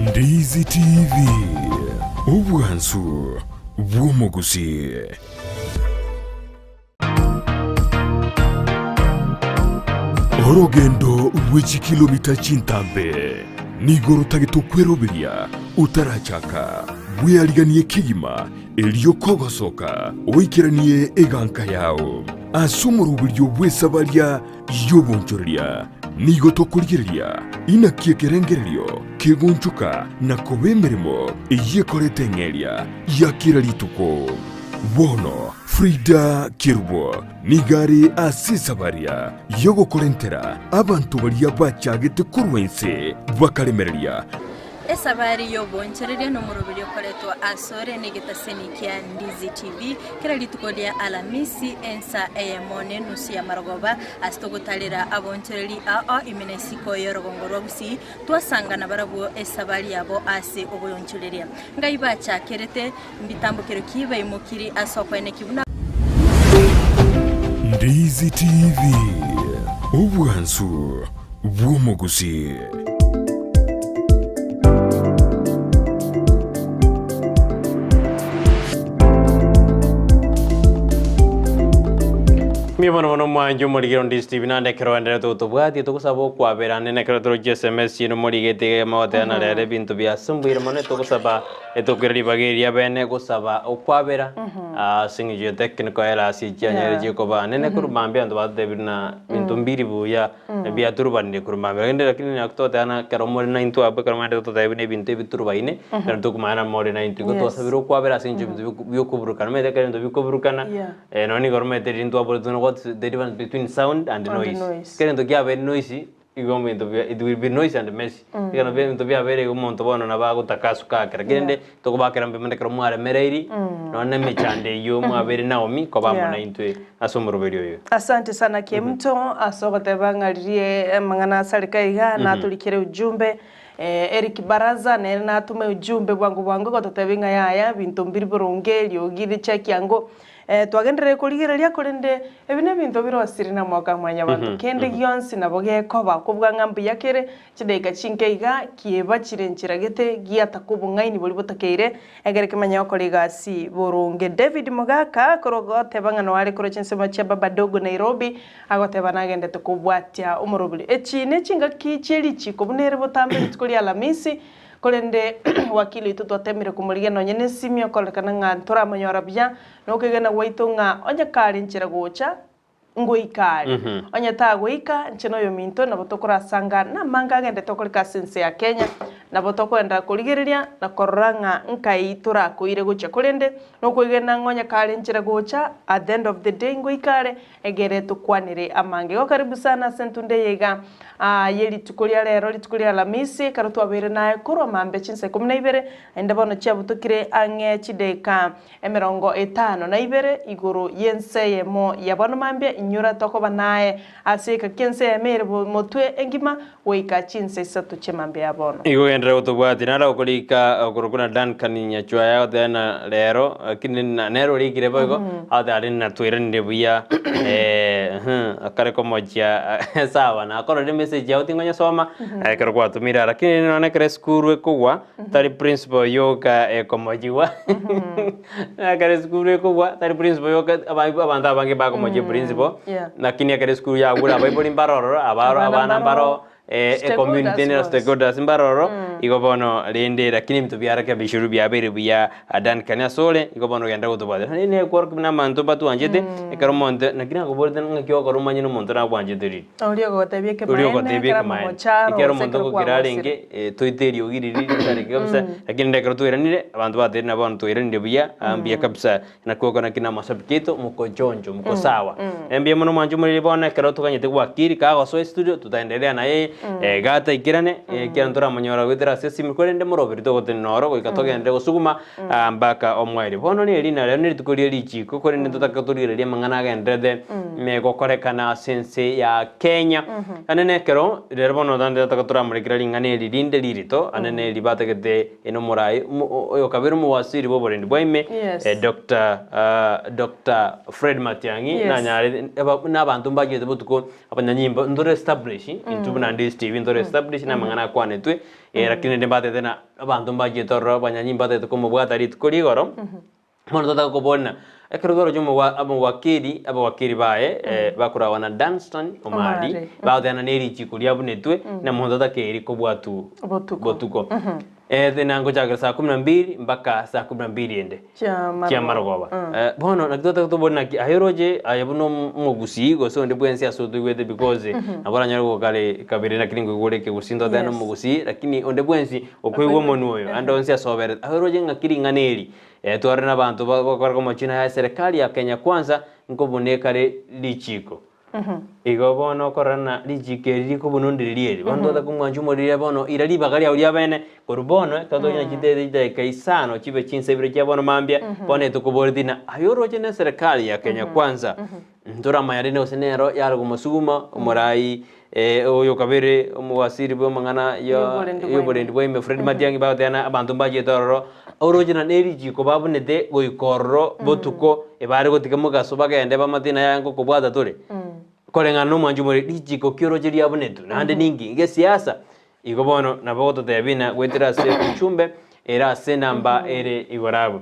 Ndizi TV ubwansu bw'umuguzi orogendo rw'ikilomita cy'intambe nigoro tagito kweroberia utarachaka bwiyariganiye kigima eliyo kogosoka wikiraniye eganka yao asumuru buryo bwesabarya yobonchoria nigo tokuryeria inakiekerengererio kegunchuka na kobemeremo iyekorete ngeria yakira lituko bono Frida Kirbo nigari asisabaria yogo korentera abantu baria bachagete kurwense bakaremereria esabari yo boncherere no murubiri koleto asore negetaseni kia Ndizi TV kera litukolia Alhamisi ensa mone nusia margoba astogotalera abonchereri imenesiko yorogongoro Gusii twasanga na barabu esabari yabo ase obonchereria ngai bacha kerete mbitambukero kiba imukiri asokwene kibuna Ndizi TV ubwansu bw'umuguzi Mimono mwanju muri Ndizi TV nande kerwandera to bwati to kusaba kwabera nene kero SMS chino muri gete mawatana rere bintu bya sumbira mone to kusaba eto kerri bageria bene kusaba okwabera singi technical era si janyere je ko ba nene kuru mambe ando bade bina bintu mbiri buya bya turbande kuru mambe ngende lakini akto tana kero muri 9 to abe kero mande to taibine bintu biturbaine kero to kumana muri 9 ko to sabiro kwabera singi byo kuburukana me kero byo kuburukana noni gorme te rinto abordo what's the difference between sound and noise? Kero to give noisy it will be noise and messy. You know, when to be a very month of one and about the Kasuka, Kagende, Tobakan and Pemacromara Mereri, no Nemichande, you are very now me, Kobama into a summer video. Asante sana Kemto, Asogotevanga Rie, Mangana Sarikaiga, Natulikere Jumbe. Eric Baraza na tume ujumbe wangu kwa totevinga yaya bintu mbiri borongelio gidi check yango twagenderere kurigereria kurinde ebine bintu birosiri na mwaka mwanya bantu kende gionsi nabo gekoba kubwa ngambu yakere chidaika chinkeiga kieba chirenchira gete giata kubungaini boli botakeire egereke manya okorigasi burunge David Mogaka korogote bangano wale koro chinsema cha baba dogo Nairobi agoteba nagende tukubwatia umurubuli echine chinga kicheri chikobunere botambe tukuri Alhamisi kolende wakili tutwatemire kumuliga no nyene simio kolekana ngantora manyora bya no kegena waitunga onya kali nchira gocha ngoikali onya ta goika nchino yo minto na botokora sanga na manga gende tokolika sense ya Kenya na botokwenda kuligereria na koranga nkai tura kuire gocha kolende no kegena ngonya kali nchira gocha at the end of the day ngoikale egere tukwanire amange go karibu sana sentunde yega yeli tukulia lero litukulia Alhamisi karutu abere naye kuro mambe chinse 12 ende bono chia butukire ange chideka emerongo 5 na ibere iguru yense mo yabono mambe inyura toko banaye asika kense emere motwe engima weika chinse 3 chemambe yabono igo endre utubwati nara ukolika kurukuna dan kaninya chwa yao tena lero kinina nero ligire bogo ada na twire ndebuya akare komoja sawa na akoro message ya utingonya soma kero kwa tumira lakini none kare skuru ekwa tari principal yoga ekomojiwa kare skuru ekwa tari principal yoga abanda bange ba komoji principal lakini kare skuru ya gura bible imbaroro abana mbaro community ne stakeholders imbaroro igobono rende lakini mtu byaraka bishuru byabere bya adan kanya sole igobono genda gutubade ne kork na manto batu anjete ekaro monde lakini agoborde ngakyo ko rumanye no monto na kwanjete ri uriyo gotebye ke maene ikero monto ko kirarenge toiteri ogiriri tari kabisa lakini ndekero tuiranire abantu bateri na bantu tuirande bya ambia kabisa na koko na kina masabikito muko jonjo muko sawa ambia muno manju muri bona kero tukanyete kwakiri ka go studio tutaendelea na yeye gata ikirane kiantora manyora withira sesi mikorende murobirito gotenoro goikatogende gosuguma mbaka omweri bono ni elina lero ni tukurie lichiko korende tutakaturire mangana gendrede megokorekana sense ya Kenya anene kero lero bono dande tutakatura murikira lingane lirinde lirito anene libategete eno murai oyo kabiru muwasiri boborende bwaime Dr. Fred Matiangi na nyare n'abantu mbageze butuko abanyanyimbo ndore establish into Ndizi TV ndore establish na mangana kwanetwe lakini ndembate tena abantu mbagitoro abanyanyimbo tete komo bwatari tukuri goro mono tata kubona ekero jomo wa abawakiri bae bakura wana Danston omari baadana neri chikulia bunetwe na mondo tata keri ko bwatu botuko then ngo jaga saa 12 mpaka saa 12 ende kia marogoba bono nakitota tubona aheroje ayabuno mu Gusii go so ndibwensi asodo gwede because abora nyaro kale kabiri na kiringo gole ke gusindo dano mu Gusii lakini ondebwensi okwewo monuyo andonsi asobere aheroje ngakiri nganeri tuarena abantu bakora ko machina ya serikali ya Kenya kwanza nkobonekare lichiko igobono korana lichikeri ko bunondirieri bando da kumwanju moriya bono irali bagari aulia bene korubono todo nya jide kaisano chibe chinsebire chabono mambia bone tukubordina ayoroje na serikali ya Kenya kwanza ndora mayarine osenero yaro kumusuguma umurai oyo kabere umuwasiri bo mangana yo borendi boime Fred Matiangi bautena abantu mbaje tororo orojina neri jiko babunede goikorro botuko ebare gotikamuga sobagende bamatina yango kubwada tore korenga no manju muri dijiko kyoroje ya bunetu nande ningi nge siasa igobono naboto tebina gwetira se kuchumbe era se namba ere igorabu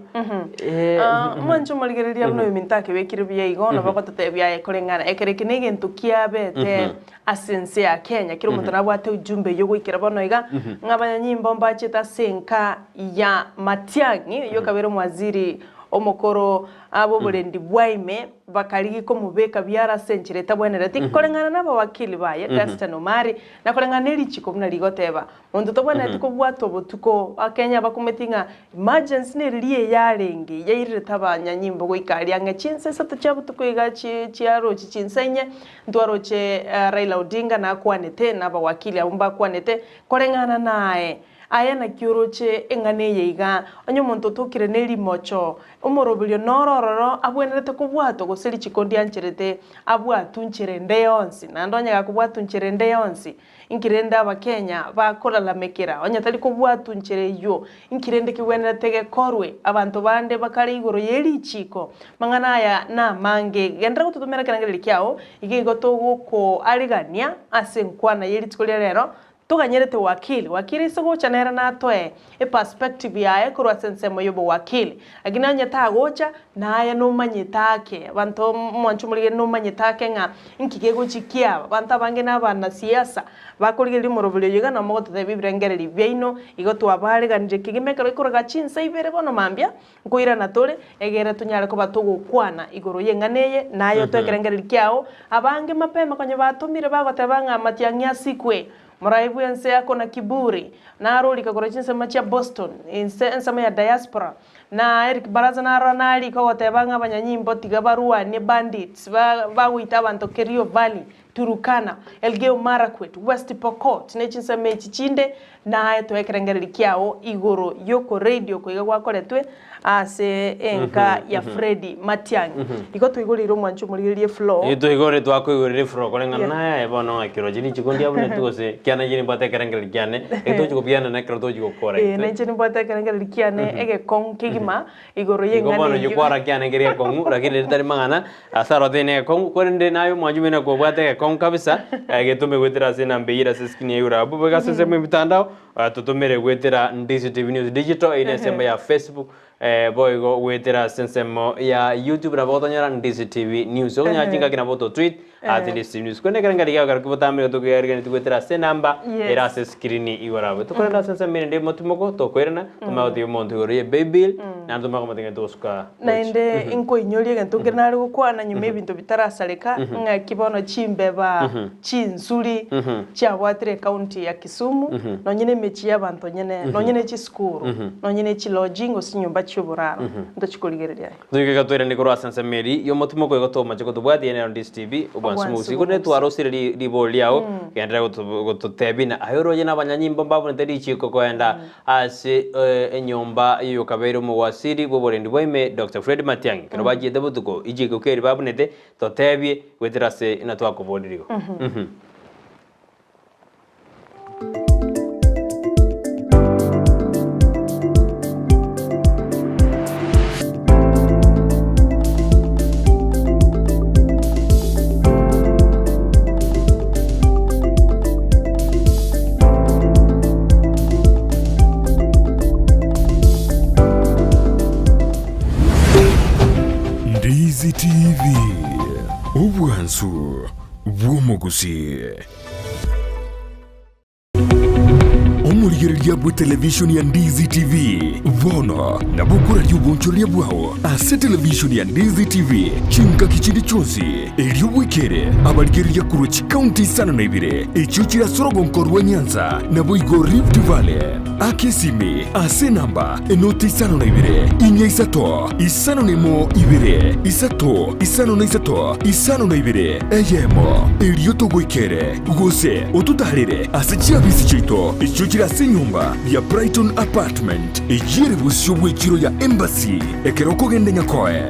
manju maligereria buno bimintake bekire bya igono bakoto tebya korengana ekerekinege ntukia bete asense ya Kenya kiro muntu nabwate ujumbe yo gwikira bono iga ngabanyanyimbo mbacheta senka ya Matiangi yo kabero mwaziri omokoro abo burendi bwaime bakaligi ko mubeka byara senchire tabwenera tikorengana nabo wakili baye Dastano Mari na korengana nelichiko buna ligoteba muntu tobona tiko bwato botuko Kenya bakumetinga emergency neliye yarenge yairire tabanya nyimbo goikali anga chinse sato chabutuko igachi chiaro chichinsenye ndwaroche Raila Odinga na kwanete na ba wakili abumba kwanete korengana nae aya na kiuroche engane yeiga onyo muntu tukire neri mocho umorobilio norororo abwenerete kubwato guseri chikondi ancherete abwatu ncherende yonsi na ndonyaga kubwatu ncherende yonsi inkirenda abakenya bakolalamekera onya tali kubwatu nchere yo inkirende kiwenerete gekorwe abantu bande bakari igoro yeri chiko mangana aya na mange gendra gututumira kanangere kyao igigo toguko arigania ase nkwana yeri tikolia rero tuganyerete wakili isogo chanera na toe perspective yae kurwa sensemo yobo wakili agina nyata gocha naye no manyitake banto mwanchumulige no manyitake nga nkigego chikia banta bange na bana siasa bakurigeli morobule yiga na mogoto de bibrengere byeino igoto abale ganje kigimekero ikuraga chinsa ibere bono mambia nkoira na tole egere tunyare ko batugo kwana igoro yenganeye nayo twekerengere kyao abange mapema konyo batumire bagotabanga matiangya sikwe Muraibu yense yako na kiburi na aroli kakora chinse macha Boston ensama ya diaspora na Eric Baraza na Ronaldi kwa watebanga banyanyimbo tigabarua ni bandits bawita abantu Kerio Valley Turukana Elgeyo Marakwet West Pokot ne chinse mechi chinde na ayeto ekerengeri kyao igoro yoko radio ko igwa koletwe ase enka ya Freddy Matiangi iko twigoriro mwanchu muri flow ito igore twako igore flow kolenga na ebono akiro jini chikondi abune tose kyana jini bata kerengeri kyane ito chikopiana na kero to chikokora na jini bata kerengeri kyane ege kong kigima igoro yengane igoro yikora kyane gere kong rakire tari mangana asaro dene kong korende nayo mwajumena ko bata kong kabisa getume gwetera sina mbeira seskini yura abu gasese mu mitandao tutumire gwetera Ndizi TV News Digital ine semba ya Facebook boigo gwetera sensemo ya YouTube na botonyara Ndizi TV News onya jinga kina boto tweet at Ndizi TV News kone karanga diga kar kubotamire to gerga ni gwetera se namba era se screen iwarabe to kona sensemo inde motumoko to kwerna tumauti montu gore baby na ndo mako matinga doska na inde inko inyoli ga tungena ari gukwana nyume bintu bitarasaleka nga kibono chimbeba chinsuri cha Watire County ya Kisumu no nyine mechi y'abantu nyene no nyine chiskuru no nyine chilojingo sinyumba cy'uburaro ndachikoligerera duke gatwere ni korwa sansameri yo motumoko yogotoma chiko tubwati ene on DSTV ubwansusi kone twarosire liboli yao gendera gototebina ayoroje n'abanyanyimbo mbabone teri chiko kwenda ase enyomba yo kabero mu wasiri boborendi boime Dr. Freddy Matiangi kero bagiye debutuko ijiko keri babunete totebye weterase ina twakobodirigo Ndizi TV ubwansu bw'umugusii omurigereria bwa television ya Ndizi TV vono na bukura ry'ubunchoria bwao ase television ya Ndizi TV chinka kichindi chonsi elio wikere abarigereria kurochi county sana na ibire echo chira sorogonkorwa Nyanza na boigo Rift Valley akesimi ase namba enoti sana na ibire inya isato isano nemo ibire isato isano na isato isano na ibire eyemo elio togwikere gose otutarire ase chiabisi chito echo chira senyumba ya Brighton Apartment ejire busyo bwekiro ya Embassy ekeroko gende nyakoe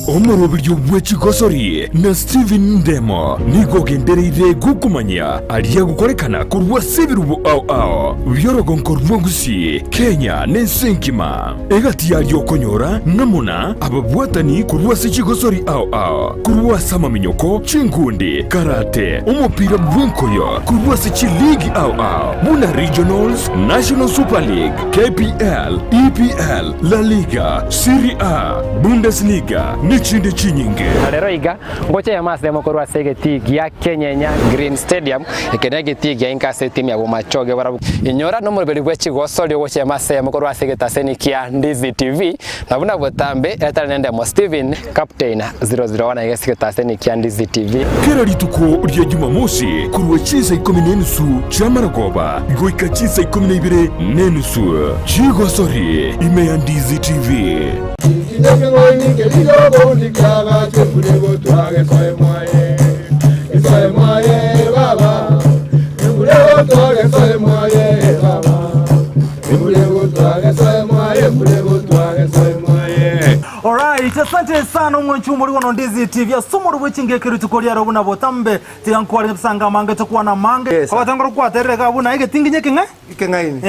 omorobilyo bwekigosori na Steven Ndemo nigo gendereire gukumanya aliya gukorekana kurwa sebirubu ao byorogonkorwa Gusii Kenya n'ensenkima egati yalyo konyora namuna ababwatani kurwa sekigosori ao kurwa sama minyoko chingundi karate umupira bwenkoyo kurwa sekiligi ao muna regionals National Super League KPL EPL La Liga Serie A Bundesliga chinde chinyinge rero iga ngoche ya masemo korwa segeti ya Kenya Green Stadium ekenege tigi ya inka team ya bomachoge barabu inyora no murbeli gwechi gosoli goche masemo korwa segeta senikia Ndizi TV nabuna botambe etanende mo Steven Captain 001 yesigeta senikia Ndizi TV kera lituko lya Jumamosi kurwa chiza 10:30 chamaragoba goika chiza 12:30 chigosori ime ya Ndizi TV Ndenge ngoni ngelilo bondi kaga chefule go twage soe moye asante sana umwanchu muri wono Ndizi TV asumuru bwichinge kirutu kolia robuna botambe tiyankwari nsanga mange tokwa na mange abatangoro kwaterere kabuna ige tinginye kingaini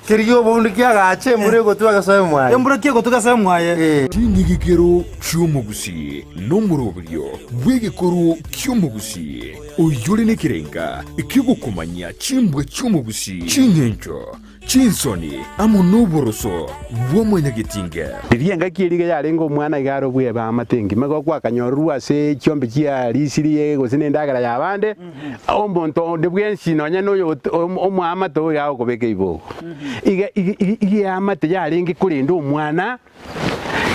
kiriyo bondi kyagache muri gotwaga sayo mwaye embura kigo tugasayo mwaye tingigikero cy'umugusi no murobyo bwegekoro cy'umugusi uyuri nekirenga ikigukumanya chimbwe cy'umugusi chinyencho chinsoni amunoboroso bwomwenyagitinga rienga kiriga yarengo mwana igaro bwe ba matengi mago kwa kanyoru ase cyombe kia risiriye gosine ndagara yabande ombonto debwensi nonya no omwama to yago kobeke ibo iga amate yarenge kurinda omwana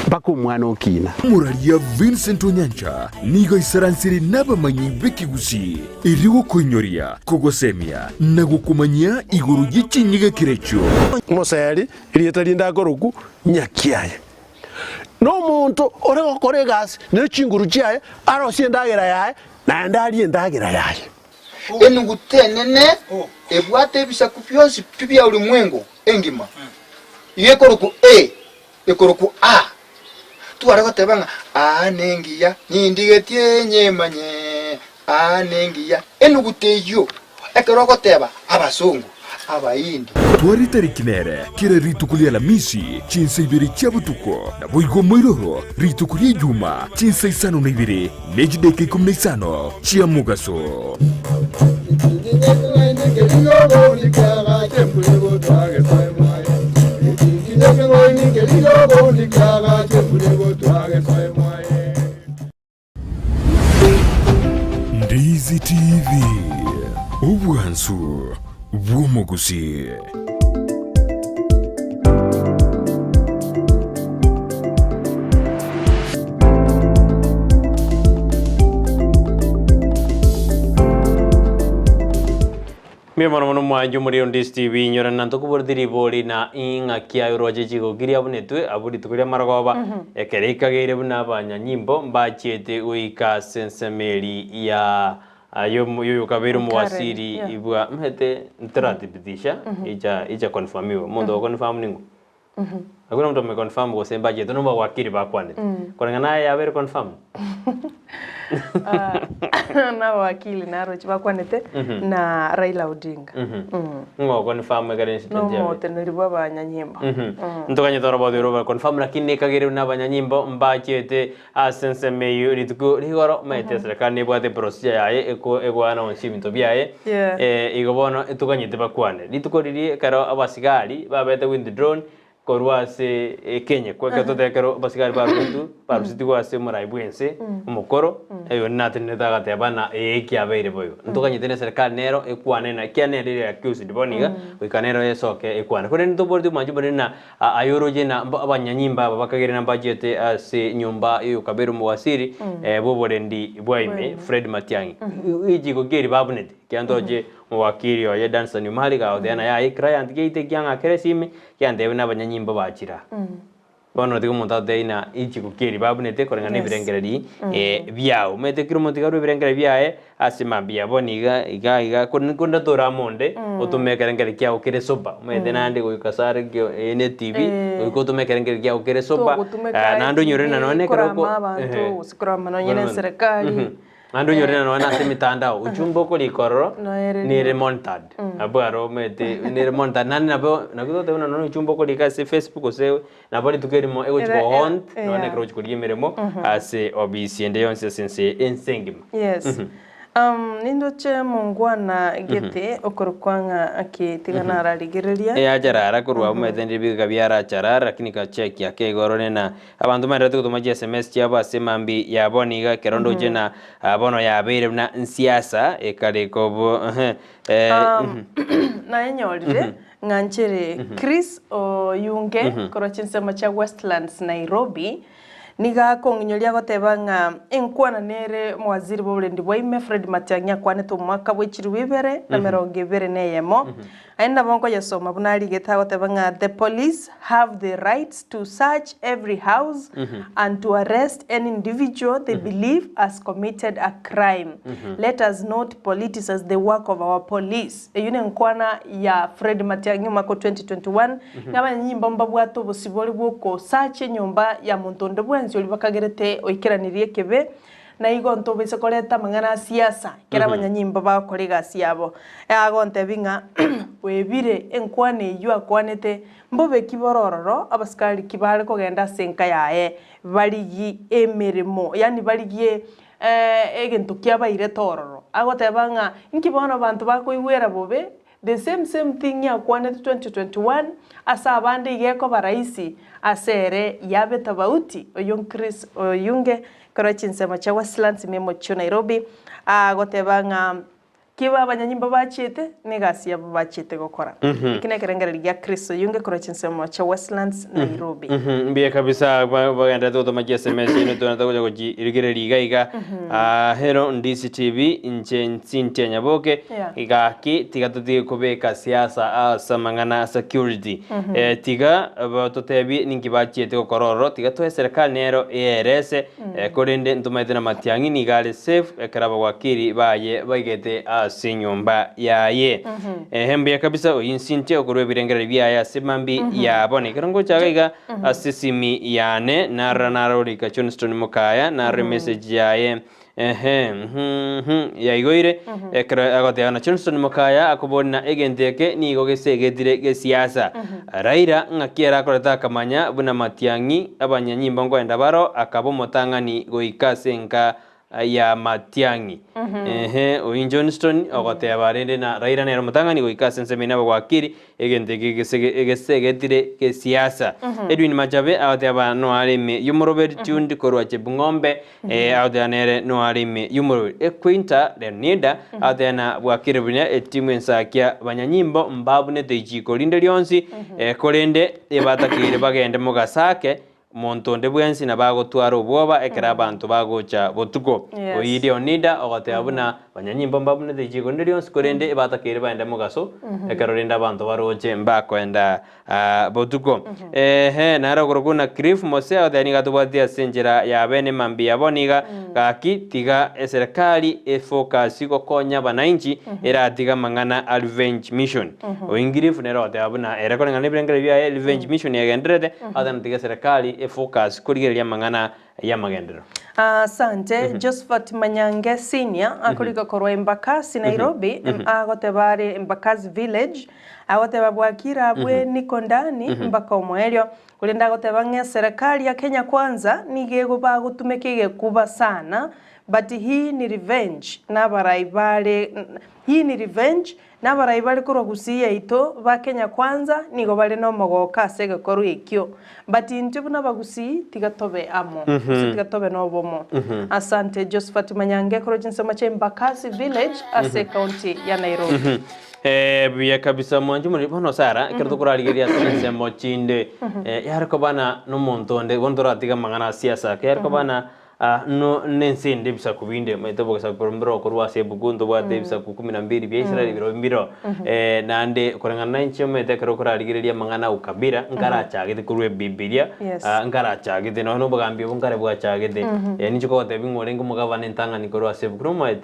bako mwana okina muraria Vincent Onyancha nigo isaransiri n'abamanyi b'Ikigusi iriwo kunyoria kugosemia na gukumanya iguru y'ichinyiga kirecho museri irietari ndagoroku nyakiaye no muntu orego koregas ne chinguru chiaye arosie ndagera yaye na ndari ndagera yaye enugutenene ebwate bisaku byose pibya ulimwengu engima yekoroku ekoroku tuarego tebanga nengiya nindigetie nyemanye nengiya enuguteyo ekeroko teba abasungu abaindi twari tarikinere kira ritukulia Alhamisi chinsa ibiri chabutuko na boigo moiroro ritukulia Juma chinsa isano na ibiri nejideke 15 chia mugaso Ndizi TV ubwansu bw'umugusi. Mie mono mwanju muri Ndizi TV nyora nanto kubordiri boli na Ensakia uroje chigo kiri abunetwe aburi tukuria maragoba ekereka geire buna banyanyimbo mbachete uika sensemeli ya yo kabero muwasiri ibwa mhete ntratibitisha ija confirmiwa mondo confirm ningo akuna mtu me confirm go semba je tono wakiri bakwane kona naye ya very confirm na wakili na rochi bakwanete na Raila Odinga ngo confirm garen sitanje no moteneri baba nyanyimbo ntokanye toro bodero confirm lakini kagere na banyanyimbo mbachete asense meyo rituko rigoro mete serikali bwate procedure yaye egwana onshimito byaye igobono tukanyite bakwane rituko riri karo abasigari babete with drone korwase Kenya kwa kato tekero basigari barutu barusiti kwase muraibwense umukoro eyo natene tagate bana kiabeire boyo ntokanye tene serikali nero ekwane na kianere ya accused boniga wikanero yesoke ekwane kore ntobordi manjubone na ayoroje na abanyanyimba bakagere na budget ase nyumba yo kabero muwasiri boborendi bwaime Fred Matiang'i ijigo geri babunete kiandoje muwakiri wa Dansa Nyumali ga odena ya client gate kyanga keresime kyandebe n'abanyanyimbo bakira bono digo montate ina ichigo kiri babunete korenga ne birengereri byao mete kiro montiga ru birengere byae asima bya boniga iga kunda tora monde otumeka rengere kyao kire soba mete nande go kasare kyo ene TV ko tumeka rengere kyao kire soba nando nyore na none karoko usikura manonye na serikali Ando nyorena no na semitandao uchumbo ko likororo ni remontad abaro mete ni remontad nani nabo nakutote una no uchumbo ko likase Facebook ose na bali tukerimo ego chiko hont no ne kro chiko limeremo ase obisi ende yonse sense ensengima yes nindoche mungwana gete okorukwanga akitigana ararigereria ajarara kurwa mete ndibiga byara ajarara lakini ka check yake gorone na abandu marete kutumaje SMS cyaba semambi yaboniga kerondo je na bono yabere na nsiasa ekare kobo na enyorire nganchere Chris Oyunge korochinse cha Westlands Nairobi niga konginyolia gotebanga enkwana nere mwaziri boburendi bwaime Fred Matiang'i akwanete umwaka bw'ikiri wibere na 20 neyemo aenda bonko yasoma bunari geta gotebanga the police have the rights to search every house and to arrest any individual they believe has committed a crime. Let us not politicize the work of our police. Eyune nkwana ya Fred Matiang'i mwaka 2021 ngaba nyimba mbabwato busibori bwoko search nyumba ya muntu ndebwe bwensi oli bakagerete oikeranirie kebe na igonto bese koleta mangana siasa kera abanyanyimbo bakore gasi yabo agonte binga webire enkwane yu akwanete mbobe kiborororo abaskari kibale kogenda senka yae bali emeremo yani bali egento kyabaire tororo agotebanga nkibona abantu bakoigwera bobe the same thing yakwane 2021 asa abande igeko baraisi asere yabe tabauti oyun Chris oyunge karachinsema cha Westlands memo cho Nairobi agotebanga kiba abanyanyimbo bachete negasi yabo bachete gukora ikine kerengera ya Chris oyunge karachinsema cha Westlands Nairobi mbiye kabisa bagenda todo maji SMS ino tunataka kuja kuji irigere liga hero Ndizi TV inche nsinte nyaboke igaki tiga tuti kubeka siasa samangana security tiga batotebi ningi bachete gokororo tiga to serikali nero erese korende ntumaite na matiangi ni gale safe karaba wakiri baye bagete sinyumba yaye hembe kabisa oyinsinte okorwe birengera byaya semambi yabone kirongo chagaiga asisimi yane naranarori kachonston mukaya na message yaye yaigoire agote ana Johnston mukaya akubona egenteke ni gogesegedire gesiasa Raila ngakiera koreta kamanya buna matiangi abanyanyimbo ngoenda baro akabomotangani goikasenka ya matiangi oin Johnston ogote abarende na Raila nero motangani goikasense mina bagwakiri egenteke gesegedire gesiasa Edwin Majabe agote abano arime yumorobert tundi korwache bungombe agote anere no arime yumoro ekwinta lenida agote na bwakire bunya etimu Ensakia banyanyimbo mbabune tejiko linde lyonsi kolende ebatakire bagende mugasake montonde bwensi na bagotwara obwoba ekera abantu bagocha botuko oyide onida ogote abuna banyanyimbo mbabune tejiko linde lyonsi kolende ebatakire baende mugaso ekerorenda abantu baroche mbakwenda botuko nara goroguna Cliff Mose odani gatubwatia senjera ya bene mambi yaboniga gaki tiga serikali efocus gokonya bananchi era tiga mangana revenge mission oingirifu nero abuna era konga nebrengere bya revenge mission yagendrede adan tiga serikali efocus kurigeria mangana ya magendero asante Josephat Manyange senior akulika korwa Embakasi Nairobi agotebare Embakasi village agoteba bwakira bwe niko ndani mpaka omwelyo kulenda agoteba serikali ya Kenya kwanza nigego bagutumekege kuba sana but hii ni revenge n'abaraibale korwa Gusii yaito ba Kenya kwanza nigo bale no mogoka sege koru ikyo but intibu n'abagusii tigatobe amo tigatobe no bomo asante Josephat Manyange korwa jinsema cha Embakasi village ase county ya Nairobi biya kabisa mwanju muri bono sara kerto kuraligeria sense mochinde yarko bana no montonde gondora tiga mangana siasa yarko bana no nensinde bisa kubinde metebo sa kombro korwa se bugundo bwa bisa ku 12 bya Israel biro nande korangana nche mete kero kuraligeria mangana ukabira ngara chagite kurwe bibilia ngara chagite no bagambi bungare bwa chagite nicho ko tebi ngorengo mugabane ntanga ni korwa se buguno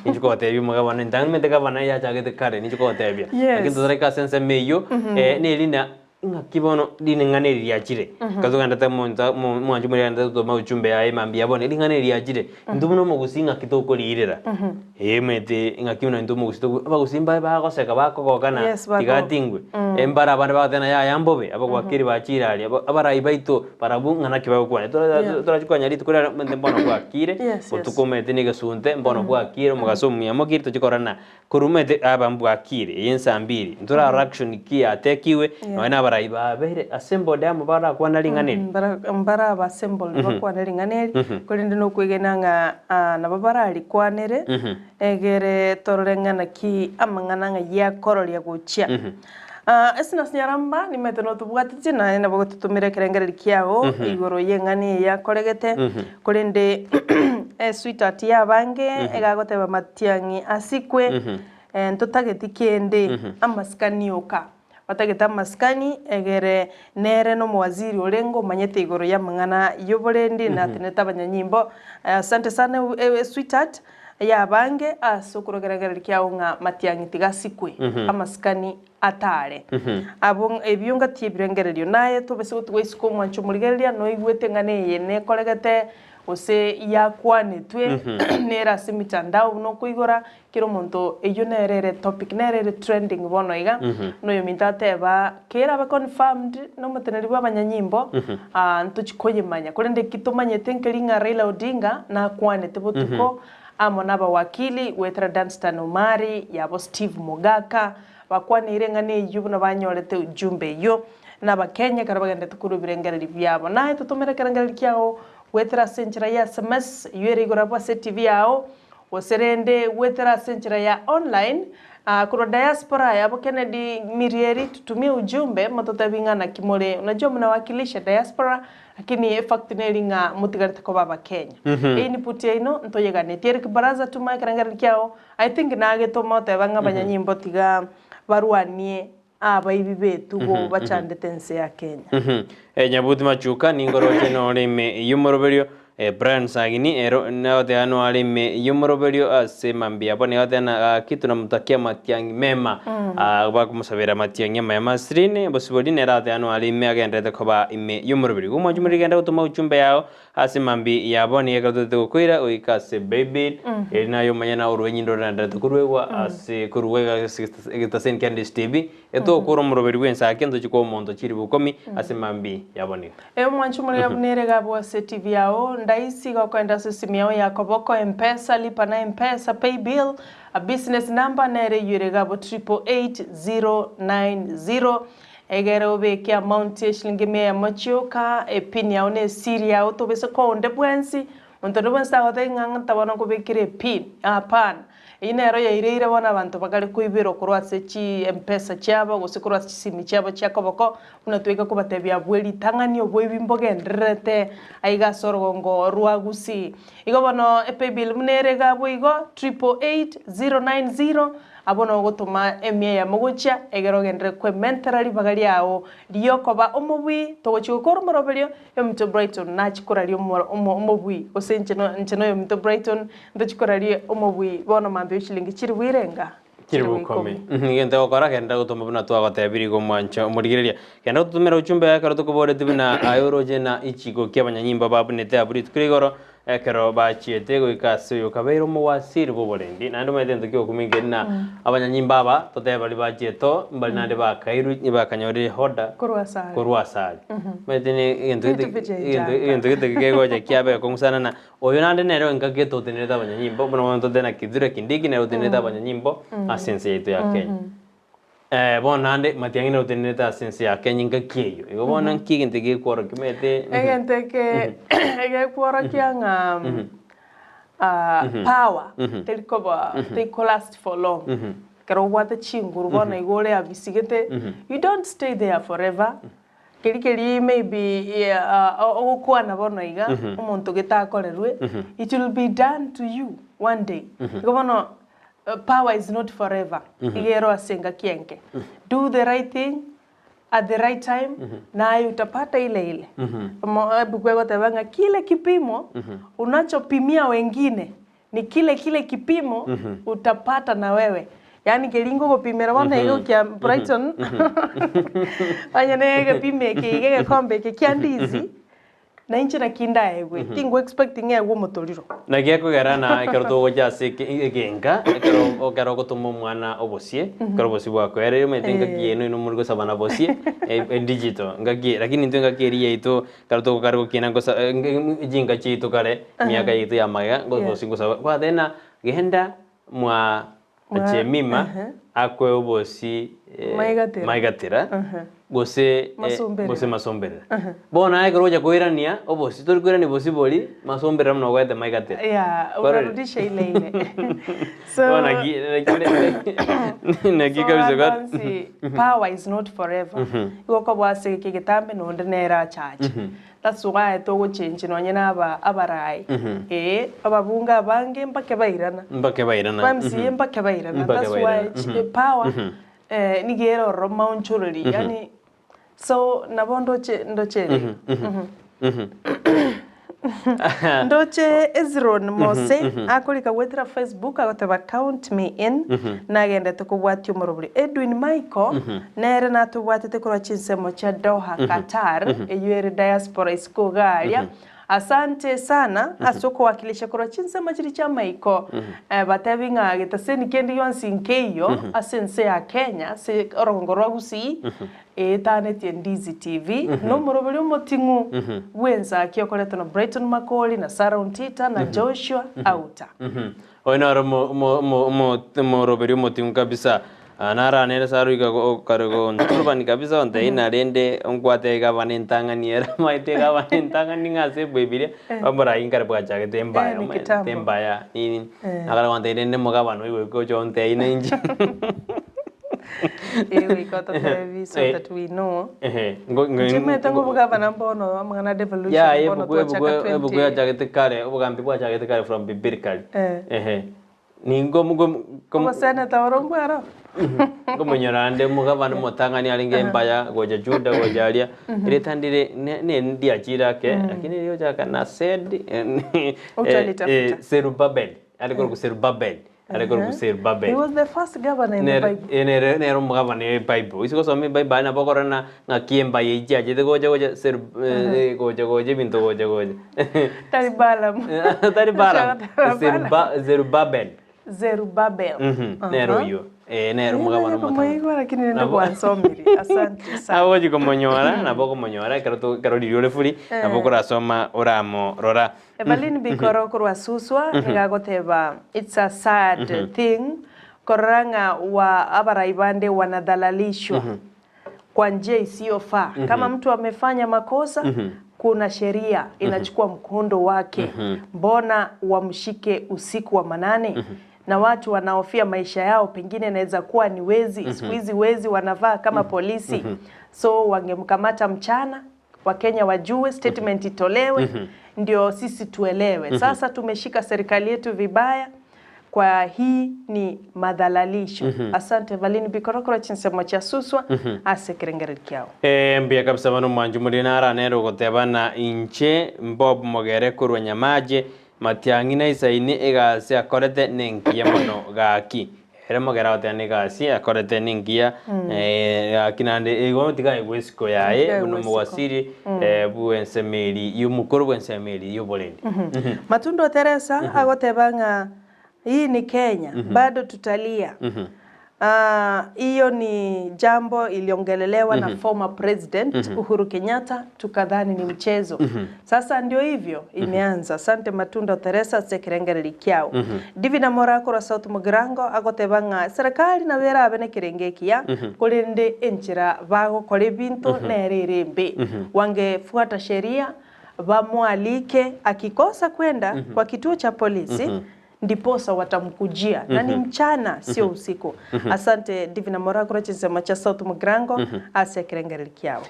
nicho ko tebi mugabane ntanga mete gabana ya chagite kare nicho ko tebi akinto reka sense meyo nelina ngakibono dinengane lyachire kazoganda tamonta mwanju muri anda to mauchumbe yae mambi yabone lingane lyachire ndubuno mugusinga kitoko lirera mete ngakibona ndumu gusito bagusimba bagoseka bakogokana tigatingwe embara bana batena ya yambobe abagwakiri bachira ali abarayi baito barabunga nakibagukwana turachukanya lito kuri mbono kwakire otukomete nigasunte mbono kwakire mugasomu yamokiri tuchikorana kurumete abambwakire yensambiri ndura reaction ki atekiwe na baraiba bere assemble damo bara kwa nalinganeli mbara ba assemble bakwa nalinganeli kolinde no kwegenanga na babara alikwanere egere tororengana ki amangana ya koroli ya guchia esina sinyaramba ni meteno tubwatije na bogotutumire kerengere kiao igoro yengani ya koregete kolinde sweetheart ya bange egagoteba matiangi asikwe ntotageti kende amaskani oka batageta maskani egere nere no mwaziri olengo manyete igoro ya mangana yoborendi na teneta banyanyimbo asante sana sweetheart ya bange asokurogeragera kiao nga matiangiti gasikwe amaskani atare abon ebyunga tiebirengererio naye tobese gutweisuko mwancho murigereria no igwete ngane yene koregete ose yakwanetwe nera simitandao no kuigora kiro monto eyo nerere topic nerere trending bono iga no yomintate ba kera ba confirmed no mateneri ba banyanyimbo ntuchikoyemanya kurende kitomanyete nkelinga Raila Odinga na kwanete botuko amona ba wakili wetra Danstan Omari yabo Steve Mogaka bakwanire ngane yubuno banyorete ujumbe yo na bakenya karabagende tukuru birengereri byabo naye tutomera kerengereri kyao wetra senchira ya SMS yere igora bwa TV yao oserende wetra senchira ya online kuro diaspora yabo Kennedy Mirieri tutumie ujumbe matotabinga na kimole unajua mnawakilisha diaspora lakini effect nelinga mutigarita kwa baba Kenya ni putia ino ntoyegane tiere kibaraza tuma kerengereri kyao I think nage tomote banga banyanyimbo tiga baruanie abaibi betu go bachandete nse ya Kenya nyabuti machuka ningoroje no rime yumoroberio Brian Sagini naote ano alime yumoroberio asemambia bone yote na kitu na mtakia matiangi mema bakumusabira matiangi mema srine bosibodi nerate ano alime agendete koba ime yumoroberio umajumuri genda gutuma uchumbe yao asemambi yabone yegadote gukwira oikase baby nayo manyana urwenyindo ndate kurwewa ase kurwega gitasen Candice TV eto kuro moroberio Ensakia ndo chiko mondo chiri bukomi asemambi yabone mwanchumuri yabunere gabo TV yao ndaisi kwenda simu yao ya koboko M-Pesa lipa na M-Pesa pay bill a business number nere yuregabo 888090 egero beki amount ya shilingi 100 machoka pin yao ne siri yao to bese ko onde bwensi onto bwensa wate nganga tabana ko bekire pin hapana inero ya ireire wana abantu bakali kuibiro kurwase chi M-Pesa cyaba gose kurwase simi cyaba cyakoboko unatweka kubatebya bweli tangani obwebi mbogendrete aiga sorgongo rwa Gusii igobono epebil munere gabo igo 888090 abono gotuma emye ya mugucha egero gendre kwe mentality bagali yao liyokoba omubwi togochikoro moroberio emto Brighton nachikorario omubwi osencheno emto Brighton ndochikorario omubwi bono mambe shilingi chiri wirenga kiribukome ngende gukora kenda gutuma buna twagotebiri go mwancho murigireria kenda gutumira uchumbe yakaro tukuborete bina ayoroje na ichigo kyabanyanyimba babunete aburi tukurigoro ekero bachiete goikase yokabeiro muwasiri boborendi nando medento kyo kumingena abanyanyimba aba totebali bachieto mbali nande bakairu nibakanyore hoda kurwasali medini ento kego je kyabe komusana na oyo nande nero ngageto teneta abanyanyimba bono totena kidure kindigi nero teneta abanyanyimbo asense yetu ya Kenya bona nande matiangina uteneta sense ya Kenya ngakieyo igo bona nkiginte gikworo kimete egenteke egekworo kyanga power telikoba they last for long kero wata chinguru bona igore abisigete you don't stay there forever keri maybe okwana bona iga umuntu getakorerwe it will be done to you one day igo bona power is not forever. Igero asenga kienke. Do the right thing at the right time na utapata ile. Bugwego tabanga kile kipimo unachopimia wengine ni kile kipimo utapata na wewe. Yani kelingo gopimera bana ego kya Brighton. Anya nege pime ke kombe ke Ndizi. Na inche na kinda egwe tingo expecting egwe motoriro na giako garana ekero to goja se genga ekero gotomo mwana obosie kero bosi bwako ere metenga kieno ino murgo sabana bosie digital ngaki lakini nto ngakeri yeito kero to kargo kina ngosa jinga chito kare miaka yeito ya maga ngosi ngosa kwa tena genda mwa chemima akwe obosi maigatira gose masombera bona ay groja koirania obosi tori koirani bosi boli masombera mno gwete maigatira urarudisha ile so bona nagi kabisa got power is not forever iko bwase kigetambe no ndera charge that's why to go change no nyina abarai ababunga bange mpake bairana bamsi mpake bairana that's why power nigero roma unchururi yani so nabondo ndochele Ndoche Ezron Mose akulika wetera Facebook agoteba count me in nagende tukubwatio moroburi Edwin Michael nere natubwatete kura chinsemo cha Doha Qatar eyere diaspora iskogalia. Asante sana asoko wakilisha kura chinsemo chiri cha Michael batebinga getaseni kendi yonsi nkeyo asense ya Kenya se orongorwa Gusii etanetie Ndizi TV no morobiri motingu Ensakia okoretwo na Brighton Makoli na Sarah Untita na Joshua Auta oinaro morobiri motingu kabisa anara nere saru kargo nturban kabisa onte inarende onkwate gavana ntangani era maite gavana ntangani ngase bebire ambara inkar bwacha tembaya ni agara wante nende mogavana iwe ko jonte inenji we got a TV so that we know. Ngime tangu bugavana mbono amangana devolution mbono to chaka 20. Bugu chakete kare ubugambi bwa chakete kare from bibirikali. Ningo como senator orongwaro. Como nyorande mugavana motangani alinge mbaya goja juda gojalia iretandire ne ndia chirake lakini leo chaka na said Serubabel alikuwa kuserubabel. He was the first governor in the Bible. Nero governor in the Bible. Isiko somi Bible na bokora na ngakiemba yeja jede goja ser goja binto goja. Taribalam. Zerubabel. Nero yo. Nero governor mota. Mwigo lakini nenda kuansomiri. Asante sana. Awoji komonyora na boko monyora karo diriole furi na bokora soma oramo rora. Evalini bikoro kurwa suswa ngagoteba it's a sad thing koranga wa abaraibande wanadhalalishwa kwa njia isiyofaa. Kama mtu amefanya makosa kuna sheria inachukua mkondo wake. Mbona wamshike usiku wa manane? Na watu wanaofia maisha yao pengine inaweza kuwa ni wezi. Siku hizi wezi wanavaa kama polisi. So wangemkamata mchana, Wakenya wajue, statement itolewe, ndio sisi tuelewe. Sasa tumeshika serikali yetu vibaya, kwa hii ni madhalalisho. Asante Valini bikorokoro chinsemo cha suswa asekerengere kyao. Mbia kabisa bano manjumuri nara nero gotebana inche mbob mogere kurwa nyamaje matiangina isaini egase akorete nenkia mono gaki. Heremo gera otane gasi akorete nenkia akinande ego tiga egwesiko yae buno mwasiri bu ensemeri yumukuru bu ensemeri yobolendi. Matundo Teresa agotebanga hii ni Kenya bado tutalia. Hiyo ni jambo iliongelelewa na former president Uhuru Kenyatta, tukadhani ni mchezo. Sasa ndio hivyo imeanza. Asante Matundo Teresa sekerengere kyao. Divina Morako ra South Mugirango agotebanga serikali na wera abene kirengekia kulinde enchira bago kole bintu nererembe. Wangefuata sheria bamwalike, akikosa kwenda kwa kituo cha polisi ndiposa watamkujia na ni mchana sio usiku. Asante Divina Morako ra chinsema cha South Mugirango asekerengere kyao.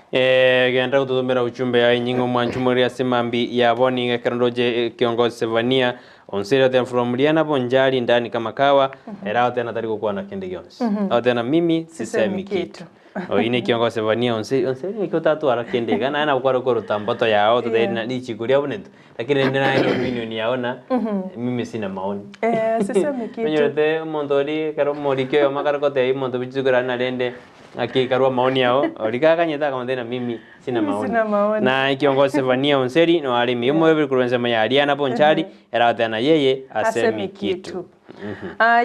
Genda kututumira uchumbe ya nyingo mwanchumuri asimambi ya boni ngekerondoje kiongozi Sevania onsera tena from Liana Bonjali ndani kama kawa era tena tariko kwa na kende gyons. Tena mimi sisemi kitu. Ine kiongozi Sevania onsera ni kotatu ara kende gana na ukaro tambato yao tena lichikuria boneto. Lakini ndena ile opinion yaona mimi sina maoni. Sisemi kitu. Nyote mondori karo morikyo makaro kote mondo bichukura na lende akikarua maoni yao olikaga nyeta kama tena mimi sina maoni. Na kiongozi Sevania onseri no alimi yumwe kuruenza mayari ana Bonjali era tena yeye asemi kitu.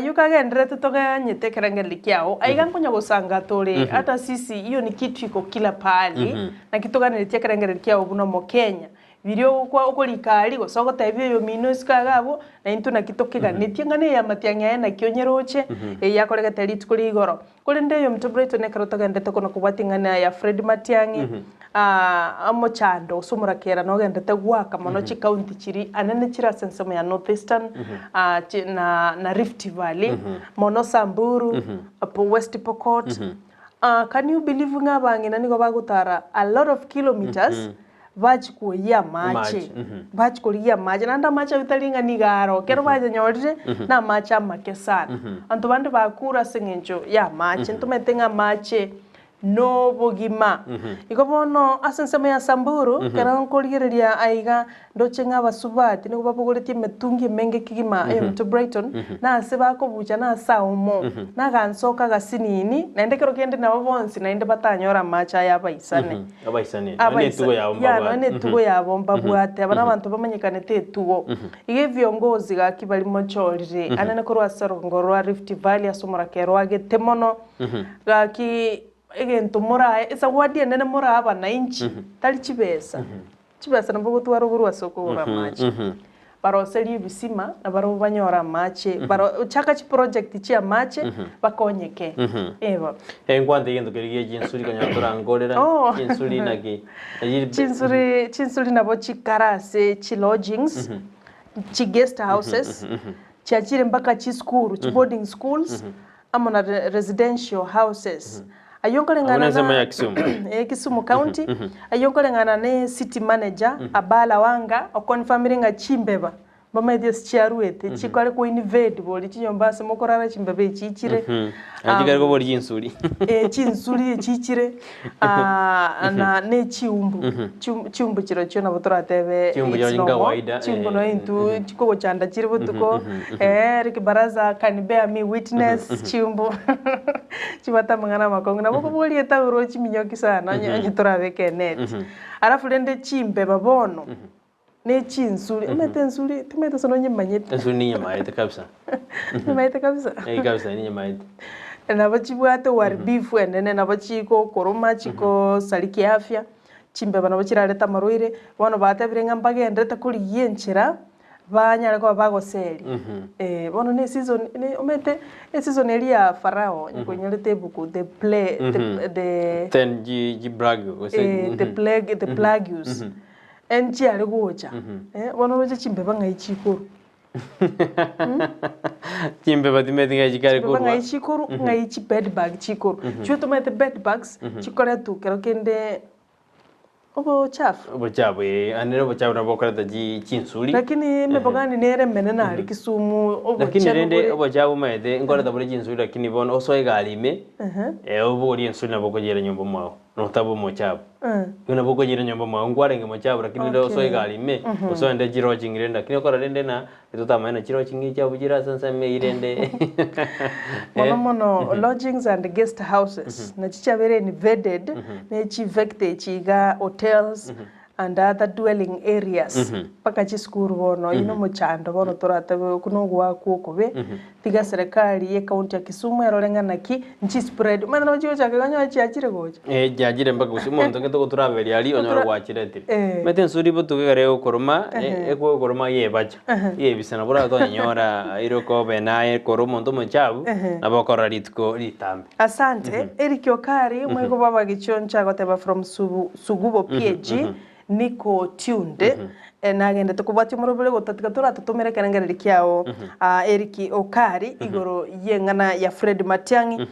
Yukaga ndrete toga nyete kerengere kyao aiga nkonya gusanga tore hata sisi hiyo ni kitu iko kila pahali na kitoga niletia kerengere kyao buno mo Kenya video kwa ukolikali go sogo tabio yo minuska gabo na into na kitokega netiangane ya matianya na kyonyeroche ya kolega telit kuli igoro kuli ndeyo mtubreto ne karotaga ndete kono kubatingana ya Fred Matiangi amo chando sumurakera no gendete gwaka monochi county chiri anene chira sensemo ya Northeastern na Rift Valley mono Samburu apo West Pokot. Can you believe ngabangi nani go bagutara a lot of kilometers vachikuya mache vachikuya mache nanda macha vitalinga nigaro kero vaje nyorje na macha make sana antu bantu bakura singenjo ya mache ntumetenga mache no bogima iko bono asensemo ya Samburu kera nkoligereria aiga ndochenga basubati niko bapogoretie metungi menge kigima ayo to Brighton na se bakobuja na saumo na gansoka gasinini na ndekero kende na babonsi na inde batanyora macha ya baisane ane tugo ya bomba ya ane tugo ya bomba bwate abana abantu bamenyekane te tugo ige viongozi ga kibali mochorire anene korwa Sarongorwa Rift Valley asomora kero agetemono ga ki egento morae esa wadi nene mora aba na inchi tali chibesa na bogo twaro burwa soko ora machi baro seli bisima na baro banyora machi baro chaka chi project chi machi bakonyeke eba enkwande yendo keriye jinsuri kanyatora ngorera jinsuri nagi jinsuri na bo chikarase chi lodgings chi guest houses chiachire mpaka chi school chi boarding schools amona residential houses ayonkolengana na Kisumu County ayonkolengana ne city manager abala wanga okonfirminga chimbeba bamede chiaruete chikwale ko invade boli chinyomba se mokorara chimbebe chichire ajigare ko boli jinsuri chinsuri chichire na ne chiumbu chiro chona botora tebe chiumbu yo ngawaida chiumbu no intu chiko chanda chiri butuko riki baraza can bear me witness chiumbu chibata mangana makongo na boko boli eta uro chiminyoki sana nyitora beke net alafu lende chimbe babono ne chinsuri emete nsuri tumete sono nyemanyete nsuri nyemaite kabisa nyemaite kabisa kabisa nyemaite na bachibwate waribifu enene na bachiko koroma chiko saliki afya chimbe bana bachirareta marwire bono batebirenga mbagendete kuri yenchira banyare ko bagoseri bono ne season ne omete season eri ya farao nyonyelete buku the play the ten ji bragu the plagues enchi ari gocha bono roje chimbe banga ichikuru chimbe batimete ngai chikari kurwa banga ichikuru ngai chi bed bag chikuru chuto mete bed bags chikora tu kero kende obo chafu anero chafu na bokara taji chinsuri lakini mebogani nere menena ari Kisumu obo lakini rende obo chafu mede ngora tabule chinsuri lakini bon oso egalime obo ori ensuri na bokojera nyombo mao no tabo mo chafu yona bokojera nyombo mao ngware nge mo chafu lakini ndo oso egalime oso ende jiro chingirenda kini okora rende na tutama na jiro chingi chafu jira sansa me irende mono lodgings and guest houses na chichabere invaded na chivekte chiga hotels and other dwelling areas paka chiskuru bono ino muchando bono toratabe kuno gwa kuokobe tiga serikali ye county ya Kisumu erorengana ki nchi spread mana no chiyo chake ganyo chiachire gocha jajire mpaka Kisumu ndo ngento kuturaberi ali onyora gwachire meten suri butugere okoroma eko okoroma ye bacha ye bisana bora to nyora iroko benaye koromo ndo muchabu na bokora ritko ritambe asante erikyo kari mwego baba gichoncha goteba from Sugubo PG niko tunde nagende tukubati murobele gotatika turatutumire kerengere kiao Eriki Okari igoro yengana ya Fred Matiangi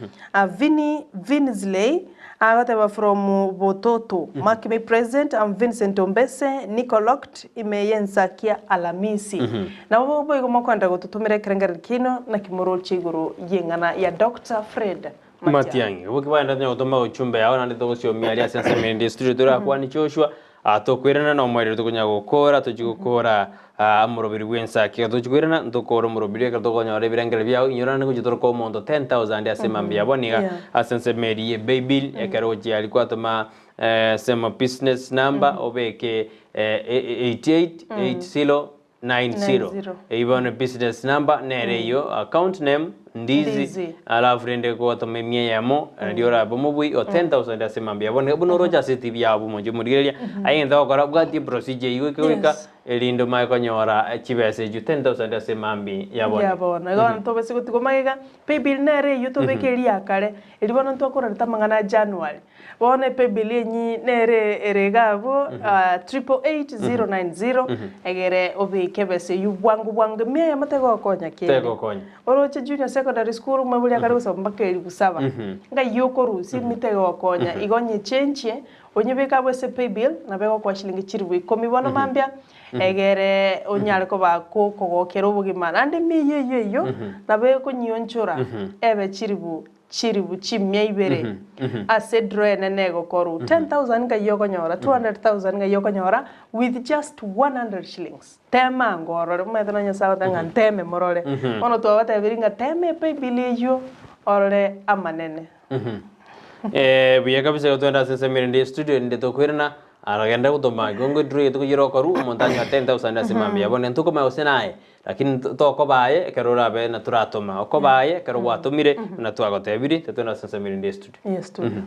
Vinsley agateba from Bototo Makime present Vincent Ombese Nicoloct Ensakia Alhamisi na bobo igo makwanda gotutumire kerengere kino na kimoro chigoro yengana ya Dr. Fred Matiangi ubukibanda nyo gutuma uchumbe yawo nandi togosyo miari asense mende studio tura kwani Joshua atokwirana no mwere tukunya gukora tujigukora amurobiri w'Ensakia tujikwirana ndokora murobiri ka tokonya rebirangere byawo inyorana kujitoro ko mondo 10,000 asemambi yaboniga asense meri baby ekaroji alikuwa tuma sema business number obeke 888090 ibone business number nereyo account name Ndizi alafu rende ko to memye yamo ndio rabo mubui o 10,000 asemambia bone buno roja city byabo mo jumudigeria ayenda okora bwati procedure yiwe kwika elindo mai konyora chibese ju 10,000 asemambi yabona gona to bese gutiko magega paybill nere yuto bekeria kare elibona nto akora tamangana January bone paybill yenyi nere eregabo 888090 egere obike bese yu bwangu mye yamatego okonya kile oroche junior secondary school mabuli akari gusoma bakeri gusaba nga yoko rusi mitego okonya igonye chenche onyebeka bwese paybill na bego kwa shilingi chiribwe 10 bono mambia egere onyare ko bakokogokera obugima nande miyeyo na bego nyonchora ebe chiribu chiribu chimia ibere ase draw nene gokoru 10,000 ga yokonyora 200,000 ga yokonyora with just 100 shillings tema ngoro medana nyasawa tanga teme morore ono to wata biringa teme pe bileyo orore amanene biya kabisa gotwenda sese mirindi studio ndi tokwirana aragenda gutoma gongo draw tukujiro koru montanyo 10,000 asimami yabone ntuko maosenae lakini toko baye kerora be na turatoma oko baye kero gwatumire na twagotebiri tetona sasa mirindi studio yes studio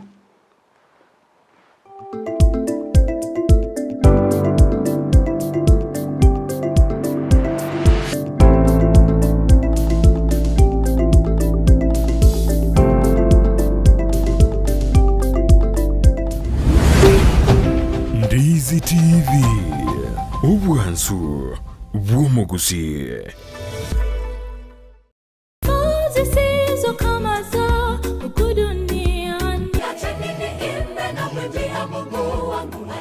Ndizi TV Ubwansu Gusii.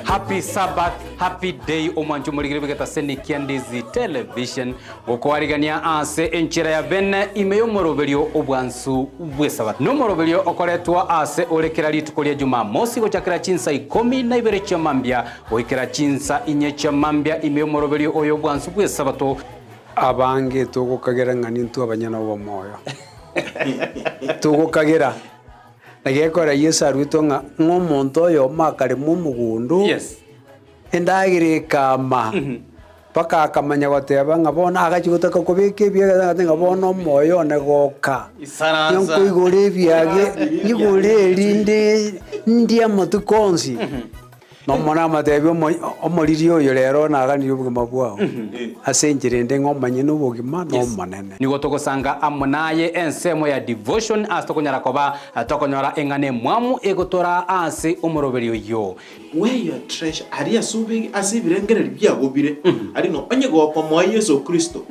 Happy Sabbath, happy day omanchu muligire bigata Ensakia Ndizi television gukwarigania ase enchira ya bene imeyo moroberio obwansu bwesabat no moroberio okoretwa ase orekera litukolia Jumamosi gochakira chinsa 12 cha mambia goikira chinsa 4 cha mambia imeyo moroberio oyo bwansu bwesabato abange tugukagera ngani ntu abanyana bo moyo tugukagera nagekora Yesu arwito nga ngomonto yo makare mu mugundu yes endagire kama paka akamanya goteba nga bona agachigotaka kubike bya nga bona moyo negoka isaranza yonkuyigore byage yigore linde ndia matukonzi no mona matebyo omoririo yo rero naganire ubugima bwao asenjire ndengo manye n'ubugima no manene nigo togosanga amunaye ensemo ya devotion astokonyara koba atokonyora engane mwamu egotora ase omoroberio yo where your treasure ari asubi asibirengere byagobire ari no onye goko mwa Yesu Kristo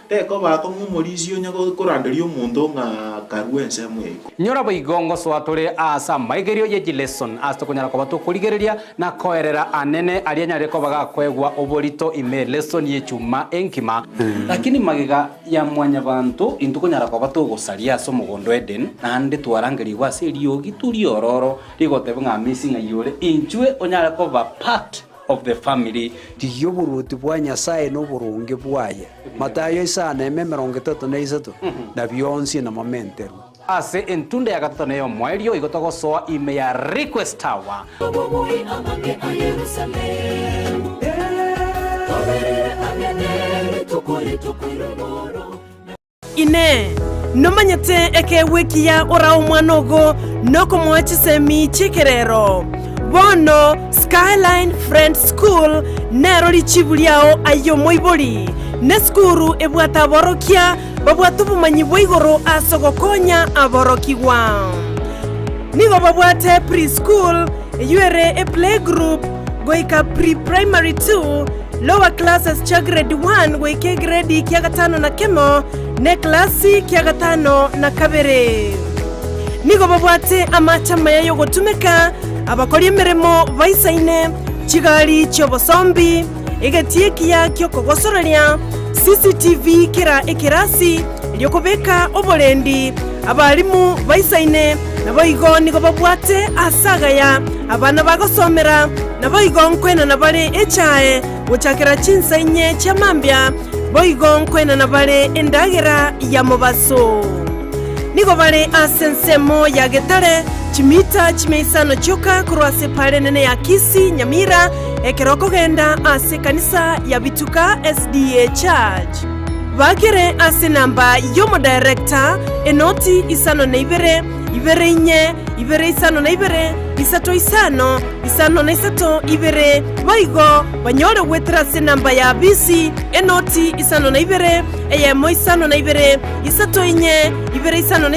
teko bako ngumolizio nyago koranderio mundo nga karuense mwego nyora boigongo swatore asa maigerio ye lesson astokonyara koba to kuligereria na koerera anene alianyare ko baga kwegwa oborito ime lesson ye chuma enkima lakini magiga ya mwanya bantu intukonyara ko bato gosaria so mugondo Eden nande twarangeri wase riogi turi ororo rigotebe nga missing ayore inchwe onyara ko ba part of the family tiyo buruti bwa Nyasaye no burunge bwaye Matayo 5:33 na byonsi na momenteru ase entunde ya gatatu nayo mwaelio igotogo soa ime ya request tower ine nomanyete eke wiki ya ora omwanogo noko mwachisemi chikerero bono Skyline Friends School nero lichibuliao ayo moiboli ne skuru ebwata borokia babwatu bumanyi bwigoro asogokonya aborokiwa nigo babwate preschool yuere a playgroup goika pre-primary 2 lower classes cha grade 1 goike grade kia gatano na kemo ne klasi kia gatano na kabere nigo babwate amachama yayo gotumeka abakori emeremo baisaine chigali chobosombi egatiekia kyo kogosoreria CCTV kira ekirasi lyokobeka obolendi abalimu baisaine naboigo nigo babwate asagaya abana bagosomera naboigo nkwena nabale echae gochakira chinsa 4 cha mambia boigo nkwena nabale endagera ya mobaso nigo bale asensemo ya getare chimita chimeisano choka kurwase pale nene ya Kisii Nyamira ekeroko genda ase kanisa ya Bituka SDA Church bakere ase namba yomo director enoti isano na ibere inye ibere isano na isato isano na isato ibere baigo banyore wetra ase namba ya BC enoti isano na eyemo isano na isato inye ibere isano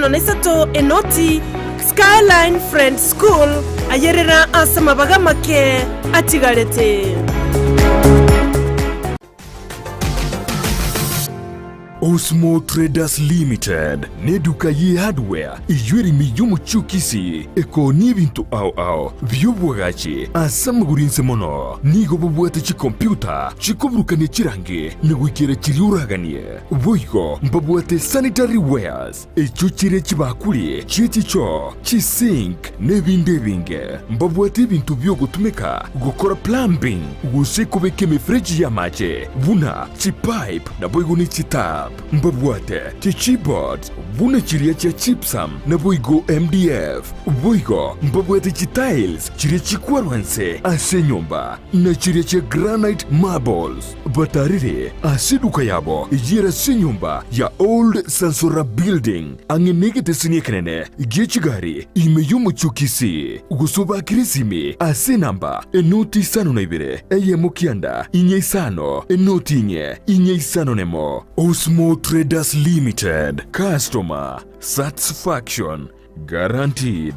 na isato enoti Skyline Friends School ayerera asama bagamake atigarete Osmo Traders Limited ne duka ye hardware iyuri miyumu chukisi eko ni bintu au byobwagachi asamugurinse mono nigo bubwate chi computer chikoburukanye chirange negwikira chiriuraganie boigo mbabwate sanitary wares echuchire chibakuli chichicho chisink nebindebinge mbabwate bintu byo gutumika gukora plumbing gusekubeke mifreji ya mache buna chipipe na boigo ni chitap mbabwate chichibot buna chiria cha chipsam na boigo MDF boigo mbabwate chitiles chiria chikwarwanse ase nyumba na chiria cha granite marbles batarire asiduka yabo ijira se nyumba ya old sansora building angenegete siniekenene igechigari imeyumu chukisi gusoba kirisimi ase namba enoti sano na ibere eye mukianda inye isano enoti inye isano nemo. Osmo Traders Limited, customer satisfaction guaranteed.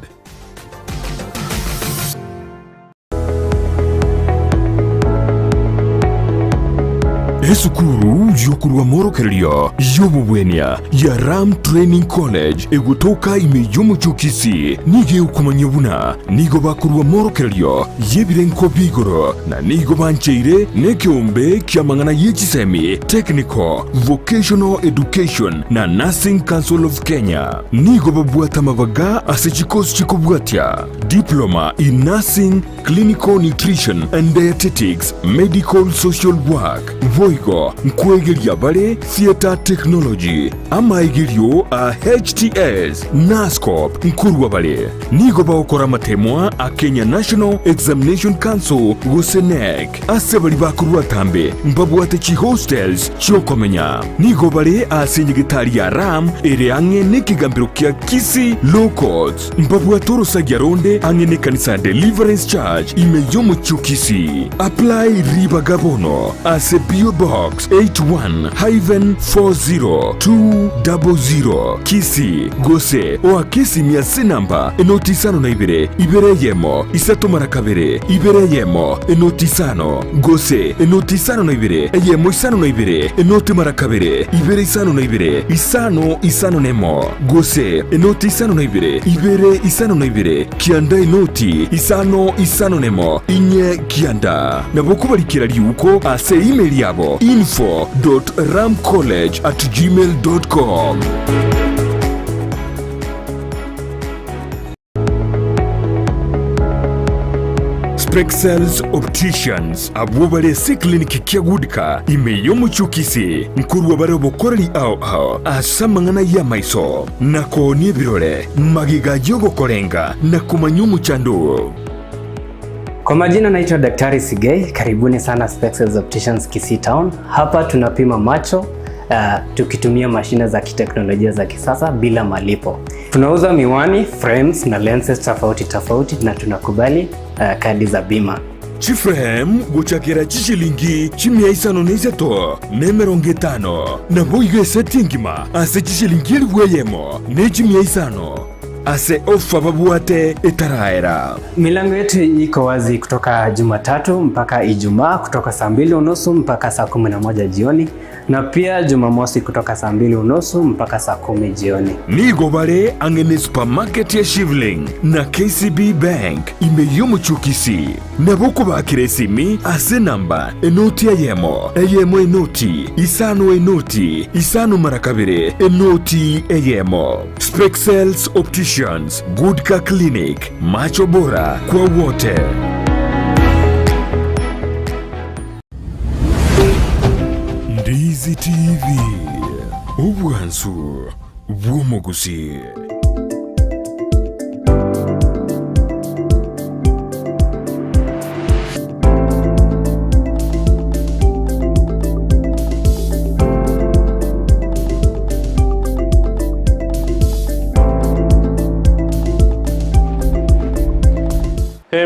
Esukuru yokurwa morokerio yobubwenia ya Ram Training College egutoka imeyumu chukisi nige ukumanyebuna nigo bakurwa morokerio yebirenko bigoro na nigo bancheire nekiombe kiamangana yechisemi Technical Vocational Education na Nursing Council of Kenya nigo babwata mabaga asechikos chikobwatia Diploma in Nursing, Clinical Nutrition and Dietetics, Medical Social Work Voigo nkwegeria bare Theater Technology amaigerio a HTS NASCOP nkurwa bare nigo baokora matemwa a Kenya National Examination Council Gusenek asebali bakurwa tambe mbabwate chi hostels chokomenya nigo bare a senyegitari ya Ram ere ange nekigambiro kia Kisii Low Courts mbabwatoro sagyaronde ange ne kanisa Deliverance Church imeyomo chukisi apply riba gabono as a PO Box 81-40-200 Kisii Gusii oa Kisii miase namba enoti sano na ibere yemo isato marakabere ibere yemo enoti sano Gusii enoti sano na ibere yemo isano na ibere enoti marakabere ibere isano na ibere isano nemo Gusii enoti isano na ibere isano na ibere kianda enoti isano nemo inye kianda nabokubalikira liuko ase email yabo info.ramcollege@gmail.com. Spexels Opticians abubale si kliniki kia gudika imeyomu chukisi mkuru wabare bokoreli au asamangana ya maiso nako ni birole magiga yogo korenga na kumanyumu chandu. Kwa majina naitwa Daktari Sigei, karibuni sana Spexels Opticians Kisii Town. Hapa tunapima macho tukitumia mashine za kiteknolojia za kisasa bila malipo. Tunauza miwani, frames na lenses tofauti na tunakubali kadi za bima. Chiframe guchakira chishilingi chimia isano neiseto nemeronge tano na boige setingima ase chishilingi elweyemo ne chimia isano ase ofa babuate etaraera. Milango yetu iko wazi kutoka Jumatatu mpaka Ijumaa kutoka saa 2:30 mpaka saa 11 jioni na pia Jumamosi kutoka saa 2:30 mpaka saa 10 jioni. Nigo bare angene supermarket ya Shivling na KCB Bank imeyomu chukisi na boko bakire simi ase namba enoti eyemo enoti isano marakabere enoti eyemo. Spexels Opticians, Goodka Clinic, macho bora kwa wote. Ndizi TV, ubwansu bw'omugusi.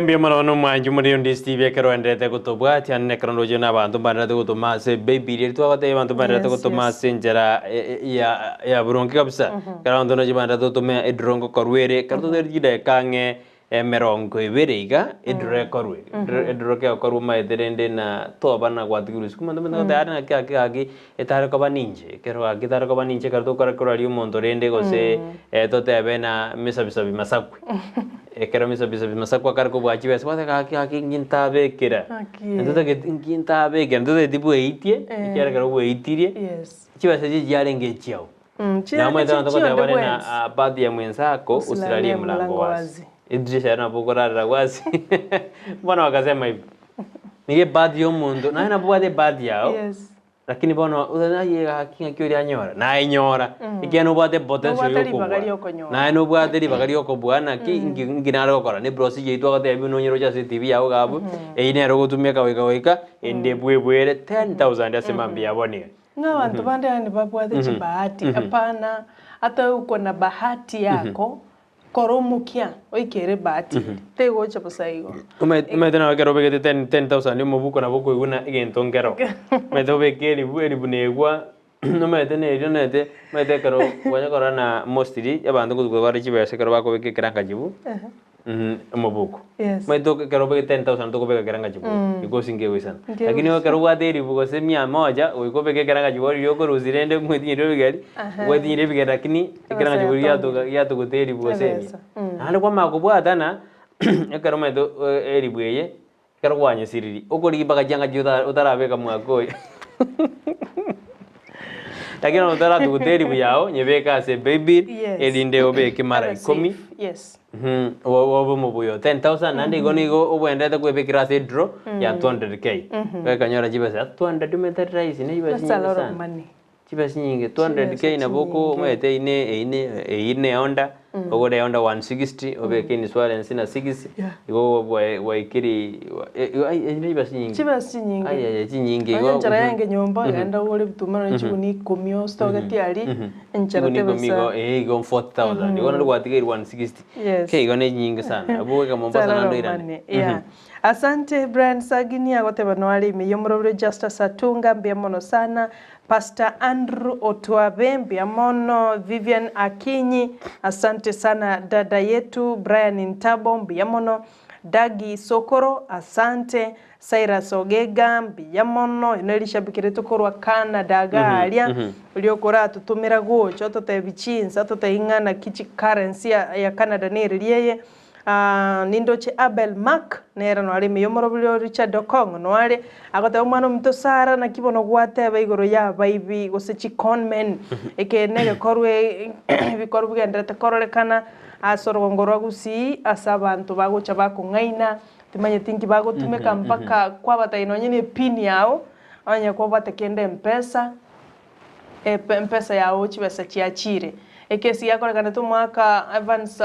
Mbia mano mwanju muri Ndizi TV kero endete kutobwati anne kronology na bantu barate kutoma se baby ri twagate bantu barate kutoma se njera ya buronki kabisa karo ndo no jibanda to tome edrongo korwere karto der jide kange merongo ibiriga edure korwe edure ke korwe ma ederende na to bana kwatiguru sikuma ndo ndo tayari na kaki etare ko baninje kero agitare ko baninje karto kora rio mondo rende gose to tebe na misabisabi masakwe kero misabisabi masakwa karko bwachi bese wate kaki nginta bekira ndo ke nginta bekira ndo tipo eitie kera kero eitirie yes chibase jare ngechiao na mwenda ndo kwa bale na baadhi ya mwenzako usilalie mlango wazi idrisha na bukora wazi bwana wakasema hivi nige baadhi ya mundo na ina bwade baadhi yao yes lakini bwana udanaye hakinga kyori anyora na inyora ikiano bwade potential yoko na ino bwade libagari yoko bwana ki nginaro gukora ni brosi yitu agate bino nyiro cha TV yao gabu ine ro gutumia kaweka ende bwebwere 10,000 asemambia boni Abantu bande yani babwate chibahati hapana hata uko na bahati yako koromukia oikere bahati tego cha pasaigo umetena wakero begete 10,000 yo mubuko na boko iguna igento ngero meto bekeri bweri bunegwa no metene ero nete mete karo wanya korana mostly abantu kugwara chibese karo bako beke kiranga jibu mubuko meto karo beke 10,000 to beke kiranga jibu iko singewe sana lakini wakaro waderi buko se 100 uko beke kiranga jibu yoko ruzirende mwetiro bigari wetire bigari lakini kiranga jibu yato guteri buko se nale kwa makubwata na ekaro meto eribweye karo wanya siriri okori baka janga juda utarabeka mwakoi lakini utara tukuteri buyao nyebeka se baby elinde obeke mara 10 yes wobo mubuyo 10,000 nandi gonigo obwendete kwebekira se draw ya 200k kanyora jibese 200 meter rise ne jibese sana jibese nyingi 200k na boko mete ine onda ogode onda 160 obeke ni swale sina 60 igo waikiri ine jibese nyingi ay nyingi go njara yange nyomba ganda wole bitumana n'ikibuni komyo stogati ali njara tebesa go 40,000 igo ndo kwatigiri 160 ke igo ne nyingi sana abo kama Mombasa nando irani asante Brian Sagini agoteba no ali mi yomurobire Justice Atunga mbia mono sana Pastor Andrew Otwabe mbia mono Vivian Akinyi asante sana dada yetu Brian Ntabo mbia mono Dagi Sokoro asante Cyrus Ogega mbia mono inelishabikire tukorwa Canada galia uliokora tutumira gocho totebichinsa toteingana kichi currency ya Canada neririye nindoche Abel Mark nera no ali miyomorobulio Richard Okong no ali agote umwana mtosara na kibono gwateba igoro ya baibi gosechi conmen ekenege korwe bikorwe gendete kororekana asoro ngoro Gusii asabantu bagocha bakungaina timanye tinki bagotumeka mpaka kwa bataino nyine pin yao anya kwa batekende mpesa mpesa yao chibesa chiachire ekesi yakorekana tu mwaka Evans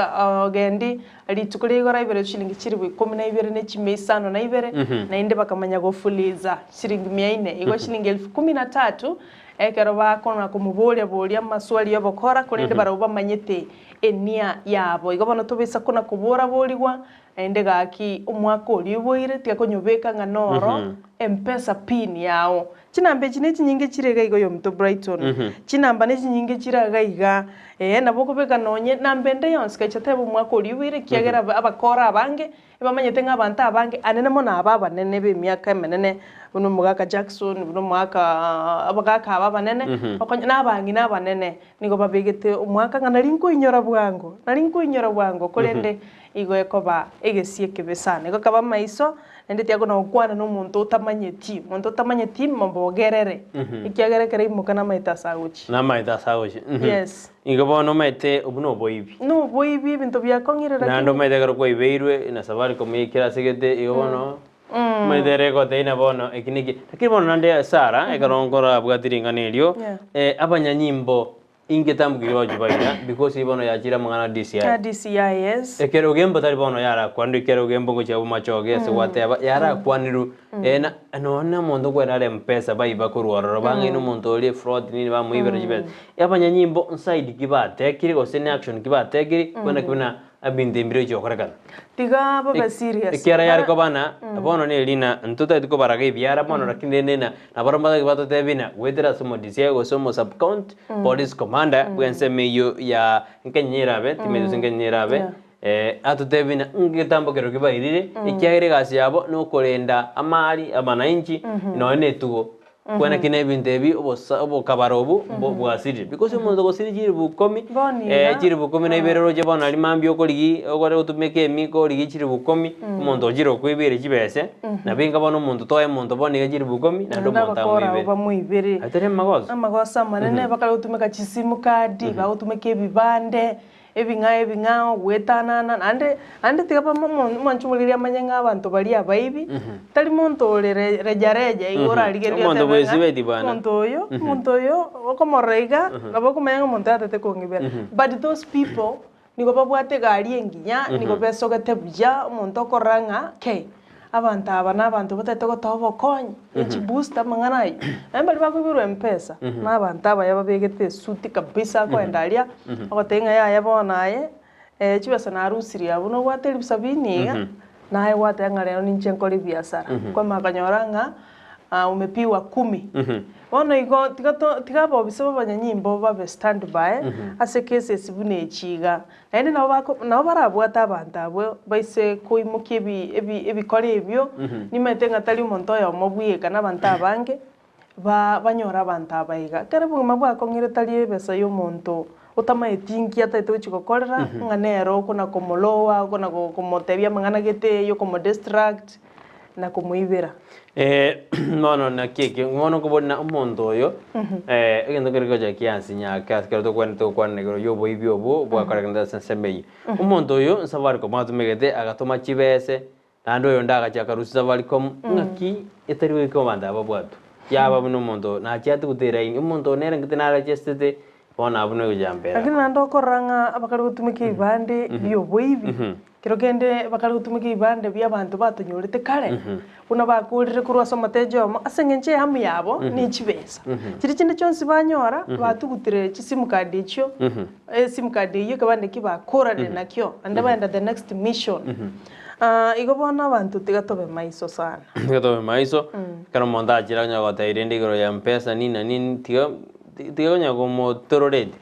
Gendi alitukule igora ibere shilingi chiribwe 12 ne chimeisano na ibere na inde bakamanya gofuliza shilingi 400 igo shilingi 13,000 ekero bakona kumubolia maswali yobokora kurinde baroba manyete enia yabo igo bono tubisa kuna kubora boligwa ende gaki umwaka oliboire tia konyobeka nganoro mpesa pin yao chinambe chine chinyinge chirega igo yomto Brighton chinamba ne chinyinge chiraga iga naboko beka nonye nambende yonska chatebo mwaka oliboire kiagera abakora abange bamanyete ng'abantu abange anene mona ababa nene be myaka menene buno mugaka Jackson buno mwaka abagaka ababa nene okonya nabangi nabanene nigo babegete umwaka ngana linko inyora bwango kolende igo ekoba egesie kebesane igo kaba maiso ende tiago na okwana no muntu utamanyeti mambogerere ikiagere kare imukana maita sauchi yes igo bono mete obuno boibi bintu byakongire lakini nando mete garo koibeirwe na sabari komikira sigete igo bono Maidere ko teina bono ekiniki lakini bono nande Sara ekarongora bwatiringanelio abanyanyimbo ingetambukire bajubaira because ibono yachira mangana DCI yes ekero gembo tari bono yara kwando ekero gembo ngo chabu machoge se whatever yara kwaniru na nona mondo kwera mpesa baiba kuruoro bangi no mondo oli fraud nini ba muibere jibe abanyanyimbo inside kibate kiri go sene action kibate kiri kuna abinde mbiro chokorekana tiga baba serious kera yar ko bana bono ne lina ntuta ko barage biara bono rakinde nena na baramba ke bato tebina wedera somo DCI go somo subcount police commander bwense meyo ya nkenyera be timezo nkenyera be atutebina ngitambo kero kibairire ikiagire gasi yabo no kurenda amali abananchi no netugo kwena kine bintu ebi obokabarobu bwasiri because umuntu gosiri jiri bukomi jiri bukomi na iberero je bona limambyo koligi ogore utumeke emiko ligi jiri bukomi umuntu jiro kwibere jibese na binga bona umuntu toye umuntu bone jiri bukomi na ndo monta mwibere bamwibere atere amagosa manene bakala utumeka chisimu kadi ba utumeke bibande ebinga wetanana ande tikapa manchumuliria manyenga abantu bali abaibi tali muntu rejareja igora aligeria muntu bwesibeti bana muntu yo okomorega nabo kumenga muntu atete kongibera but those people niko babwate gari enginya niko besogete buja umuntu okoranga abantu aba n'abantu batete gotobo konyi booster manganayo bali bakubirwa mpesa n'abantu aba yababegete suti kabisa ko endalia ogotenga ya bonaye chibesa na rusiri abo no wateli bisabiniga naye watanga leo ninche nkoli biashara kwa makanyoranga umepiwa 10 bono igo tigabo bisaba banyanyimbo babe standby ase cases bune chiga nene nabo barabwata abantu abo baise kuimuka ebikore ebyo nimetenga tali umuntu oyo mobwika n'abantu abange banyora abantu abaiga kare bugima bwakongire tali ebesa y'omuntu utamaetingi atete uchikokorera nganero kuna komolowa kuna komotebia mangana gete yo komo distract na kumuibera no na keke ngono kubona umuntu oyo egendo keriko ja kiansi nyaka kero to kwana negero yo boibyo bo bwakaraganda sensemei umuntu oyo Safaricom atumegete agatoma chibese nando yo ndaga chakarusi Safaricom ngaki etariwe ko manda ababwatu yaba buno umuntu na cyati gutera ini umuntu nere ngite nara chestete bona abuno kujambera lakini nando koranga abakari gutumike ibande yo boibi kero gende bakari gutumike ibande bya abantu batunyorete kare una bakurire kurwa somatejo asengenche hamu yabo ni chibesa kiri kinde cyonse banyora batugutire chisimu card icyo sim card iyo kabande kibakorane nakyo ande baenda the next mission igo bona abantu tigatobe maiso sana tigatobe maiso kana monda jira nya gota irende goro ya mpesa nini tiga nya como tororete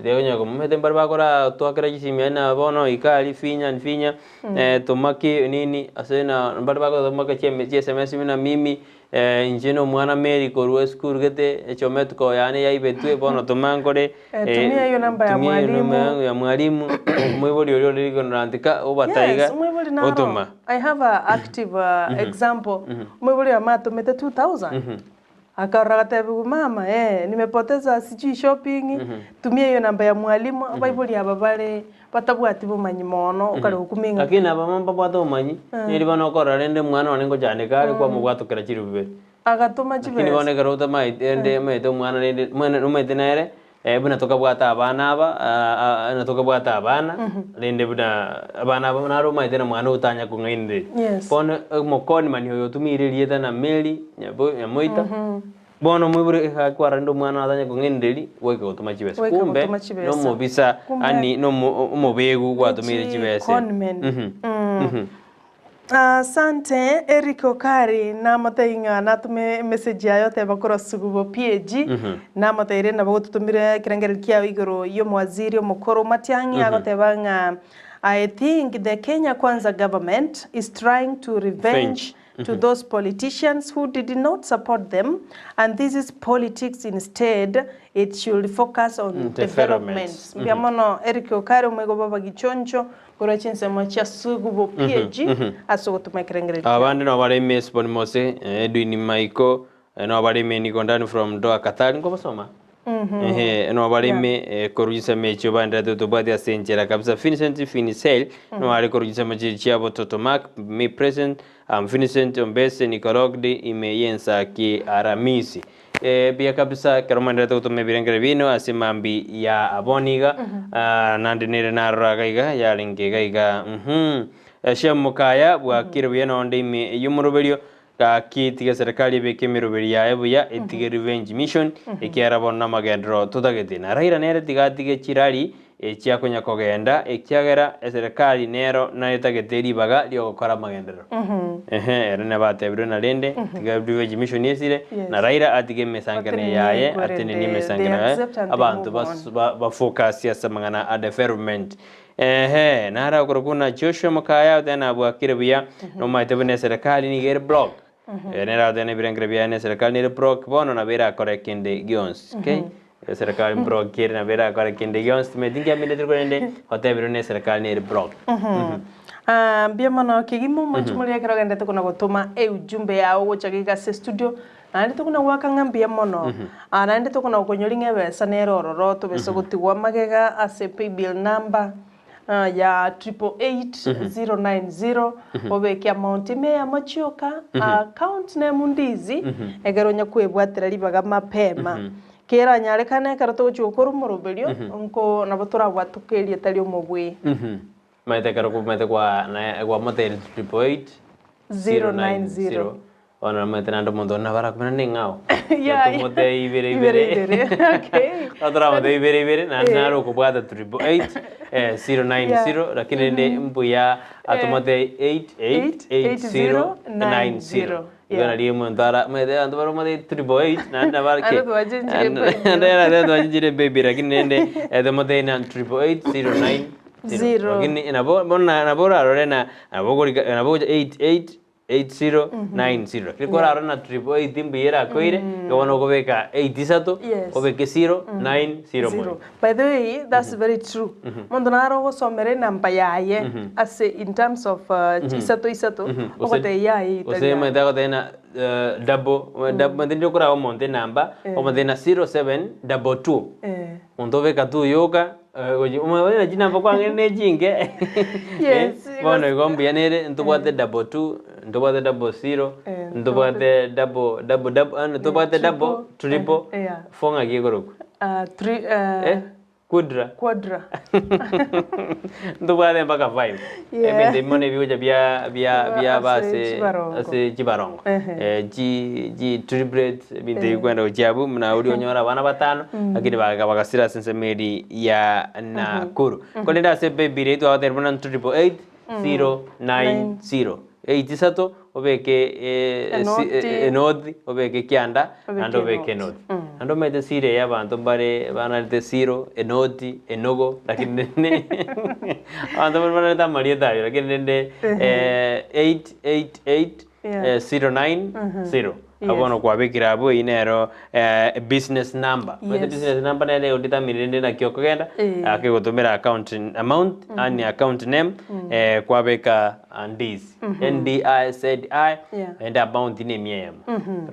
tiga nya como mete barbakora tuakera chisimena bono ikali finya tomaki nini asena barbakora tomaka SMS mina mimi injino mwana America ruwe school gete chometko yani ya ibetwe bono tomangore tumia hiyo namba ya mwalimu mwiboli olio liko ndandika obataiga otoma I have a active example mwiboli ya mato mete 2000 akaragatebu mama nimepoteza sijui shopping tumia hiyo namba ya mwalimu abaibuli ababale batabwati bumanyi mono ukale hukuminga lakini abamamba bwato umanyi nili bano kora rende mwana wanengo jane kale kwa mubwato kera chirube agatoma chibese lakini bone kara utama ende meto mwana rende mwana numete nere buna toka bwata abana aba natoka bwata abana rende buna abana aba naro maite na mwana utanya kungainde pone mokoni mani yo tumire lieta na meli ya moita bono mwibure kwa rando mwana atanya kungendeli weke utuma chibese kumbe no mobisa ani no mobegu kwa tumire chibese Asante Eric Okari na matainga na tume message yayo te bakora sugubo PG na mataire na bagutumire kirangere kia igoro yo mwaziri omukoro Matiang'i agotebanga I think the Kenya Kwanza government is trying to revenge to those politicians who did not support them, and this is politics instead. It should focus on development. Mbiamono Eric Okari umego baba gichoncho kora chinse macha sugubo PG asogo tumakerengere abandi no bari miss bonimose Edwin Maiko no bari me Nikondani from Doha Qatar ngo basoma no bari me korujisa mecho banda to badi asenjera kabisa Finisel no ari korujisa mechi chiabo Totomak me present Vincent Ombese Nikorogdi Ensakia Alhamisi pia kabisa karomanda to mebirengere vino asimambi ya aboniga nandinire naragaiga ya lingegaiga shamukaya bwakire bino ndimi yumuruberio ka kitiga serikali bekemiruberi ya ebuya etige revenge mission ikiara bonna magendro tutagete na raira nere tigatige chirari chia kunya kogenda ekiagera serikali nero na itageteri baga lyo gukora magendero rene batebiro na rende tigabiwe mission yesire na Raila atige mesangane yaye atene ni mesangane abantu ba focus ya samangana a development nara kurukuna Joshua Mukaya tena abwakire bya no maitebene serikali ni gere block nera tena birengre bya ne serikali ni block bono na bera korekende gions okay serikali block kire na bera korekende gions medinga minde kurende hotebiro ne serikali ni block bia mono kigimo machumuri ya kirogende tukuna gutuma ujumbe yao gochagika se studio nandi tukuna gwaka ngambia mono nandi tukuna konyoringe besa nerororo tubese gutigwa magega ase pay bill number ya 888090 obeke amount me ya machioka account name Ndizi egeronya kwebwatira libaga mapema kera nyarekane karato chukuru muruberio nko nabatura bwatukerie tali omubwe maite karo maite kwa motel 888090 ona maite nando mondo na bara kumena ningao ya mote ibere okay adra mote ibere na naro ko bwada 888090 lakini ne mbuya atomote 888090 Gana dia montara maite ando baro mote 8880 na bara ke ando wajire baby lakini nende atomote na 888090 lakini nabora arena nabogori 888090 kikora arena 8880 mbira koire gabona gobeka 87 obeke 090 by the way that's very true mondo naro gosomere namba yaye as in terms of isato ogote yaye osema dago tena double mendendo kora omonte namba omonte 0722 mondo beka tu yoga umewona jina mpo kwangene jinge bono igombi yanere ntubwate double 2 ntubwate double 0 ntubwate double ntubwate double triple fonga gigoroku quadra ntubwate mpaka 5 ebende mone biuja bia base ase chibarongo ji triplet binde kwenda uchabu mna uri onyora bana batano akiri bagasira sensemeri ya Nakuru kolenda se baby retu awater bana 888090 87 obeke enodi obeke kianda ando obeke enodi ando mete sire ya bantu bare bana de 0 enodi enogo lakini ne ando bana ta marieta lakini ne 888090 abono kwa bikira abo inero business number business number nele udita mirende na kioko genda akigotumira account amount and account name kwa beka Ndizi NDIZI and amount ni miema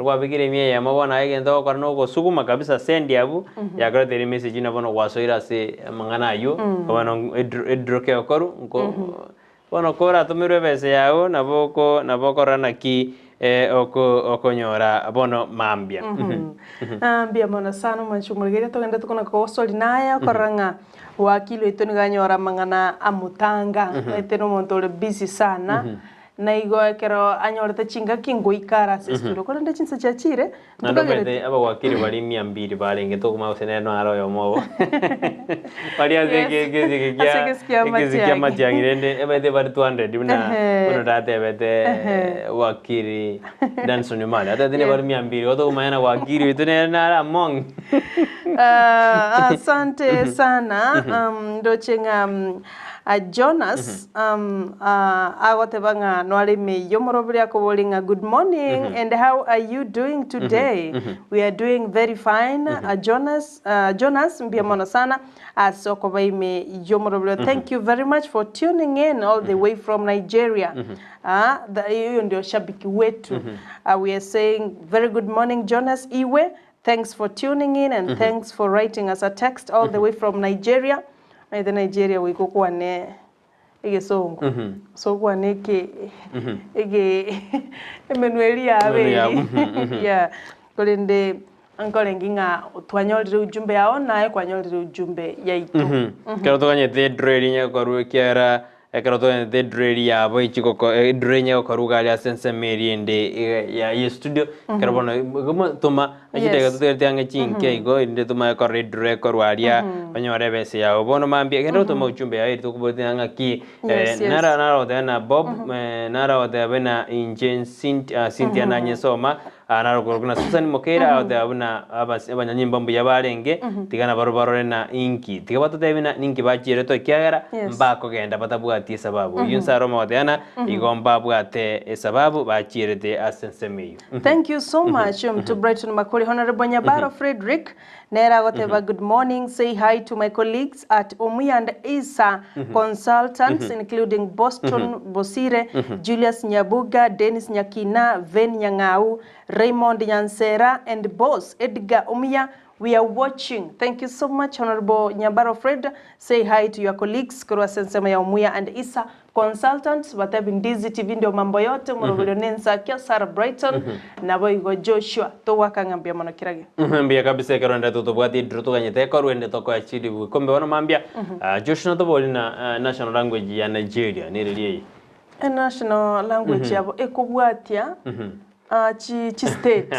kwa bikira miema bona agenda kwa no sukuma kabisa send yabu yakora teri message na bono wasoira se mangana yo bono edroke okoru nko bono kora tumirwe bese yao naboko rana ki okonyora bono mambia ambia mona sana manchumurigere togenda tukona ko soli naya koranga wakilo itoni ganyora mangana amutanga eteno montole busy sana na igo kero anyorete chinga kingo ikara sesturo koranda chinsa chachire tukagere aba wakiri bali 200 balenge to kuma useneno aro yo mobo bali azeke kia matiangirende ebete bali 200 una date ebete wakiri danso nyumali ata dine bali 200 oto kuma yana wakiri itone na among asante sana ndochenga Jonas agotebanga nwalime yomorobria kobolinga good morning and how are you doing today we are doing very fine Jonas mbia mono sana asoko baime yomorobria thank you very much for tuning in all the way from Nigeria hiyo ndio shabiki wetu we are saying very good morning Jonas Iwe thanks for tuning in and thanks for writing us a text all the way from Nigeria the Nigeria we go kwa ne ege songo so kwa ne ke ege Emmanuel ya we yeah kolende ankole nginga twanyolire ujumbe yao naye kwanyolire ujumbe yaitu kero tokanye the dread nya koru kiara kero tokanye the dread ya boy chiko dread nya koru gali asense meri ende ya studio kero bono toma Ajite ga tuterete ange chinke igo inde tuma ko redre ko waria banyore bese ya obono mambia kendo to mauchumbe ya ito kubote anga ki nara odena Bob nara odena injen Cynthia na nyesoma nara korokuna Susan Mokera odena abanyanyimba mbu yabarenge tigana barobaro na inki tigabato tebina ninki bachire to kyagara mbako genda batabwati sababu yunsaro modena igomba bwate sababu bachirete asensemeyo. Thank you so much to Brighton Makori. Honorable Nyabaro Frederick Nera Goteva, good morning. Say hi to my colleagues at Omuya and Isa Consultants, including Boston Bosire, Julius Nyabuga, Dennis Nyakina, Ven Nyangau, Raymond Nyansera, and Boss Edgar Omuya. We are watching. Thank you so much, Honorable Nyabaro Fred. Say hi to your colleagues, Kurwa Sensema ya Omuya and Isa Consultants, whatever Ndizi TV ndio mambo yote, Morogoro Ensakia, Sarah Brighton, na boigo Joshua, to wakangambia manokirage. Mbia kabisa karonda tutobwati druto kanyete korwende toko achili kombe wana mambia Joshua to boli na national language ya Nigeria niriliye. National language yabo ekubwatia chi state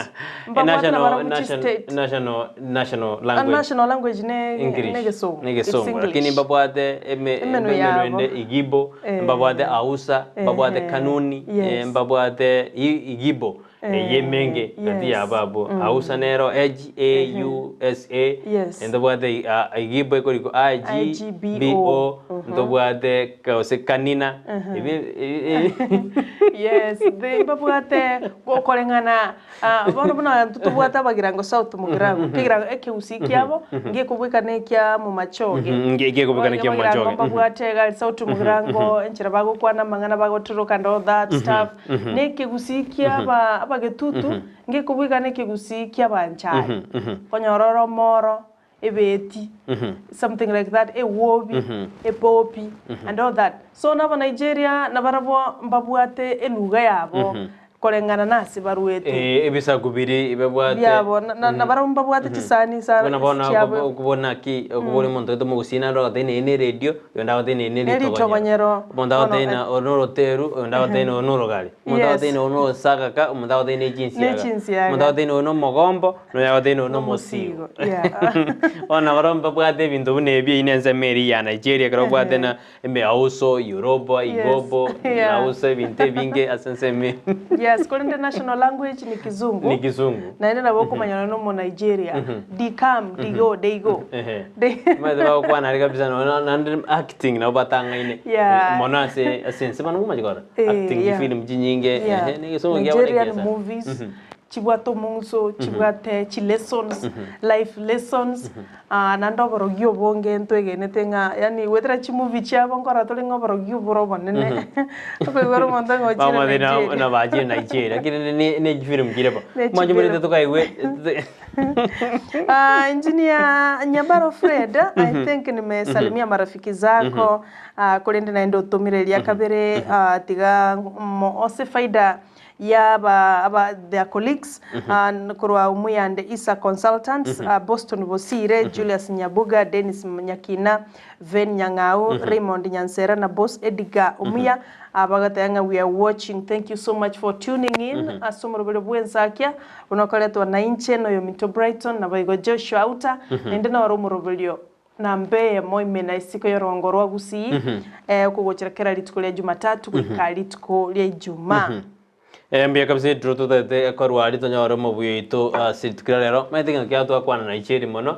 national language ne gesomo lakini mbabwate emeno igibo mbabwate ausa mbabwate kanuni mbabwate igibo yemenge kati ya babu ausa nero AUSA ndobwate igibo iko IGBO ndobwate kause kanina yes de mbabwate okolengana bono bono tutubwata bagirango south mugirango kigirango ekeusikiabo ngiye kubwikane kya mu machoge ngiye kubwikane kya mu machoge mbabwate gali south mugirango enchira bago kwana mangana bago turuka and all that stuff nekigusikia abagetutu ngiye kubwikane kigusikia banchai konyororo moro ebeti something like that ewobi epopi and all that so naba Nigeria nabarabo mbabwate eluga yabo kolengana nasi baruete ebisa kubiri ibabwate yabo nabarabo mbabwate tisani sana cyabo kubona ki kubona umuntu to mugusina ro atene ne radio yonda atene ne litoganyero monda atene onoro teru yonda atene onoro gali monda atene onoro sagaka monda atene jinsi monda atene ono mogombo no atene ono mosigo ona baromba bwate bintu bunebi inenza meri ya Nigeria karo bwate na embe auso Yoruba igobo auso binte binge asenseme yes, kwa international language ni Kizungu. Ni Kizungu. Na ina nabo kumanyana no mo Nigeria. Di come, di go, they go. Madaba kwa na kabisa no acting na batanga ine. Mona se sense bana kumajikora. Acting film jinyinge ni Kizungu ya Nigerian movies. Chibwato mungso, chibwate chi lessons, life lessons. Nando borogyo bonge ntwege netenga yani wetra chi movie chabo ngora tolenga borogyo borobo nene. Ko goro monda ngo chira. Mama na baje Nigeria. Kile ne film kirepo. Majumuri to kaiwe. Engineer Nyabaro Fred, I think nimesalimia marafiki zako kulende na ndo tomirelia kabere tiga ose faida ya aba their colleagues kurwa Omuya and Isa Consultants Boston Bosire Julius Nyabuga Dennis Nyakina Ven Nyangau Raymond Nyansera na Boss Edgar Omuya abagatanga we are watching. Thank you so much for tuning in. Asomoro bwe Ensakia unakoletwa na inche no yomito Brighton na baigo Joshua Auta ende na warumurubulio na mbeye moime na isiko yorongorwa Gusii kugochera kera lituko Jumatatu kulikalituko lya Ijumaa. Mbia kabisa druto tete korwari to nyoro mobuye ito sitkira lero maithinga kya to akwana Nigeria mono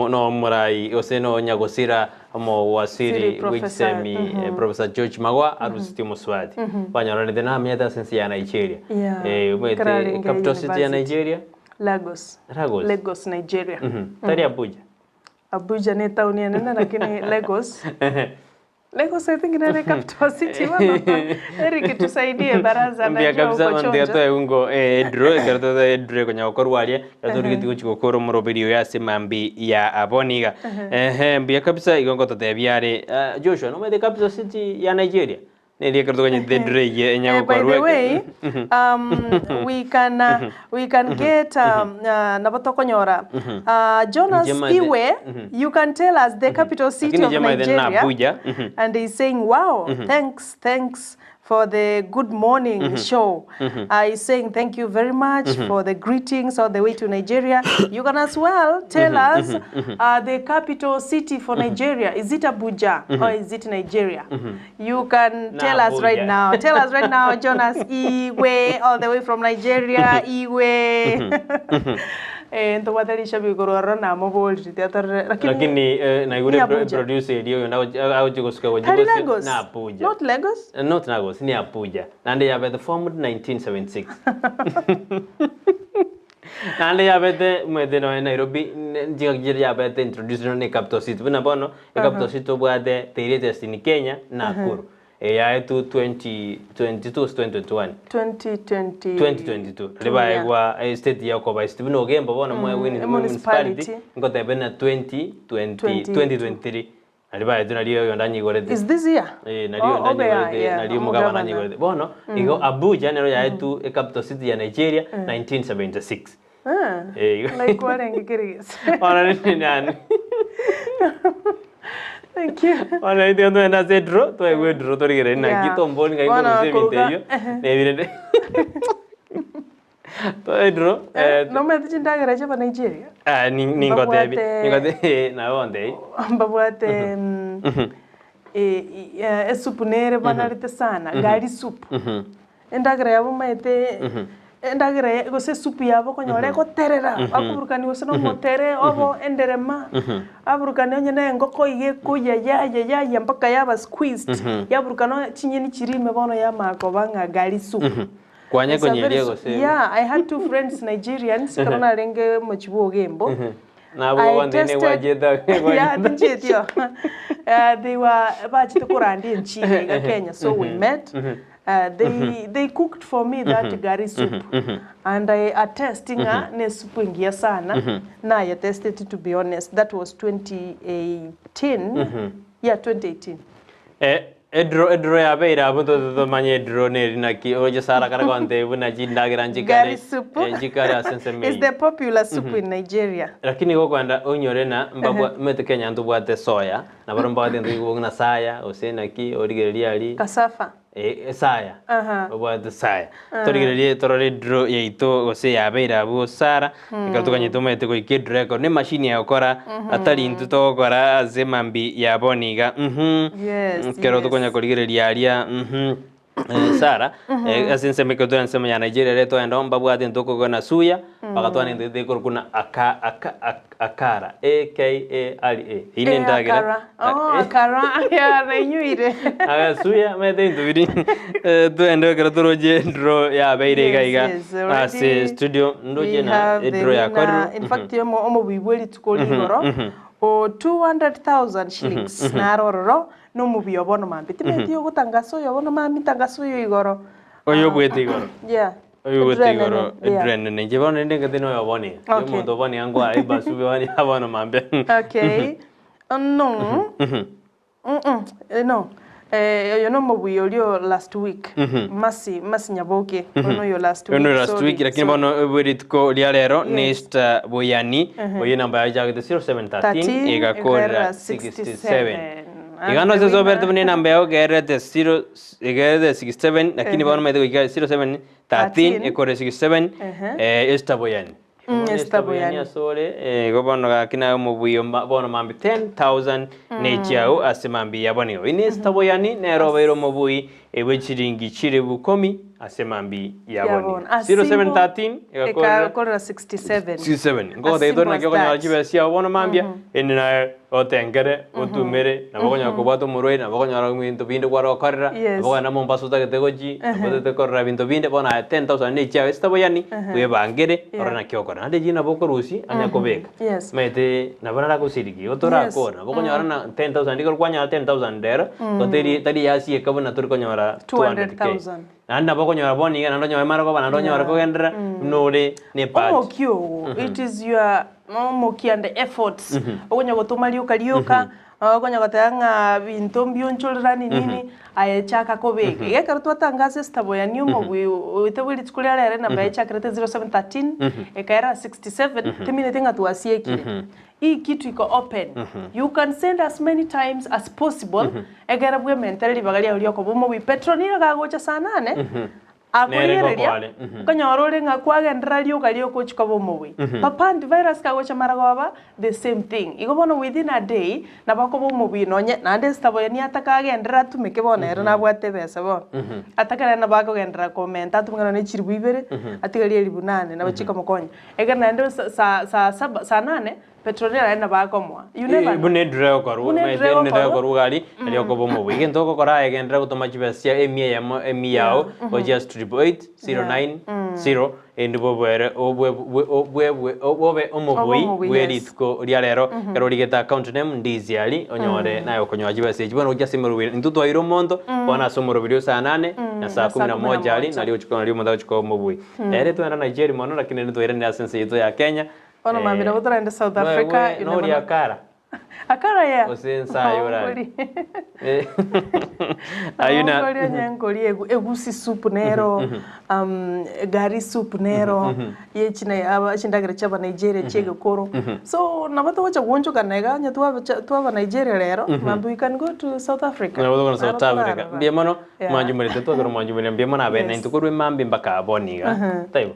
no murai oseno nyagosira mo wasiri which semi Professor George Magwa arusiti muswati banyoro ne na mieta sense ya Nigeria umete capital city ya Nigeria Lagos Nigeria tari Abuja ni town ya nene lakini Lagos I think nene capital city mama. Eric tusaidie baraza na njoo kwa chonjo. Mbia kabisa ndio ungo draw kwenye okorwalia yatori kitiko chikokoro moroberio ya semambi ya aboniga. Mbia kabisa igongo totebiare Joshua no me de capital city ya Nigeria. By the way, we can get Nabatokonyora. Jonas Iwe, you can tell us the capital city of Nigeria. And he's saying, wow, thanks for the good morning show. He's saying thank you very much for the greetings all the way to Nigeria. You can as well tell us the capital city for Nigeria. Is it Abuja or is it Nigeria? You can tell us right now. Tell us right now, Jonas Iwe, all the way from Nigeria, Iwe. Ento wadalisha bigoro na mobile theater lakini na yule producer ndio au jikosuka wajiko na Abuja. Not Lagos? Not Lagos, ni Abuja. And they have formed 1976. And they have the Nairobi jigajiri ya bete introduce no capital city. Buna bono capital city bwade teritorial ni Kenya na Nakuru. Ya tu 2022 liba egwa state ya ko ba state no gemba bona mwe win municipality ngote bena 2023 liba edu na liyo yondanyi gorete. Is this year? Na liyo yondanyi gorete na liyo mugaba nanyi gorete bono igo Abuja nero ya tu capital city ya Nigeria 1976. Like what ngikiriges Ona ni nani? Thank you. Ona ito ndo na zedro to ewe dro to rigere na kitombo ngai ko seminteyo ne birende. To edro no me tindagara chapa Nigeria. Ningote na onde. Mbabwate supu nere banarite sana gari supu. Endagara yabo maite endagere gose supu yabo konyore ko terera akurukani gose no motere obo enderema aburukani onyene ngoko ige kuya ya mpaka yaba squeezed yaburukano chinyeni chirime bono ya makobanga gali supu kwanye konyerie gose. Yeah, I had two friends Nigerians kana renge mochibo gembo na bo wandene wajeda yeah njetio they were bachite kurandi nchini ga Kenya, so we met. They cooked for me that gari soup and I attesting ne soup ingia sana na I tested it, to be honest. That was 2018. Yeah, 2018. Edro ya beira abuto to manye edro ne naki oje sara kara konte buna jinda granji kare jikara sense me. It's the popular soup in Nigeria. Lakini go kwanda onyore na mbabwa mete Kenya ndu bwate soya na baromba wate ndu na saya osena ki origeria ali kasafa saya bwate saya torigeria torore dro yeito ose ya beira abu sara ikatuka nyito mete ko ikedro ko ne machine ya okora atari ntu to okora azemambi ya boniga yes kero tukonya korigeria alia Sara asinse mekodo nsema ya Nigeria leto endo mbabwate ntoko gona suya bakatwana ndede korkuna akara AKARA ine ndagera akara ya renyuire suya mete ndubiri to endo kero toroje ndro ya beire gaiga ase studio ndoje na ndro ya kwaru. In fact omo bibweli tukoli goro o 200,000 shillings na rororo no mubi obono mambi timeti yo gutangaso yo bono mambi tangaso yo igoro oyo bwete igoro yeah oyo bwete igoro edren ne jebono ndenge tino yo boni yo muntu boni yango ai basu boni abono mambi. Okay. No yo no mubi olio last week masi nyaboke ono yo last week ono last week lakini bono bweritko liarero nesta boyani oyo namba ya jagde 0713 igakora 67 igano zezo berte bune namba yao gerete 67 lakini bono mete ko 0713 ikore 67 esta boyani esta boyani asore go bono akina mubuyo bono mambi 10,000 nechao asemambi yaboni ini esta boyani nero bero mubuyi ebechiringi chirebu 10 asemambi yaboni 0713 ikakora 67 ngo de dona kyo konya chibesia bono mambia enina otengere otumere na bokonya ko bato murwe na bokonya ra minto binde kwaro karra bokonya mo baso ta ketegoji bote korra binto binde bona 10,000 nechao esta boyani we bangere orana kyo kora ande jina boko rusi anya kobeka mete na bana ko sirigi otora ko na bokonya orana 10,000 dikor kwanya 10,000 der oteri tari yasi ekabona tur konya ora 200,000 anda bokonya boni na ndonyo mara ko bana ndonyo ko gendra nore ne pa it is your moki and efforts okonya gotuma liuka Konya gotanga bintu byonchulirani nini ayechaka kobeke. Yekara twatangase stabo ya nyuma witewili tikulia rere namba yechakirete 0713 ekaera 67 temine tenga tuasiekire. Hii kitu iko open. You can send as many times as possible. Egera bwe mentality bagalia ulioko bomo wi petronira gagocha sana ne. Akurireria kanyorore ngakwagendera lyo galio kochika bomowe papa virus kagocha maragoba the same thing igobono within a day na bako bomowe nonye na ande stabo yani atakagendera tumeke bonera na bwate besa bo atakara na bako gendera comment atumwana ne chiribu ibere atigali elibu 8 na bachika mokonya ega na ande sa 8 petronera na bakomwa you never bune dreo koru me dreo koru gali aliyo ko bomo we gento ko kora egendera gutoma chibesia emi yao o just 809 ende bobwere obwe omobui weritko riarero kero rigeta account name Ndizi ali onyore nayo konyoa chibesia chibono jasimuru ntuto iro mondo bona somoro video saa 8 na saa 11 ali na lio chiko lio mondo chiko omobui ere tuenda Nigeria mono lakini ntu ere na sense yetu ya Kenya. Ono mamira gotra South Africa no ri akara ya osensa yora ayuna ngori nyangori egusi soup nero gari soup nero yechina aba chindagira chaba Nigeria chege koro so nabato wacha gonjo kanega nya tuwa Nigeria lero mambu you can go to South Africa na bodo South Africa biemano manjumere teto garo manjumere biemana bene ntukuru mambi mbaka boniga taibo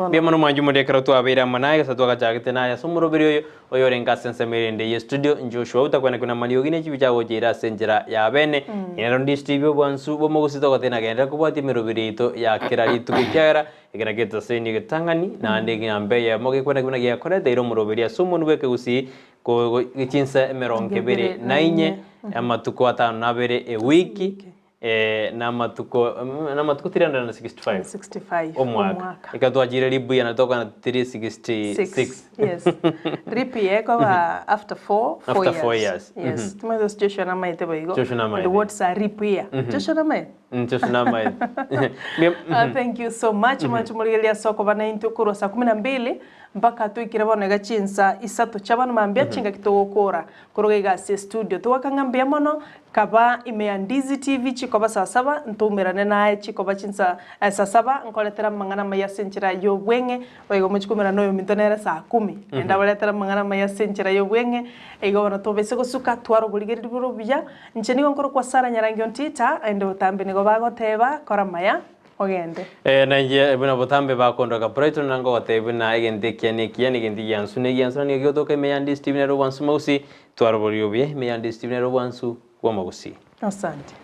biemano manjumere karo tu abira managa sa tu agachagite na ya somuro birio oyo renga sense merende ye studio Joshua utakwana kuna maliogine chibicha gojira senjera ya bene ino Ndizi bwansu bomogusito gotena genda kubwati mirubirito ya kirari tukikyara igana geta seni gitangani na ande ngambe ya moge kwenda kuna ya kore deiro murubiria sumuntu beke Gusii ko gichinsa emeronke bere nainye amatuko atano na bere e wiki na matuko 365 omwaka ikatwa jire libu ya natoka na 366 yes ripi ko after 4 years yes tumezo situation na maite boigo the words are ripi ya situation na mai thank you so much muligelia soko bana intukuro saa 12 mpaka tuikire bonega chinsa isato chabana mambia chinga kitogokora kuroga se studio tuwakangambia mono kaba ime Ndizi TV chikoba saa 7 ntumirane naye chikoba chinsa saa 7 nkoletera mangana maya senchira yo bwenge oigo muchikumira noyo mintonera saa 10 enda baletera mangana maya senchira yo bwenge eigo bana tobese gosuka twaro buligeri burubya ncheni ngonkoro kwa sara nyarangi ontita ende utambe nigo bagoteba kora maya ogende nanje buna botambe bakondoka Brighton nango watebuna egende kiani gendi yansune ni gyotoke me Ndizi TV nero wansu mausi twaro buriobye me Ndizi TV nero wansu wa Gusii. Asante.